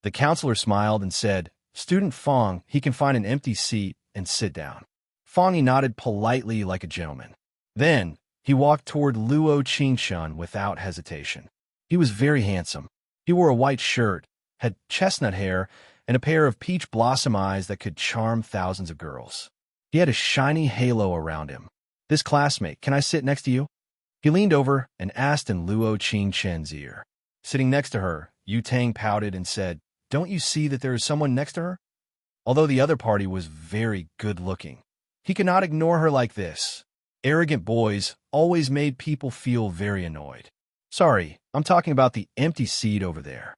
S1: The counselor smiled and said, "Student Fong, he can find an empty seat and sit down." Fong He nodded politely like a gentleman. Then, he walked toward Luo Qingchen without hesitation. He was very handsome. He wore a white shirt, had chestnut hair, and a pair of peach blossom eyes that could charm thousands of girls. He had a shiny halo around him. "This classmate, can I sit next to you?" He leaned over and asked in Luo Qingchen's ear. Sitting next to her, Yu Tang pouted and said, "Don't you see that there is someone next to her?" Although the other party was very good-looking, he could not ignore her like this. Arrogant boys always made people feel very annoyed. "Sorry, I'm talking about the empty seat over there."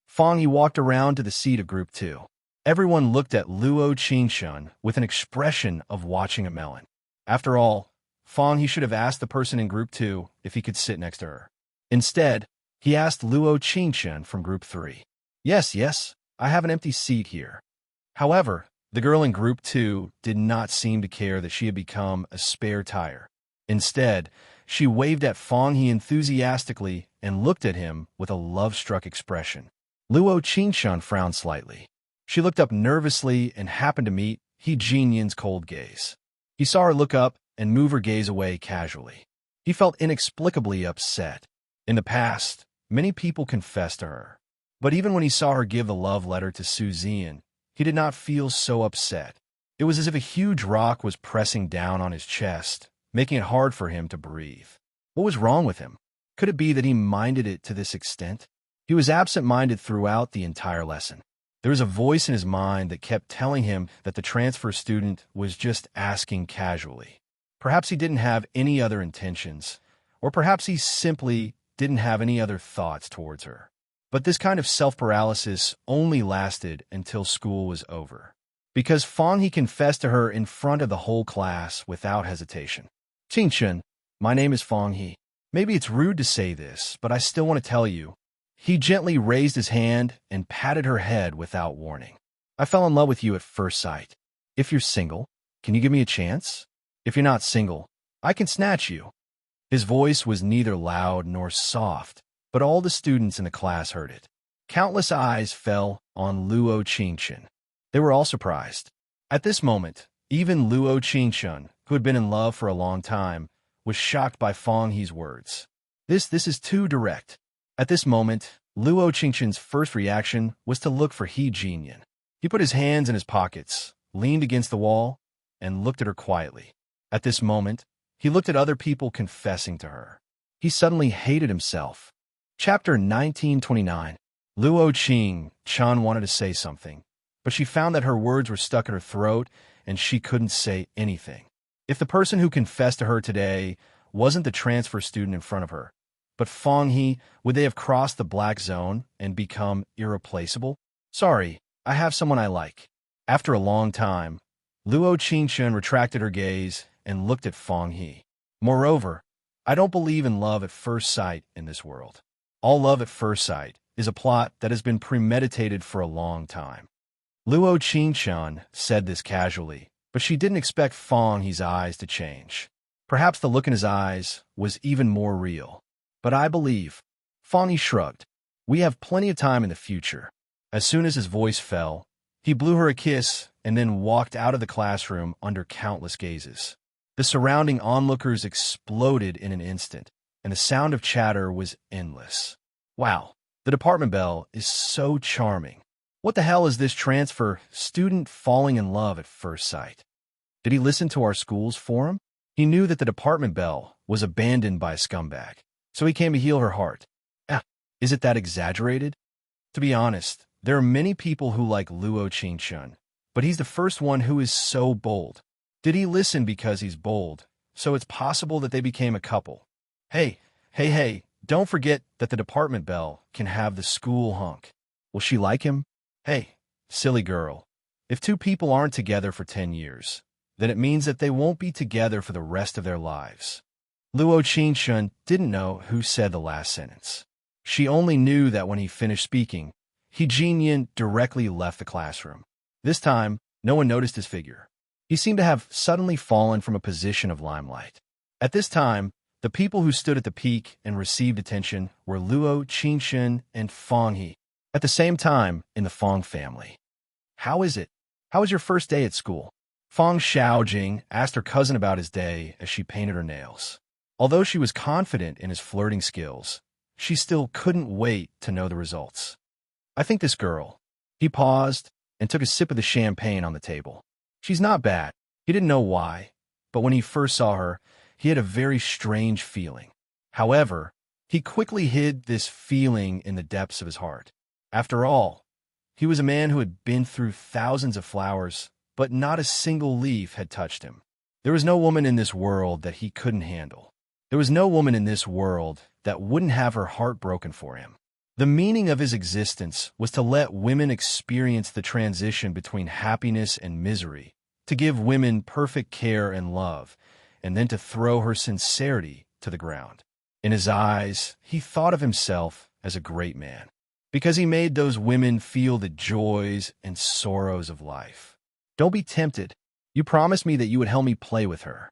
S1: Fong He walked around to the seat of Group 2. Everyone looked at Luo Qingchen with an expression of watching a melon. After all, Fong He should have asked the person in Group 2 if he could sit next to her. Instead, he asked Luo Qingchen from Group 3. Yes, I have an empty seat here." However, the girl in Group 2 did not seem to care that she had become a spare tire. Instead, she waved at Fong He enthusiastically and looked at him with a love-struck expression. Luo Qingchen frowned slightly. She looked up nervously and happened to meet He Jinyan's cold gaze. He saw her look up and move her gaze away casually. He felt inexplicably upset. In the past, many people confessed to her. But even when he saw her give the love letter to Su Zian, he did not feel so upset. It was as if a huge rock was pressing down on his chest, making it hard for him to breathe. What was wrong with him? Could it be that he minded it to this extent? He was absent-minded throughout the entire lesson. There was a voice in his mind that kept telling him that the transfer student was just asking casually. Perhaps he didn't have any other intentions, or perhaps he simply didn't have any other thoughts towards her. But this kind of self-paralysis only lasted until school was over. Because Fong He confessed to her in front of the whole class without hesitation. "Qingchen, my name is Fong He. Maybe it's rude to say this, but I still want to tell you." He gently raised his hand and patted her head without warning. "I fell in love with you at first sight. If you're single, can you give me a chance? If you're not single, I can snatch you." His voice was neither loud nor soft, but all the students in the class heard it. Countless eyes fell on Luo Qingchen. They were all surprised. At this moment, even Luo Qingchen, who had been in love for a long time, was shocked by Fong He's words. This is too direct." At this moment, Luo Qingchen's first reaction was to look for He Jinyan. He put his hands in his pockets, leaned against the wall, and looked at her quietly. At this moment, he looked at other people confessing to her. He suddenly hated himself. Chapter 1929. Luo Qingchen wanted to say something, but she found that her words were stuck in her throat and she couldn't say anything. If the person who confessed to her today wasn't the transfer student in front of her, but Fong He, would they have crossed the black zone and become irreplaceable? "Sorry, I have someone I like." After a long time, Luo Qingchen retracted her gaze and looked at Fong He. "Moreover, I don't believe in love at first sight in this world. All love at first sight is a plot that has been premeditated for a long time." Luo Qingchen said this casually, but she didn't expect Fong He's eyes to change. Perhaps the look in his eyes was even more real. "But I believe." Fong He shrugged. "We have plenty of time in the future." As soon as his voice fell, he blew her a kiss and then walked out of the classroom under countless gazes. The surrounding onlookers exploded in an instant, and the sound of chatter was endless. "Wow, the department belle is so charming. What the hell is this transfer student falling in love at first sight?" Did he listen to our school's forum? He knew that the department belle was abandoned by a scumbag, so he came to heal her heart. Is it that exaggerated? To be honest, there are many people who like Luo Qingchen, but he's the first one who is so bold. Did he listen because he's bold, so it's possible that they became a couple? Hey, don't forget that the department belle can have the school hunk. Will she like him? Hey, silly girl. If two people aren't together for 10 years, then it means that they won't be together for the rest of their lives. Luo Qingchen didn't know who said the last sentence. She only knew that when he finished speaking, He Jinyan directly left the classroom. This time, No one noticed his figure. He seemed to have suddenly fallen from a position of limelight. At this time, the people who stood at the peak and received attention were Luo, Qingxun, and Fang He. At the same time, in the Fang family. How is it? How was your first day at school? Fang Xiaojing asked her cousin about his day as she painted her nails. Although she was confident in his flirting skills, she still couldn't wait to know the results. I think this girl. He paused and took a sip of the champagne on the table. She's not bad. He didn't know why, but when he first saw her, he had a very strange feeling. However, he quickly hid this feeling in the depths of his heart. After all, he was a man who had been through thousands of flowers, but not a single leaf had touched him. There was no woman in this world that he couldn't handle. There was no woman in this world that wouldn't have her heart broken for him. The meaning of his existence was to let women experience the transition between happiness and misery, to give women perfect care and love, and then to throw her sincerity to the ground. In his eyes, he thought of himself as a great man, because he made those women feel the joys and sorrows of life. Don't be tempted. You promised me that you would help me play with her.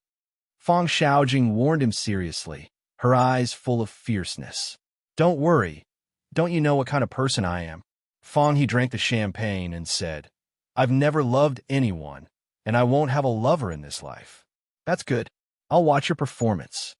S1: Fang Xiaojing warned him seriously, her eyes full of fierceness. Don't worry. Don't you know what kind of person I am? Fang He drank the champagne and said, I've never loved anyone, and I won't have a lover in this life. That's good. I'll watch your performance.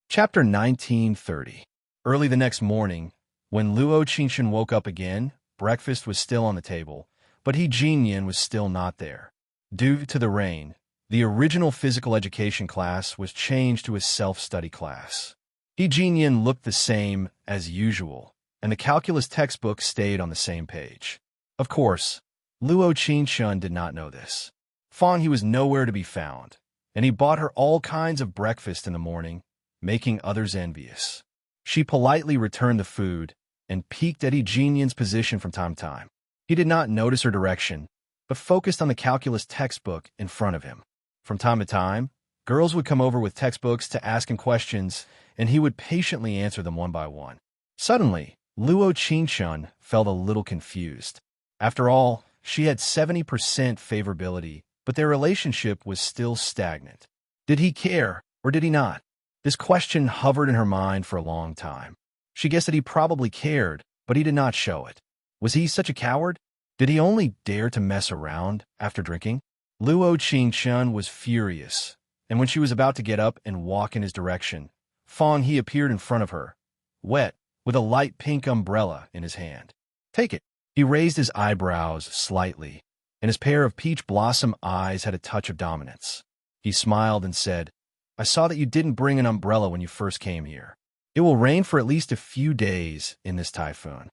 S1: Chapter 1930. Early the next morning, when Luo Qingxun woke up again, breakfast was still on the table, but He Jinyan was still not there. Due to the rain, the original physical education class was changed to a self-study class. He Jinyan looked the same as usual, and the calculus textbook stayed on the same page. Of course, Luo Qingxun did not know this. Fang He was nowhere to be found, and he bought her all kinds of breakfast in the morning, making others envious. She politely returned the food and peeked at He Jinyan's position from time to time. He did not notice her direction, but focused on the calculus textbook in front of him. From time to time, girls would come over with textbooks to ask him questions, and he would patiently answer them one by one. Suddenly, Luo Qingxun felt a little confused. After all, she had 70% favorability, but their relationship was still stagnant. Did he care, or did he not? This question hovered in her mind for a long time. She guessed that he probably cared, but he did not show it. Was he such a coward? Did he only dare to mess around after drinking? Luo Qingxun was furious, and when she was about to get up and walk in his direction, Fang He appeared in front of her, wet, with a light pink umbrella in his hand. Take it. He raised his eyebrows slightly, and his pair of peach blossom eyes had a touch of dominance. He smiled and said, I saw that you didn't bring an umbrella when you first came here. It will rain for at least a few days in this typhoon.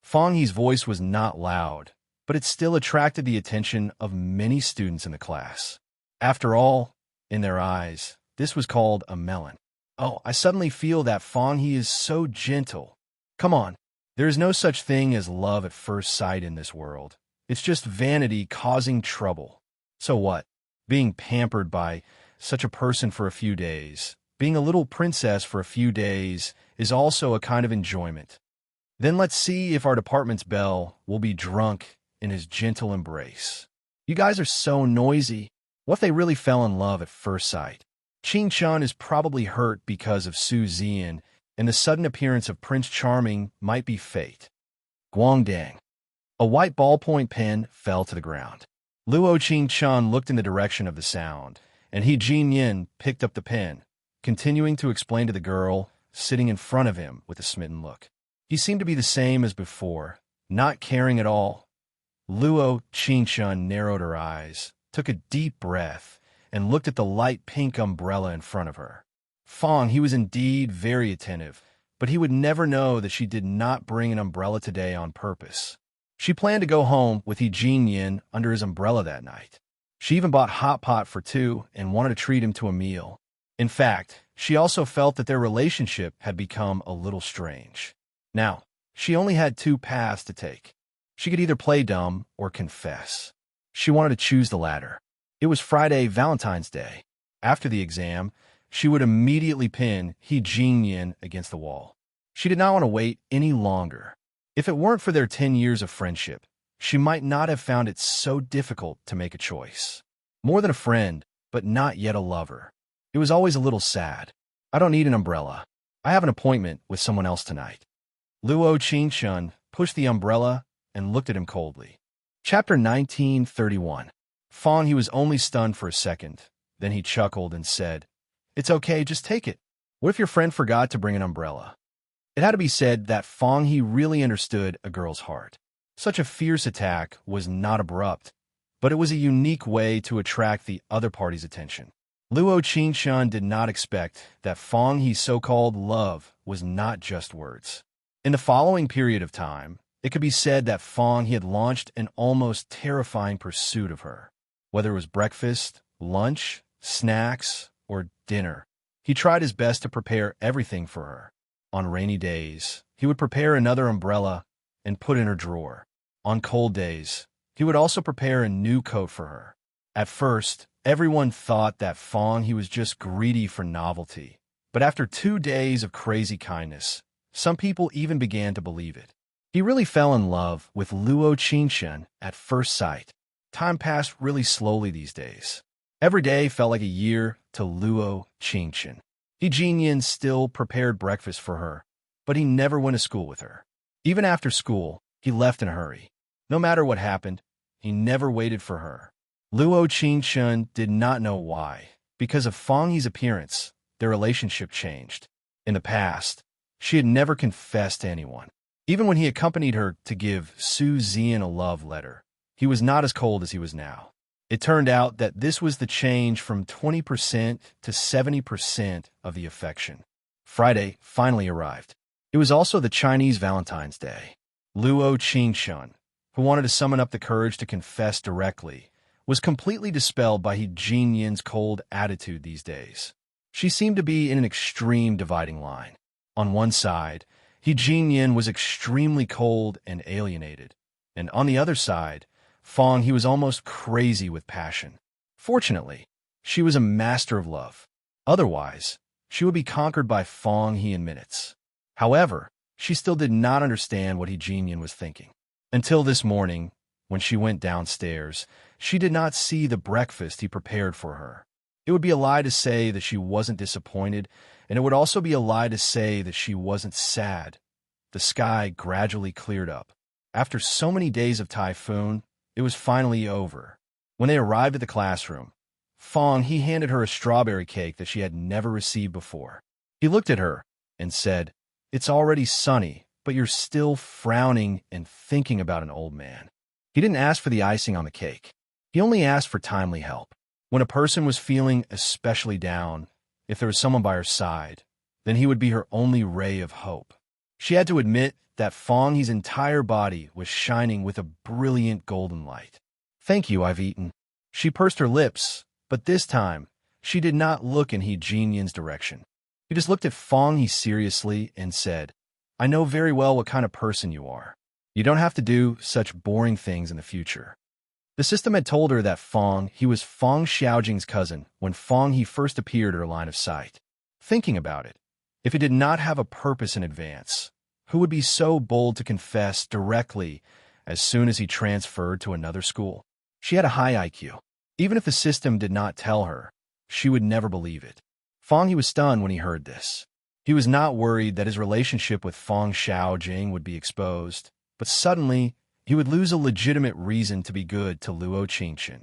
S1: Fang He's voice was not loud, but it still attracted the attention of many students in the class. After all, in their eyes, this was called a melon. Oh, I suddenly feel that Fang He is so gentle. Come on, there is no such thing as love at first sight in this world. It's just vanity causing trouble. So what? Being pampered by such a person for a few days, being a little princess for a few days, is also a kind of enjoyment. Then let's see if our department's belle will be drunk in his gentle embrace. You guys are so noisy. What if they really fell in love at first sight? Qingxun is probably hurt because of Su Zian, and the sudden appearance of Prince Charming might be fate. Guangdang. A white ballpoint pen fell to the ground. Luo Qingxun looked in the direction of the sound, and He Jinyan picked up the pen, continuing to explain to the girl sitting in front of him with a smitten look. He seemed to be the same as before, not caring at all. Luo Qingxun narrowed her eyes, took a deep breath, and looked at the light pink umbrella in front of her. Fang He was indeed very attentive, but he would never know that she did not bring an umbrella today on purpose. She planned to go home with He Jinyan under his umbrella that night. She even bought hot pot for two and wanted to treat him to a meal. In fact, she also felt that their relationship had become a little strange. Now, she only had two paths to take. She could either play dumb or confess. She wanted to choose the latter. It was Friday, Valentine's Day. After the exam, she would immediately pin He Jinyan against the wall. She did not want to wait any longer. If it weren't for their 10 years of friendship, she might not have found it so difficult to make a choice. More than a friend, but not yet a lover. It was always a little sad. I don't need an umbrella. I have an appointment with someone else tonight. Luo Qingshun pushed the umbrella and looked at him coldly. Chapter 1931. Fong, he was only stunned for a second. Then he chuckled and said, "It's okay, just take it. What if your friend forgot to bring an umbrella?" It had to be said that Fong, he really understood a girl's heart. Such a fierce attack was not abrupt, but it was a unique way to attract the other party's attention. Luo Qingshun did not expect that Fong He's so-called love was not just words. In the following period of time, it could be said that Fong He had launched an almost terrifying pursuit of her. Whether it was breakfast, lunch, snacks, or dinner, he tried his best to prepare everything for her. On rainy days, he would prepare another umbrella and put in her drawer. On cold days, he would also prepare a new coat for her. At first, everyone thought that Fong He was just greedy for novelty. But after 2 days of crazy kindness, some people even began to believe it. He really fell in love with Luo Qingshun at first sight. Time passed really slowly these days. Every day felt like a year to Luo Qingshun. He still prepared breakfast for her, but he never went to school with her. Even after school, he left in a hurry. No matter what happened, he never waited for her. Luo Qingshun did not know why. Because of Fong He's appearance, their relationship changed. In the past, she had never confessed to anyone. Even when he accompanied her to give Su Zian a love letter, he was not as cold as he was now. It turned out that this was the change from 20% to 70% of the affection. Friday finally arrived. It was also the Chinese Valentine's Day. Luo Qingshun, who wanted to summon up the courage to confess directly, was completely dispelled by He Jinyan's cold attitude these days. She seemed to be in an extreme dividing line. On one side, He Jinyan was extremely cold and alienated, and on the other side, Fong He was almost crazy with passion. Fortunately, she was a master of love. Otherwise, she would be conquered by Fong He in minutes. However, she still did not understand what He Jinyan was thinking. Until this morning, when she went downstairs, she did not see the breakfast he prepared for her. It would be a lie to say that she wasn't disappointed, and it would also be a lie to say that she wasn't sad. The sky gradually cleared up. After so many days of typhoon, it was finally over. When they arrived at the classroom, Fong He handed her a strawberry cake that she had never received before. He looked at her and said, "It's already sunny, but you're still frowning and thinking about an old man." He didn't ask for the icing on the cake. He only asked for timely help. When a person was feeling especially down, if there was someone by her side, then he would be her only ray of hope. She had to admit that Fong He's entire body was shining with a brilliant golden light. "Thank you, I've eaten." She pursed her lips, but this time, she did not look in He Jinyan's direction. He just looked at Fong He seriously and said, "I know very well what kind of person you are. You don't have to do such boring things in the future." The system had told her that Fong He was Fong Xiaojing's cousin when Fong He first appeared at her line of sight. Thinking about it, if it did not have a purpose in advance, who would be so bold to confess directly as soon as he transferred to another school? She had a high IQ. Even if the system did not tell her, she would never believe it. Fong He was stunned when he heard this. He was not worried that his relationship with Fong Xiaojing would be exposed, but suddenly, he would lose a legitimate reason to be good to Luo Qingshun.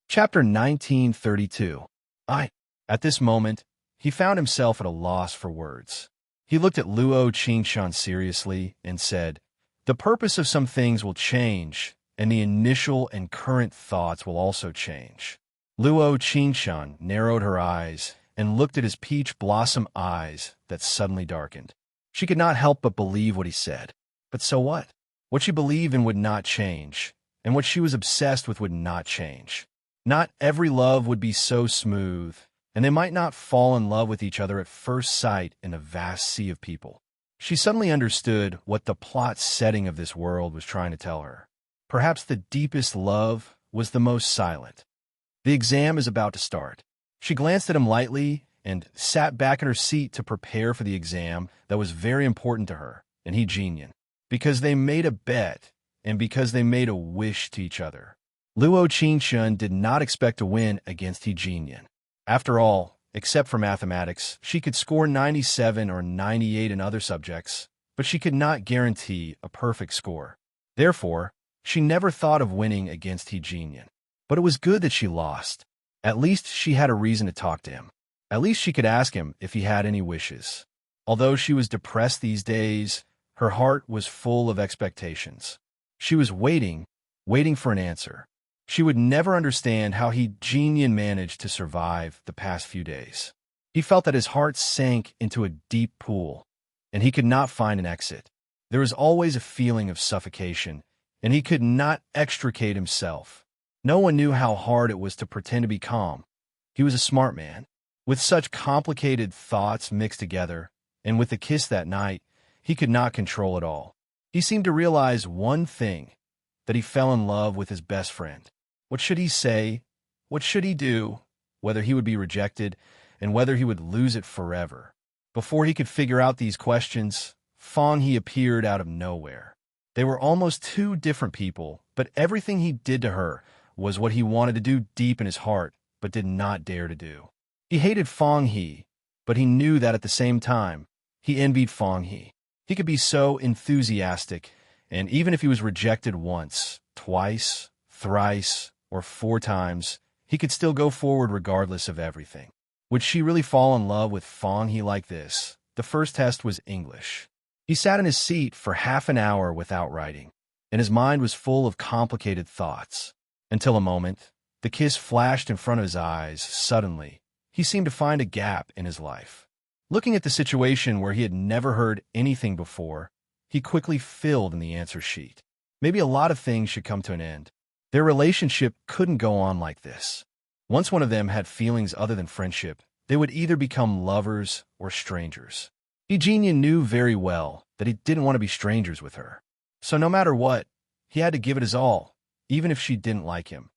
S1: Chapter 1932. At this moment, he found himself at a loss for words. He looked at Luo Qingshun seriously and said, "The purpose of some things will change, and the initial and current thoughts will also change." Luo Qingshun narrowed her eyes and looked at his peach blossom eyes that suddenly darkened. She could not help but believe what he said. But so what? What she believed in would not change, and what she was obsessed with would not change. Not every love would be so smooth, and they might not fall in love with each other at first sight in a vast sea of people. She suddenly understood what the plot setting of this world was trying to tell her. Perhaps the deepest love was the most silent. The exam is about to start. She glanced at him lightly and sat back in her seat to prepare for the exam that was very important to her and He Jinyan. Because they made a bet, and because they made a wish to each other. Luo Qingshun did not expect to win against He Jinyan. After all, except for mathematics, she could score 97 or 98 in other subjects, but she could not guarantee a perfect score. Therefore, she never thought of winning against He Jinyan. But it was good that she lost. At least she had a reason to talk to him. At least she could ask him if he had any wishes. Although she was depressed these days, her heart was full of expectations. She was waiting for an answer. She would never understand how He Jinyan managed to survive the past few days. He felt that his heart sank into a deep pool, and he could not find an exit. There was always a feeling of suffocation, and he could not extricate himself. No one knew how hard it was to pretend to be calm. He was a smart man. With such complicated thoughts mixed together, and with the kiss that night, he could not control it all. He seemed to realize one thing, that he fell in love with his best friend. What should he say? What should he do? Whether he would be rejected, and whether he would lose it forever. Before he could figure out these questions, Fang He appeared out of nowhere. They were almost two different people, but everything he did to her was what he wanted to do deep in his heart, but did not dare to do. He hated Fang He, but he knew that at the same time, he envied Fang He. He could be so enthusiastic, and even if he was rejected once, twice, thrice, or 4 times, he could still go forward regardless of everything. Would she really fall in love with Fang He like this? The first test was English. He sat in his seat for half an hour without writing, and his mind was full of complicated thoughts. Until a moment, the kiss flashed in front of his eyes. Suddenly, he seemed to find a gap in his life. Looking at the situation where he had never heard anything before, he quickly filled in the answer sheet. Maybe a lot of things should come to an end. Their relationship couldn't go on like this. Once one of them had feelings other than friendship, they would either become lovers or strangers. He Jinyan knew very well that he didn't want to be strangers with her. So no matter what, he had to give it his all, even if she didn't like him,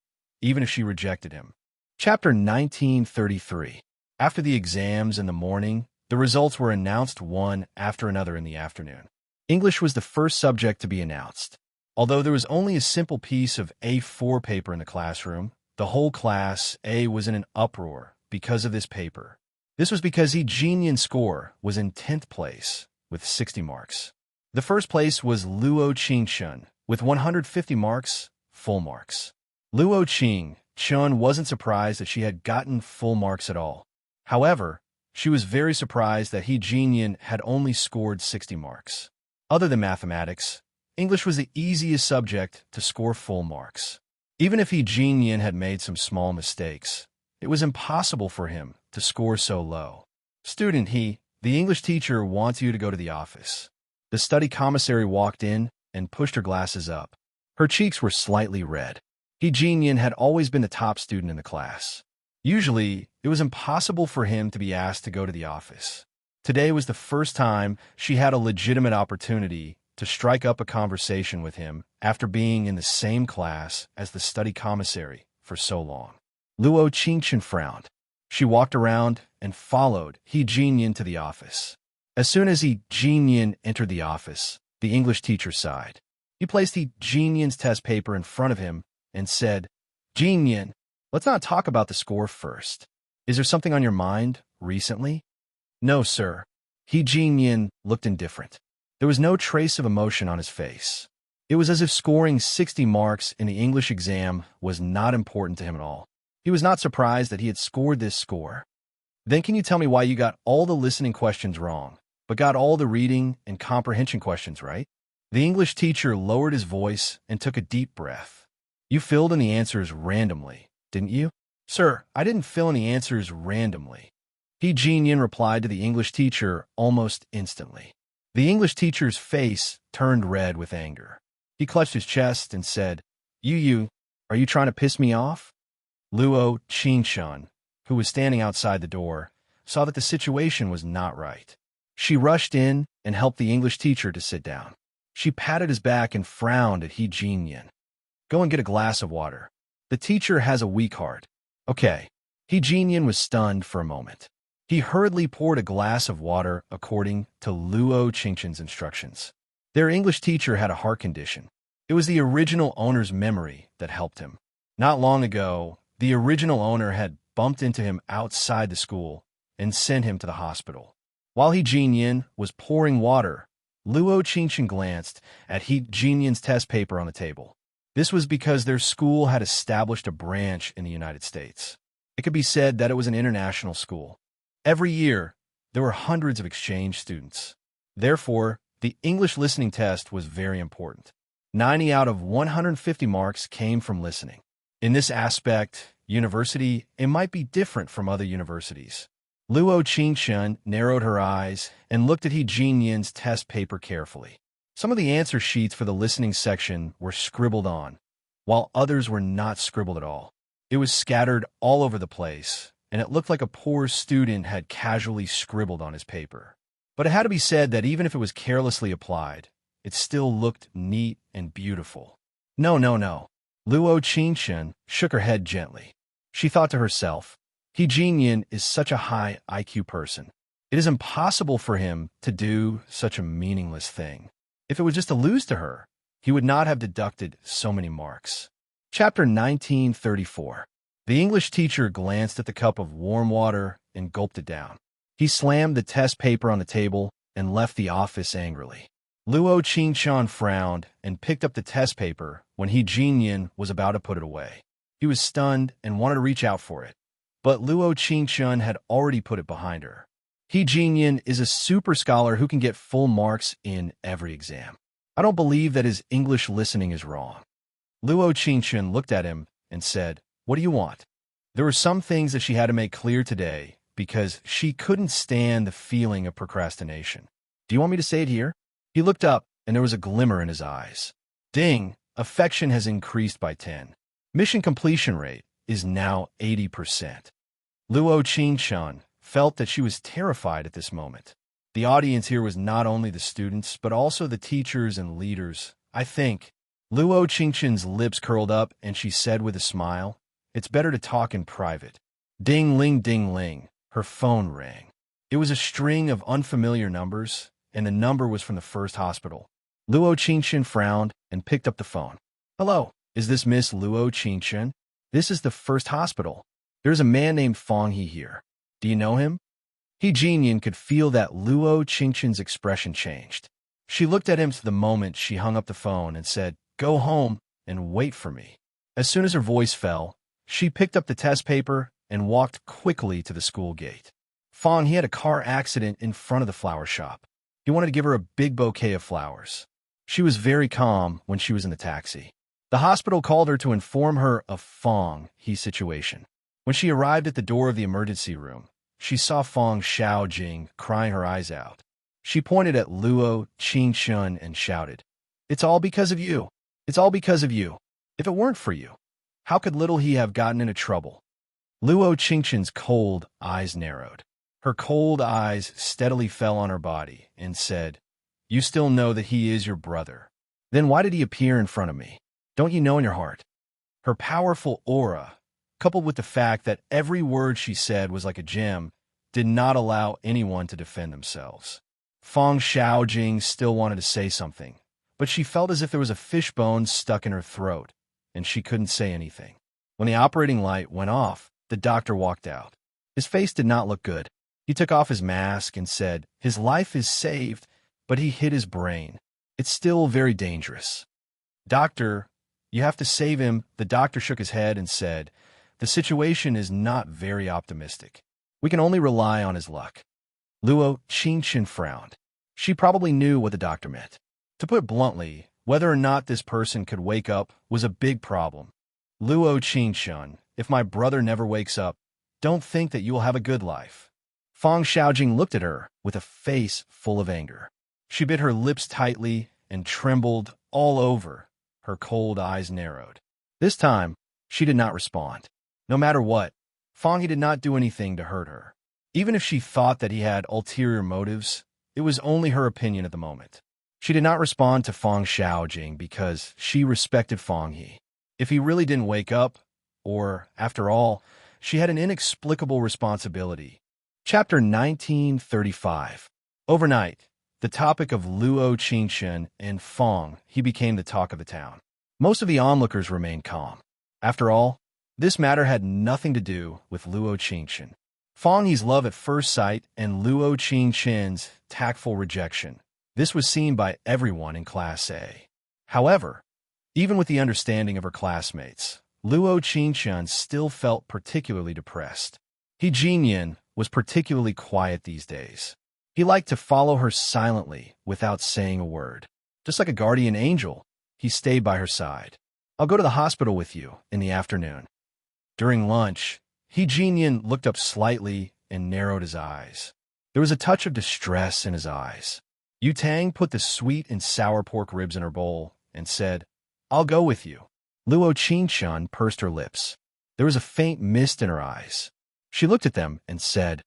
S1: even if she rejected him. Chapter 1933. After the exams in the morning, the results were announced one after another in the afternoon. English was the first subject to be announced. Although there was only a simple piece of A4 paper in the classroom, the whole class A was in an uproar because of this paper. This was because He Jinyan's score was in 10th place with 60 marks. The first place was Luo Qingshun with 150 marks, full marks. Luo Qingshun wasn't surprised that she had gotten full marks at all. However, she was very surprised that He Jinyan had only scored 60 marks. Other than mathematics, English was the easiest subject to score full marks. Even if He Jinyan had made some small mistakes, it was impossible for him to score so low. Student He, the English teacher wants you to go to the office. The study commissary walked in and pushed her glasses up. Her cheeks were slightly red. He Jinyan had always been the top student in the class. Usually, it was impossible for him to be asked to go to the office. Today was the first time she had a legitimate opportunity to strike up a conversation with him after being in the same class as the study commissary for so long. Luo Qingshun frowned. She walked around and followed He Jinyan to the office. As soon as He Jinyan entered the office, the English teacher sighed. He placed He Jinyan's test paper in front of him and said, "Jinyan, let's not talk about the score first. Is there something on your mind recently?" "No, sir." He Jinyan looked indifferent. There was no trace of emotion on his face. It was as if scoring 60 marks in the English exam was not important to him at all. He was not surprised that he had scored this score. "Then can you tell me why you got all the listening questions wrong, but got all the reading and comprehension questions right?" The English teacher lowered his voice and took a deep breath. "You filled in the answers randomly, didn't you?" "Sir, I didn't fill in the answers randomly." He Jinyan replied to the English teacher almost instantly. The English teacher's face turned red with anger. He clutched his chest and said, Are you trying to piss me off?" Luo Qingshun, who was standing outside the door, saw that the situation was not right. She rushed in and helped the English teacher to sit down. She patted his back and frowned at He Jinyan. "Go and get a glass of water. The teacher has a weak heart." "Okay." He Jinyan was stunned for a moment. He hurriedly poured a glass of water according to Luo Qingshun's instructions. Their English teacher had a heart condition. It was the original owner's memory that helped him. Not long ago, the original owner had bumped into him outside the school and sent him to the hospital. While He Jinyan was pouring water, Luo Qingqian glanced at He Jinyan's test paper on the table. This was because their school had established a branch in the United States. It could be said that it was an international school. Every year, there were hundreds of exchange students. Therefore, the English listening test was very important. 90 out of 150 marks came from listening. In this aspect, it might be different from other universities. Luo Qingqian narrowed her eyes and looked at He Jinyan's test paper carefully. Some of the answer sheets for the listening section were scribbled on, while others were not scribbled at all. It was scattered all over the place, and it looked like a poor student had casually scribbled on his paper. But it had to be said that even if it was carelessly applied, it still looked neat and beautiful. No. Luo Qingqian shook her head gently. She thought to herself, He Jinyan is such a high IQ person. It is impossible for him to do such a meaningless thing. If it was just to lose to her, he would not have deducted so many marks. Chapter 1934. The English teacher glanced at the cup of warm water and gulped it down. He slammed the test paper on the table and left the office angrily. Luo Qingqian frowned and picked up the test paper when He Jinyan was about to put it away. He was stunned and wanted to reach out for it, but Luo Qingqian had already put it behind her. He Jinyan is a super scholar who can get full marks in every exam. I don't believe that his English listening is wrong. Luo Qingqian looked at him and said, What do you want? There were some things that she had to make clear today because she couldn't stand the feeling of procrastination. Do you want me to say it here? He looked up and there was a glimmer in his eyes. Ding, affection has increased by 10. Mission completion rate is now 80%. Luo Qingqian felt that she was terrified at this moment. The audience here was not only the students, but also the teachers and leaders. I think. Luo Qingqian's lips curled up and she said with a smile, It's better to talk in private. Ding ling, her phone rang. It was a string of unfamiliar numbers, and the number was from the first hospital. Luo Qingqian frowned and picked up the phone. Hello, is this Miss Luo Qingqian? This is the first hospital. There's a man named Fong He here. Do you know him? He Jinyan could feel that Luo Qingqian's expression changed. She looked at him to the moment she hung up the phone and said, Go home and wait for me. As soon as her voice fell, she picked up the test paper and walked quickly to the school gate. Fong, he had a car accident in front of the flower shop. He wanted to give her a big bouquet of flowers. She was very calm when she was in the taxi. The hospital called her to inform her of Fong He's situation. When she arrived at the door of the emergency room, she saw Fong Xiaojing crying her eyes out. She pointed at Luo Qingqian and shouted, It's all because of you. It's all because of you. If it weren't for you, how could little he have gotten into trouble? Luo Qingqian's cold eyes narrowed. Her cold eyes steadily fell on her body and said, You still know that he is your brother. Then why did he appear in front of me? Don't you know in your heart? Her powerful aura, coupled with the fact that every word she said was like a gem, did not allow anyone to defend themselves. Fong Xiaojing still wanted to say something, but she felt as if there was a fishbone stuck in her throat, and she couldn't say anything. When the operating light went off, the doctor walked out. His face did not look good. He took off his mask and said, His life is saved, but he hit his brain. It's still very dangerous. Doctor, you have to save him. The doctor shook his head and said, The situation is not very optimistic. We can only rely on his luck. Luo Qingqian frowned. She probably knew what the doctor meant. To put it bluntly, whether or not this person could wake up was a big problem. Luo Qingqian, if my brother never wakes up, don't think that you will have a good life. Fong Xiaojing looked at her with a face full of anger. She bit her lips tightly and trembled all over. Her cold eyes narrowed. This time, she did not respond. No matter what, Fong He did not do anything to hurt her. Even if she thought that he had ulterior motives, it was only her opinion at the moment. She did not respond to Fong Xiaojing because she respected Fong He. If he really didn't wake up, or, after all, she had an inexplicable responsibility. Chapter 1935. Overnight, the topic of Luo Qingxun and Fong, he became the talk of the town. Most of the onlookers remained calm. After all, this matter had nothing to do with Luo Qingxun. Fong Yi's love at first sight and Luo Qingxun's tactful rejection. This was seen by everyone in Class A. However, even with the understanding of her classmates, Luo Qingxun still felt particularly depressed. He Jinyan was particularly quiet these days. He liked to follow her silently without saying a word. Just like a guardian angel, he stayed by her side. I'll go to the hospital with you in the afternoon. During lunch, He Jinyan looked up slightly and narrowed his eyes. There was a touch of distress in his eyes. Yu Tang put the sweet and sour pork ribs in her bowl and said, I'll go with you. Luo Qingxun pursed her lips. There was a faint mist in her eyes. She looked at them and said,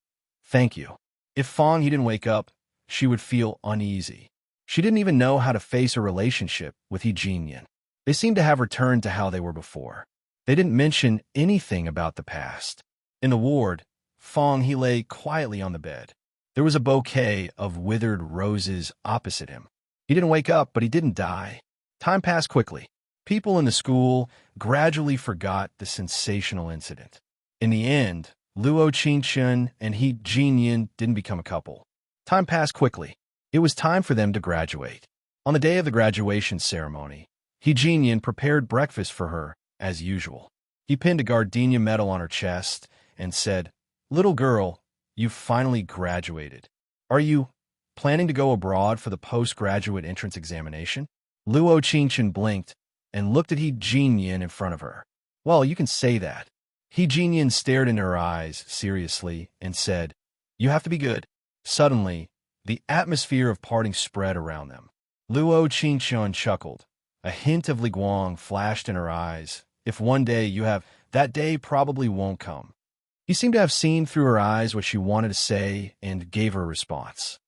S1: Thank you. If Fong Yi didn't wake up, she would feel uneasy. She didn't even know how to face a relationship with He Jinyan. They seemed to have returned to how they were before. They didn't mention anything about the past. In the ward, Fong Yi lay quietly on the bed. There was a bouquet of withered roses opposite him. He didn't wake up, but he didn't die. Time passed quickly. People in the school gradually forgot the sensational incident. In the end, Luo Qingxun and He Jinyan didn't become a couple. Time passed quickly. It was time for them to graduate. On the day of the graduation ceremony, He Jinyan prepared breakfast for her, as usual. He pinned a gardenia medal on her chest and said, Little girl, you've finally graduated. Are you planning to go abroad for the postgraduate entrance examination? Luo Qingxun blinked and looked at He Jinyan in front of her. Well, you can say that. He Jinyan stared into her eyes seriously and said, You have to be good. Suddenly, the atmosphere of parting spread around them. Luo Qingxun chuckled. A hint of Liguang flashed in her eyes. If one day you have, that day probably won't come. He seemed to have seen through her eyes what she wanted to say and gave her a response.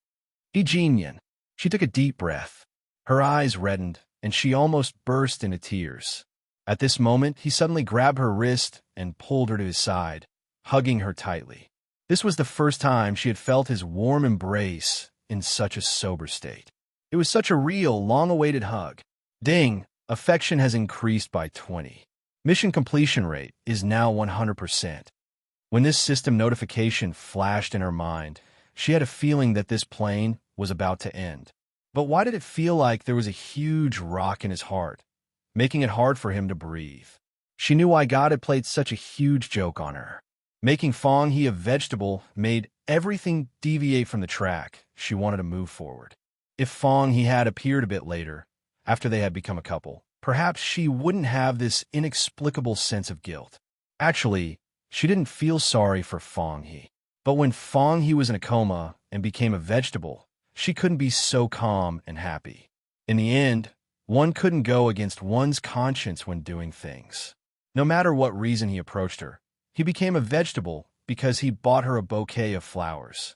S1: He Jinyan. She took a deep breath. Her eyes reddened, and she almost burst into tears. At this moment, he suddenly grabbed her wrist and pulled her to his side, hugging her tightly. This was the first time she had felt his warm embrace in such a sober state. It was such a real, long-awaited hug. Ding! Affection has increased by 20. Mission completion rate is now 100%. When this system notification flashed in her mind, she had a feeling that this plane was about to end. But why did it feel like there was a huge rock in his heart, making it hard for him to breathe? She knew why God had played such a huge joke on her. Making Fong Yi a vegetable made everything deviate from the track she wanted to move forward. If Fong Yi had appeared a bit later, after they had become a couple, perhaps she wouldn't have this inexplicable sense of guilt. Actually, she didn't feel sorry for Fong Yi. But when Fong Yi was in a coma and became a vegetable, she couldn't be so calm and happy. In the end, one couldn't go against one's conscience when doing things. No matter what reason he approached her, he became a vegetable because he bought her a bouquet of flowers.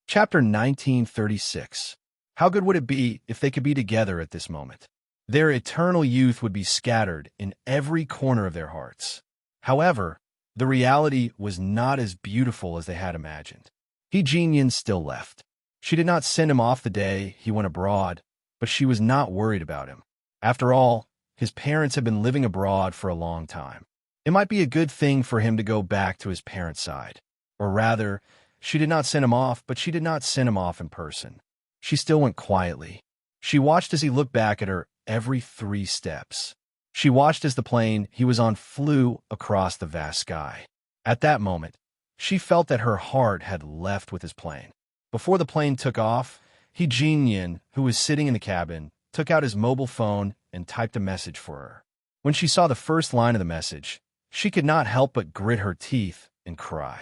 S1: Chapter 1936. How good would it be if they could be together at this moment? Their eternal youth would be scattered in every corner of their hearts. However, the reality was not as beautiful as they had imagined. He Jinyan still left. She did not send him off the day he went abroad, but she was not worried about him. After all, his parents had been living abroad for a long time. It might be a good thing for him to go back to his parents' side. Or rather, she did not send him off, but she did not send him off in person. She still went quietly. She watched as he looked back at her every 3 steps. She watched as the plane he was on flew across the vast sky. At that moment, she felt that her heart had left with his plane. Before the plane took off, He Jinyan, who was sitting in the cabin, took out his mobile phone and typed a message for her. When she saw the first line of the message, she could not help but grit her teeth and cry.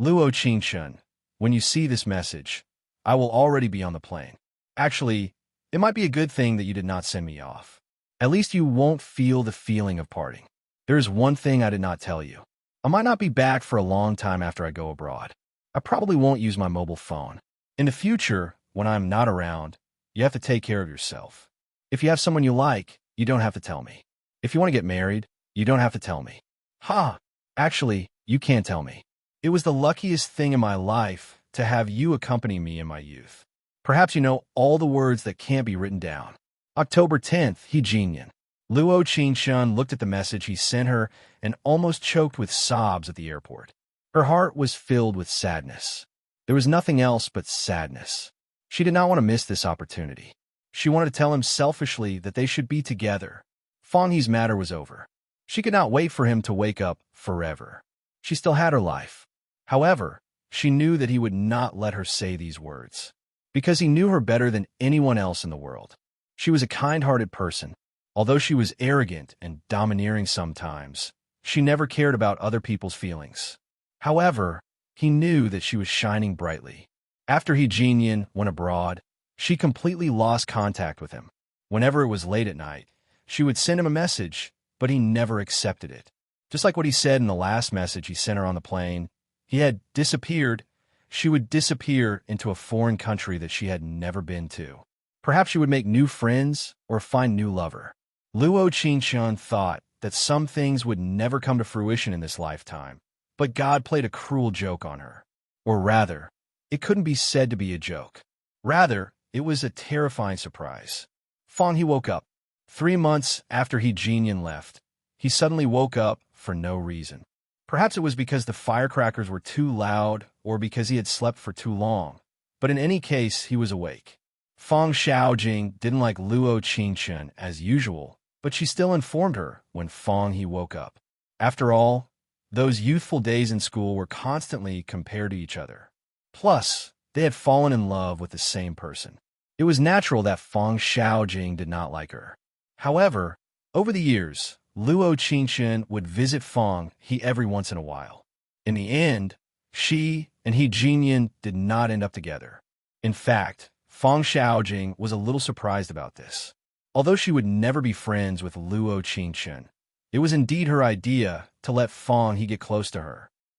S1: Luo Qingxun, when you see this message, I will already be on the plane. Actually, it might be a good thing that you did not send me off. At least you won't feel the feeling of parting. There is one thing I did not tell you. I might not be back for a long time after I go abroad. I probably won't use my mobile phone. In the future, when I'm not around, you have to take care of yourself. If you have someone you like, you don't have to tell me. If you want to get married, you don't have to tell me. Actually, you can't tell me. It was the luckiest thing in my life to have you accompany me in my youth. Perhaps you know all the words that can't be written down. October 10th, Heejinyan. Luo Qingshun looked at the message he sent her and almost choked with sobs at the airport. Her heart was filled with sadness. There was nothing else but sadness. She did not want to miss this opportunity. She wanted to tell him selfishly that they should be together. Fang He's matter was over. She could not wait for him to wake up forever. She still had her life. However, she knew that he would not let her say these words, because he knew her better than anyone else in the world. She was a kind-hearted person. Although she was arrogant and domineering sometimes, she never cared about other people's feelings. However, he knew that she was shining brightly. After Heejinyan went abroad, she completely lost contact with him. Whenever it was late at night, she would send him a message, but he never accepted it. Just like what he said in the last message he sent her on the plane, he had disappeared. She would disappear into a foreign country that she had never been to. Perhaps she would make new friends or find new lover. Luo Qingshun thought that some things would never come to fruition in this lifetime, but God played a cruel joke on her. Or rather, it couldn't be said to be a joke. Rather, it was a terrifying surprise. Fang He woke up. 3 months after Heejinyan left, he suddenly woke up for no reason. Perhaps it was because the firecrackers were too loud or because he had slept for too long. But in any case, he was awake. Fang Xiaojing didn't like Luo Qingshun as usual, but she still informed her when Fang He woke up. After all, those youthful days in school were constantly compared to each other. Plus, they had fallen in love with the same person. It was natural that Fang Xiaojing did not like her. However, over the years, Luo Qingshun would visit Fang He every once in a while. In the end, she and Heejinyan did not end up together. In fact, Fang Xiaojing was a little surprised about this. Although she would never be friends with Luo Qingshun, it was indeed her idea to let Fang He get close to her.